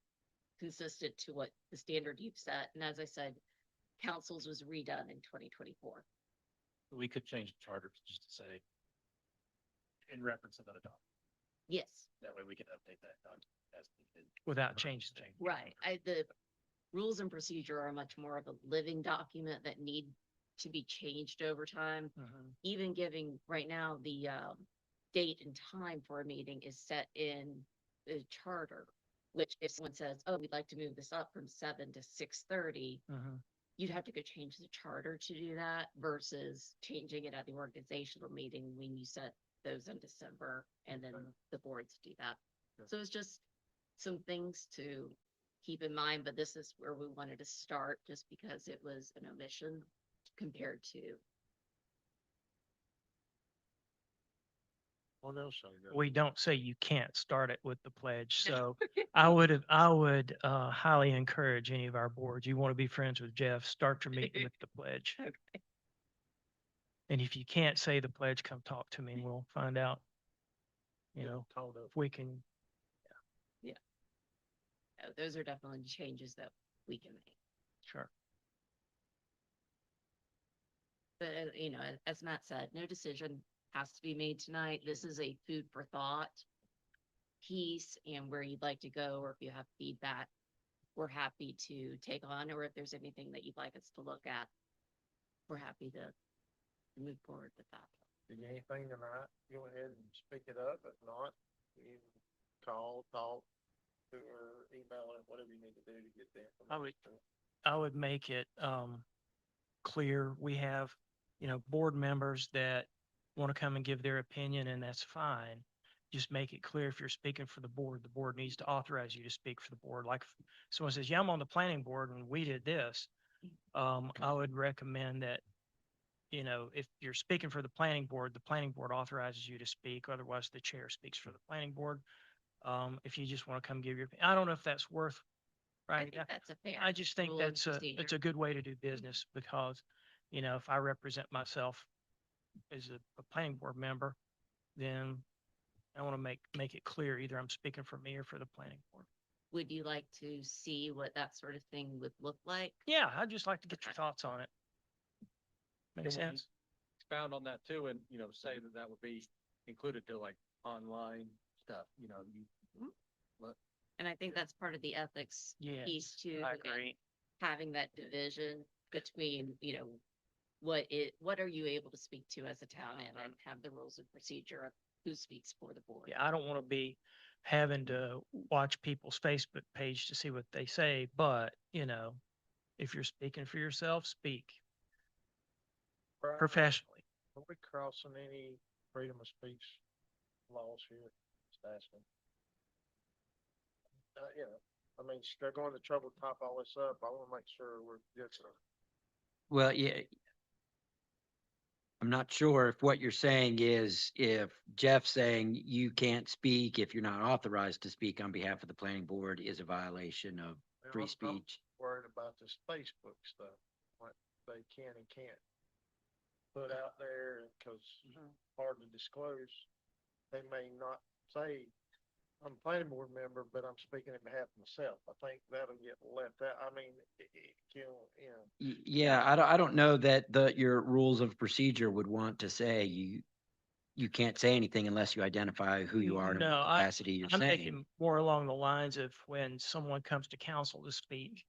consistent to what the standard you've set. And as I said, councils was redone in 2024. We could change the charter just to say in reference to that document. Yes, That way we can update that document as needed. Without changing things. right. The rules and procedure are much more of a living document that need to be changed over time. Even giving right now, the date and time for a meeting is set in the charter, which if someone says, oh, we'd like to move this up from 7 to 6:30, you'd have to go change the charter to do that versus changing it at the organizational meeting when you set those in December and then the boards do that. So it's just some things to keep in mind, but this is where we wanted to start just because it was an omission compared to. What else I got? We don't say you can't start it with the pledge, so I would highly encourage any of our boards, you want to be friends with Jeff, start your meeting with the pledge. Okay. And if you can't say the pledge, come talk to me and we'll find out, if we can. Oh, those are definitely changes that we can make. Sure. But, as Matt said, no decision has to be made tonight. This is a food for thought piece, and where you'd like to go, or if you have feedback, we're happy to take on, or if there's anything that you'd like us to look at, we're happy to move forward with that. If you anything tonight, go ahead and speak it up. If not, you call, talk, or email it, whatever you need to do to get the information. I would make it clear, we have, board members that want to come and give their opinion, and that's fine. Just make it clear if you're speaking for the board needs to authorize you to speak for the board. Like if someone says, yeah, I'm on the planning board and we did this, I would recommend that, if you're speaking for the planning board authorizes you to speak, otherwise the chair speaks for the planning board. If you just want to come give your, I don't know if that's worth, I right? think that's a fair. I just think rule and it's a procedure. good way to do business because, if I represent myself as a planning board member, then I want to make it clear either I'm speaking for me or for the planning board. Would you like to see what that sort of thing would look like? Yeah, I'd just like to get your thoughts on it. Makes Can we sense? Expound on that too, and, say that would be included to like online stuff, And I think that's part of the ethics Yes, piece too. I again, agree. Having that division between, what are you able to speak to as a town and have the rules and procedure of who speaks for the board. Yeah, I don't want to be having to watch people's Facebook page to see what they say, but, if you're speaking for yourself, speak Brian, professionally. Are we crossing any freedom of speech laws here? Just asking. They're going to trouble to top all this up. I want to make sure we're good. Well, yeah. I'm not sure if what you're saying is if Jeff's saying you can't speak if you're not authorized to speak on behalf of the planning board is a violation of free I'm speech. worried about this Facebook stuff, what they can and can't put out there, because hard to disclose. They may not say, I'm a planning board member, but I'm speaking on behalf of myself. I think that'll get left out. I mean, Yeah, I don't know that your rules of procedure would want to say you can't say anything unless you identify who you are and No, what capacity you're I'm saying. thinking more along the lines of when someone comes to council to speak,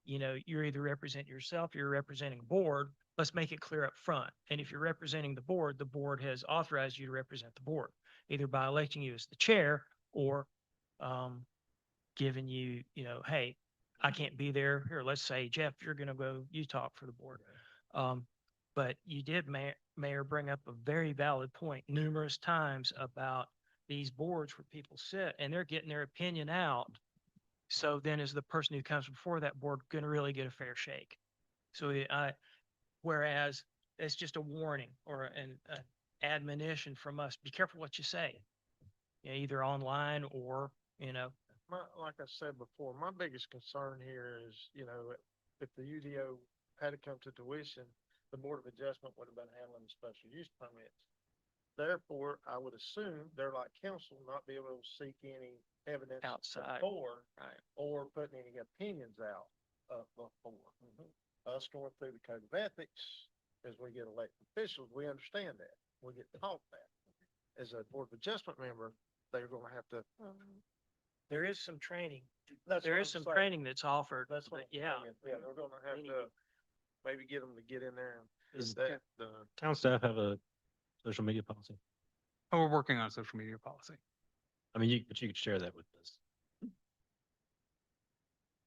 you're either representing yourself, you're representing a board. Let's make it clear up front. And if you're representing the board has authorized you to represent the board, either by electing you as the chair or giving you, hey, I can't be there. Here, let's say, Jeff, you're going to go, you talk for the board. But you did, Mayor, bring up a very valid point numerous times about these boards where people sit and they're getting their opinion out. So then is the person who comes before that board gonna really get a fair shake? So whereas it's just a warning or an admonition from us, be careful what you say. You know, either online or, Like I said before, my biggest concern here is, if the UDO had to come to tuition, the Board of Adjustment would have been handling the special use permits. Therefore, I would assume they're like council, not be able to seek any evidence Outside. before Right. or putting any opinions out before. Us going through the code of ethics, as we get elected officials, we understand that. We get taught that. As a Board of Adjustment member, they're gonna have to. There is some training. That's There what is I'm some saying. training that's offered. That's what but I'm yeah. saying. Yeah, they're gonna have to maybe get them to get in there and Is that, town staff have a social media policy? Oh, we're working on a social media policy. I mean, but you could share that with us.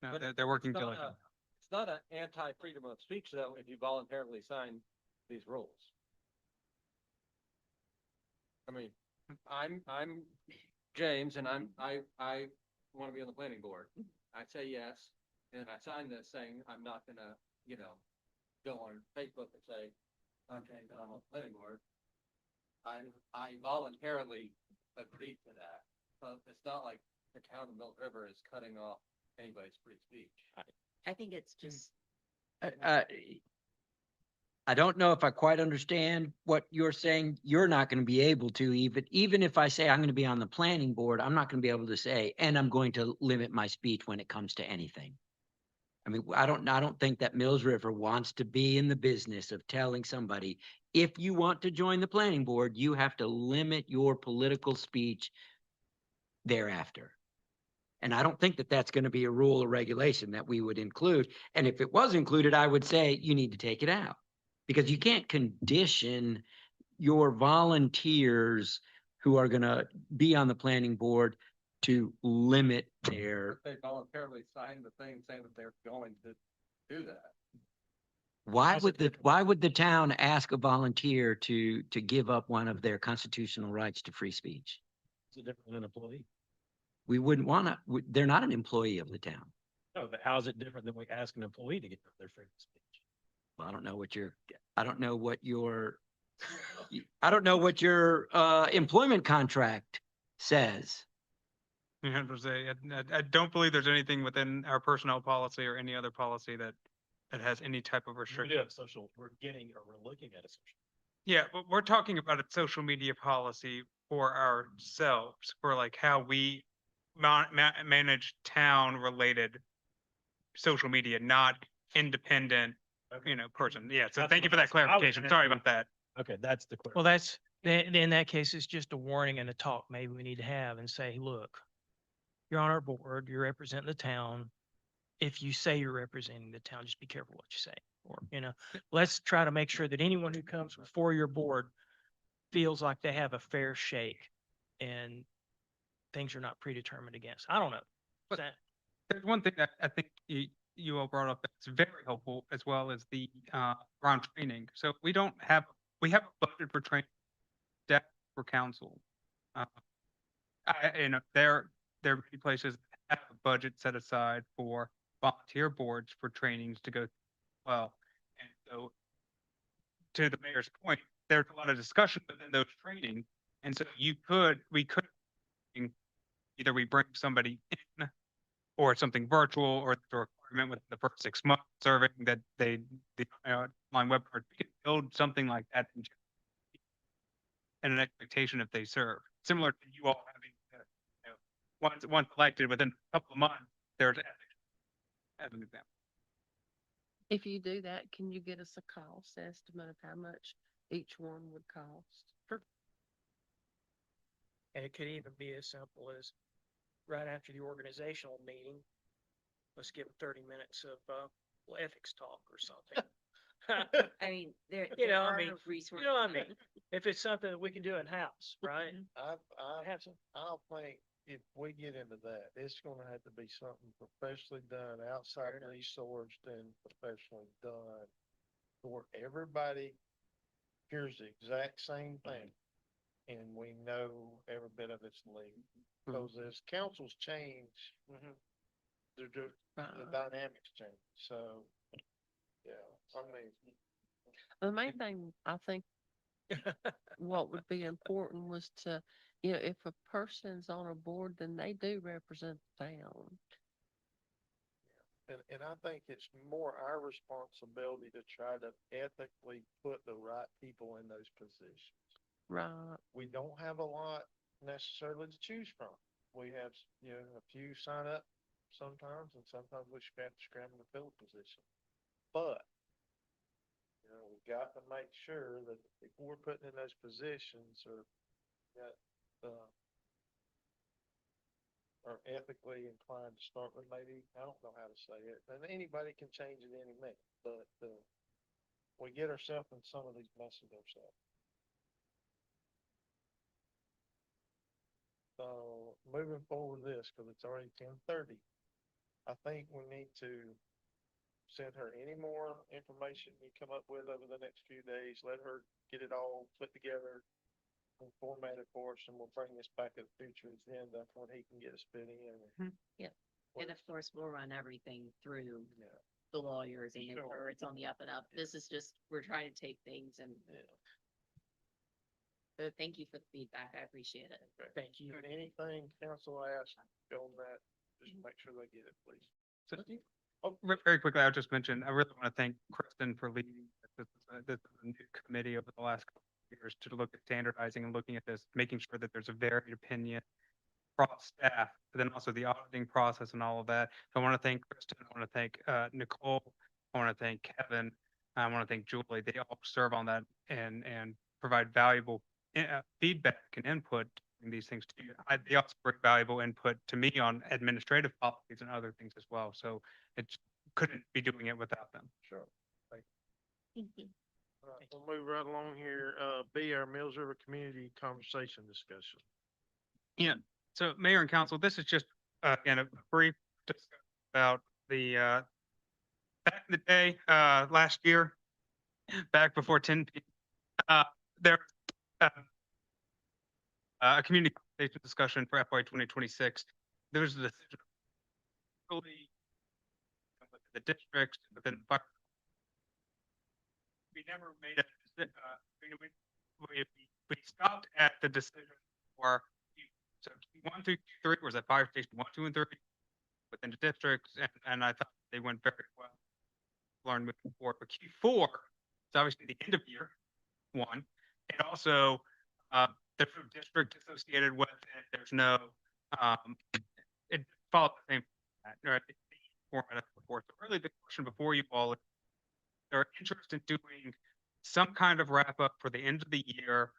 No, But they're working it's not diligently. It's not an anti-freedom of speech though, if you voluntarily sign these rules. I mean, I'm James and I want to be on the planning board. I say yes, and I sign this saying I'm not gonna, go on Facebook and say, okay, I'm on the planning board. I voluntarily agreed to that. So it's not like the town of Milk River is cutting off anybody's free speech. I think it's just, I don't know if I quite understand what you're saying. You're not going to be able to even if I say I'm going to be on the planning board, I'm not going to be able to say, and I'm going to limit my speech when it comes to anything. I mean, I don't think that Mills River wants to be in the business of telling somebody, if you want to join the planning board, you have to limit your political speech thereafter. And I don't think that that's going to be a rule or regulation that we would include. And if it was included, I would say you need to take it out. Because you can't condition your volunteers who are going to be on the planning board to limit their, They voluntarily signed the thing saying that they're going to do that. why would the town ask a volunteer to give up one of their constitutional rights to free speech? Is it different than an employee? We wouldn't want to, they're not an employee of the town. No, but how is it different than we ask an employee to get their freedom of speech? Well, I don't know what your employment contract says. Yeah, I don't believe there's anything within our personnel policy or any other policy that has any type of We do restriction. have social, we're looking at a social. Yeah, but we're talking about a social media policy for ourselves, for like how we manage town-related social media, not independent, person. Yeah, so That's thank you what for I that was clarification. asking Sorry you. about that. Okay, that's the question. Well, that's, then in that case, it's just a warning and a talk maybe we need to have and say, look, you're on our board, you're representing the town. If you say you're representing the town, just be careful what you say. Or, let's try to make sure that anyone who comes before your board feels like they have a fair shake and things are not predetermined against. I don't know. But- That- There's one thing that I think you all brought up that's very helpful, as well as the around training. So we have a budget for training, staff for council. There are many places that have a budget set aside for volunteer boards for trainings to go through as well. And so, to the mayor's point, there's a lot of discussion within those trainings, and so we could either we bring somebody in, or something virtual, or the requirement within the first 6 months serving that the online web card, we could build something like that and an expectation if they serve, similar to you all having, once elected within a couple of months, there's ethics, as an example. If you do that, can you get us a cost estimate of how much each one would cost? And it could even be as simple as right after the organizational meeting, let's give 30 minutes of ethics talk or something. I mean, there You know, are I mean, resources. You know what I mean? If it's something that we can do in-house, right? I Have some. don't think if we get into that, it's gonna have to be something professionally done, outside resourced and professionally done. Where everybody hears the exact same thing. and we know every bit of its legal. Because as councils change, the Right. dynamics change, so, yeah, I mean. The main thing I think what would be important was to, if a person's on a board, then they do represent the town. And I think it's more our responsibility to try to ethically put the right people in those positions. Right. We don't have a lot necessarily to choose from. We have, a few sign up sometimes, and sometimes we have to scramble to fill a position. But, we got to make sure that the people we're putting in those positions are ethically inclined to start with, maybe, I don't know how to say it, and anybody can change it any minute, but, we get ourselves in some of these messes ourselves. So, moving forward with this, cause it's already 10:30, I think we need to send her any more information you come up with over the next few days, let her get it all put together and formatted for us, and we'll bring this back at a future agenda when he can get us fit in. Yep. And of course, we'll run everything through Yeah. the lawyers and make Sure. sure it's on the up and up. This is just, we're trying to take things and. So thank you for the feedback. I appreciate it. Thank you. And anything council asks on that, just make sure they get it, please. So, very quickly, I'll just mention, I really want to thank Kristen for leading this new committee over the last couple of years to look at standardizing and looking at this, making sure that there's a varied opinion across staff, but then also the auditing process and all of that. So I want to thank Kristen, I want to thank Nicole, I want to thank Kevin, I want to thank Julie. They all serve on that and provide valuable feedback and input in these things too. They also bring valuable input to me on administrative policies and other things as well. So it couldn't be doing it without them. Sure. Thank you. All right, we'll move right along here. B, our Mills River Community Conversation Discussion. Yeah, so Mayor and Council, this is just, again, a brief discussion about the, back in the day, last year, back before 10 there, a community conversation discussion for FY 2026. There was a decision really with the districts, within the fire. We never made a, we stopped at the decision for, so Q1 through Q3 was at fire station 1, 2, and 3 within the districts, and I thought they went very well. Learned moving forward, but Q4 is obviously the end of year one. It also, there's no district associated with it. There's no, it followed the same format as before. So really the question before you all is, they're interested in doing some kind of wrap up for the end of the year.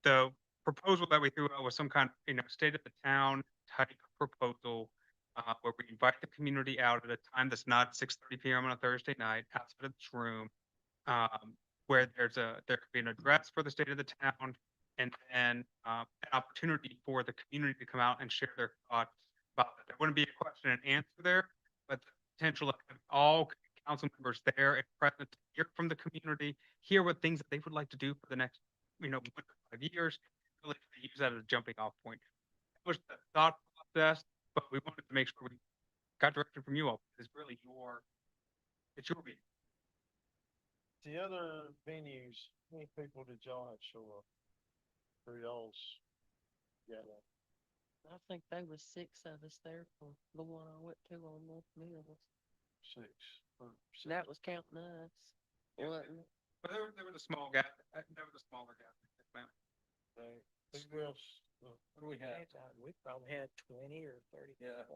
The proposal that we threw out was some kind of, state of the town type proposal, where we invite the community out at a time that's not 6:30 p.m. on a Thursday night outside of this room, where there could be an address for the state of the town, and then an opportunity for the community to come out and share their thoughts about it. There wouldn't be a question and answer there, but the potential of having all council members there and present to hear from the community, hear what things that they would like to do for the next, 1 to 5 years, really use that as a jumping off point. That was the thought process, but we wanted to make sure we got direction from you all. It's really it's your meeting. The other venues, how many people did y'all have show up? For y'all's, yeah, I think there was 6 of us there for the one I went to on North Mills. 6. That was counting us. Yeah. Wasn't it? But there was a small gap. There was a smaller gap. Who else? What do we have? We probably had 20 or 30. Yeah.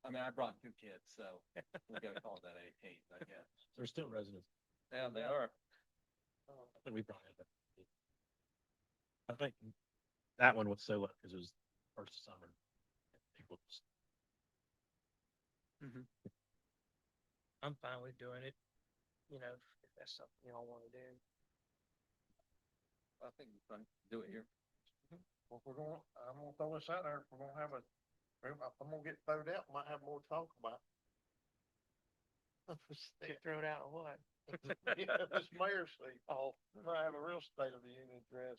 I mean, I brought 2 kids, so we gotta call that 18, I guess. They're still residents. Yeah, they are. I think we probably had that. I think that one was so low because it was first summer. People just. I'm fine with doing it, if that's something y'all want to do. I think we can do it here. Well, I'm gonna throw this out there. If we're gonna have if I'm gonna get thrown out, might have more to talk about. Get thrown out or what? Yeah, this mayor's seat. Oh, we might have a real State of the Union address.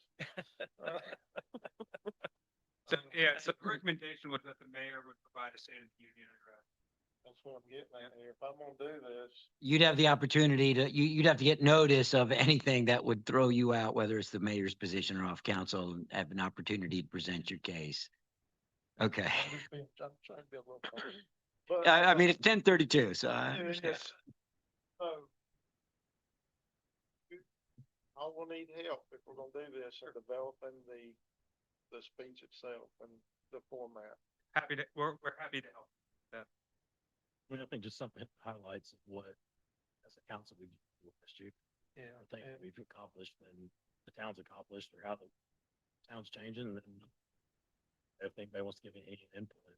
So, yeah, so the recommendation was that the mayor would provide a State of the Union address. That's what I'm getting at here. If I'm gonna do this, You'd have the opportunity to, you'd have to get notice of anything that would throw you out, whether it's the mayor's position or off council, and have an opportunity to present your case. Okay. I'm trying to be a little. funny. But, I mean, it's 10:32, so I it understand. is. So. I will need help if we're gonna do this in developing the speech itself and the format. We're happy to help. I mean, I think just something that highlights what, as a council, we've achieved. Yeah. I think we've accomplished and the town's accomplished, or how the town's changing, and if anybody wants to give any input.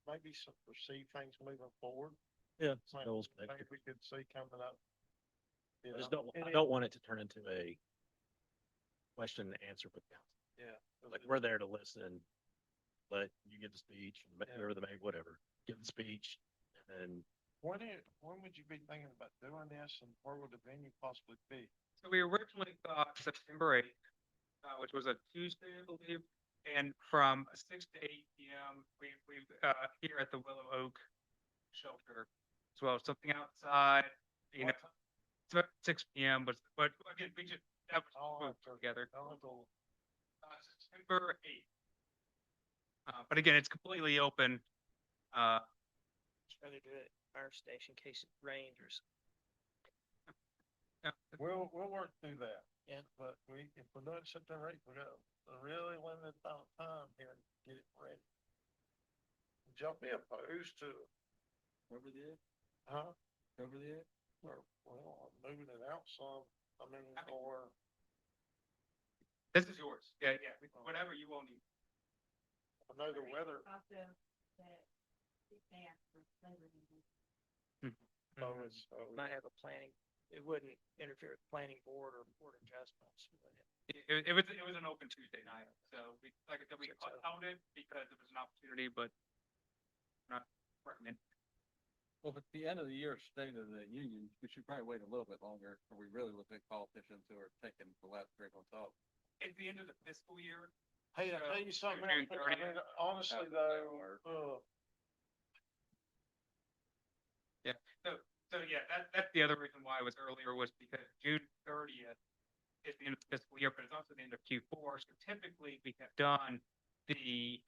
Maybe some perceived things moving forward. Yeah. Like, goals, maybe we could see coming up. I just I don't want it to turn into a question and answer with council. Yeah. Like, we're there to listen, let you give the speech, whoever the mayor, whatever, give the speech, and then When would you be thinking about doing this, and where would the venue possibly be? So we originally thought September 8th, which was a Tuesday, I believe. And from 6 to 8 p.m., we've here at the Willow Oak shelter as well, something outside, you know, it's about 6 p.m. But again, we just, that was together. September 8th. But again, it's completely open. Try to do it at the fire station in case it rained or something. We'll work through that. Yeah. But if we're doing September 8th, we got a really limited amount of time here to get it ready. Would y'all be opposed to? Over there, Huh? over there. Or, well, moving it out some, I mean, or. This is yours. Yeah, whatever you all need. I know the weather. Oh, it's, Might have a planning, it wouldn't interfere with planning board or board adjustments. It was an open Tuesday night, so we, like I said, we held it because it was an opportunity, but not recommend. Well, at the end of the year, State of the Union, we should probably wait a little bit longer, or we really look at politicians who are taking the last drink on top. It's the end of the fiscal year. Hey, I tell you something, June I mean, 30th. honestly though, Yeah, so yeah, that's the other reason why it was earlier, was because June 30th is the end of the fiscal year, but it's also the end of Q4. So typically we have done the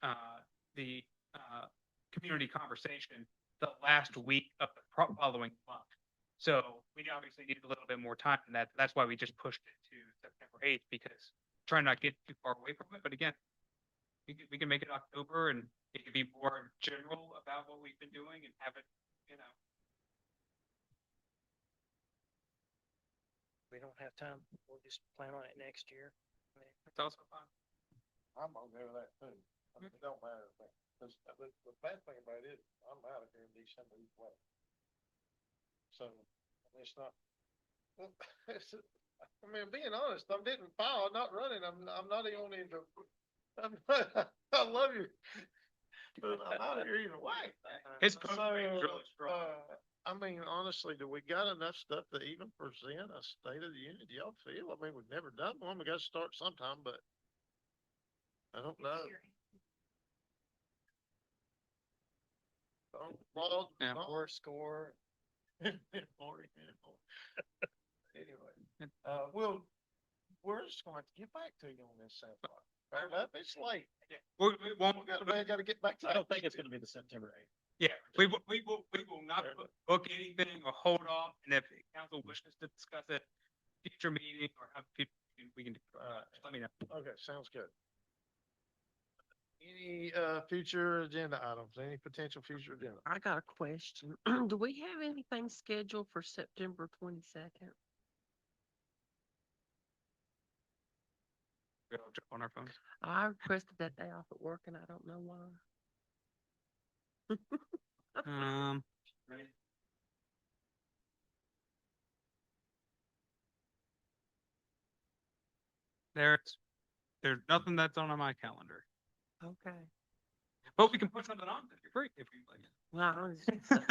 community conversation the last week of the following month. So we obviously need a little bit more time than that. That's why we just pushed it to September 8th, because trying not to get too far away from it. But again, we can make it October, and it can be more general about what we've been doing and have it, you know. We don't have time, we'll just plan on it next year. I mean, It's also fun. I'm okay with that too. I mean, it don't matter. Because the bad thing about it, I'm out of here in December either way. So it's not. I mean, being honest, I didn't file, I'm not running. I'm not even into. I love you, but I'm out of here either way. His So, post is really strong. I mean, honestly, do we got enough stuff to even present a State of the Union? Do y'all feel? I mean, we've never done one. We got to start sometime, but I don't know. Well, Yeah. Or score. Anyway, we're just going to get back to you on this sample. Fair enough, it's late. Yeah, we won't. We gotta get back to. I don't think it's gonna be the September 8th. Yeah, we will not book anything or hold off, and if the council wishes to discuss it, future meeting or have people, we can, just let me know. Okay, sounds good. Any, future agenda items, any potential future agenda? I got a question. Do we have anything scheduled for September 22nd? We'll jump on our phones. I requested that day off at work and I don't know why. There's nothing that's on my calendar, Okay. but we can put something on if you're free, if you like. Well, I was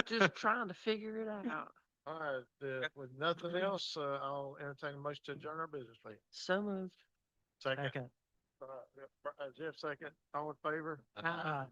just trying to figure it out. All right, with nothing else, I'll entertain a motion to adjourn our business meeting. So moved. Second, Second. Jeff second, all in favor? Aye.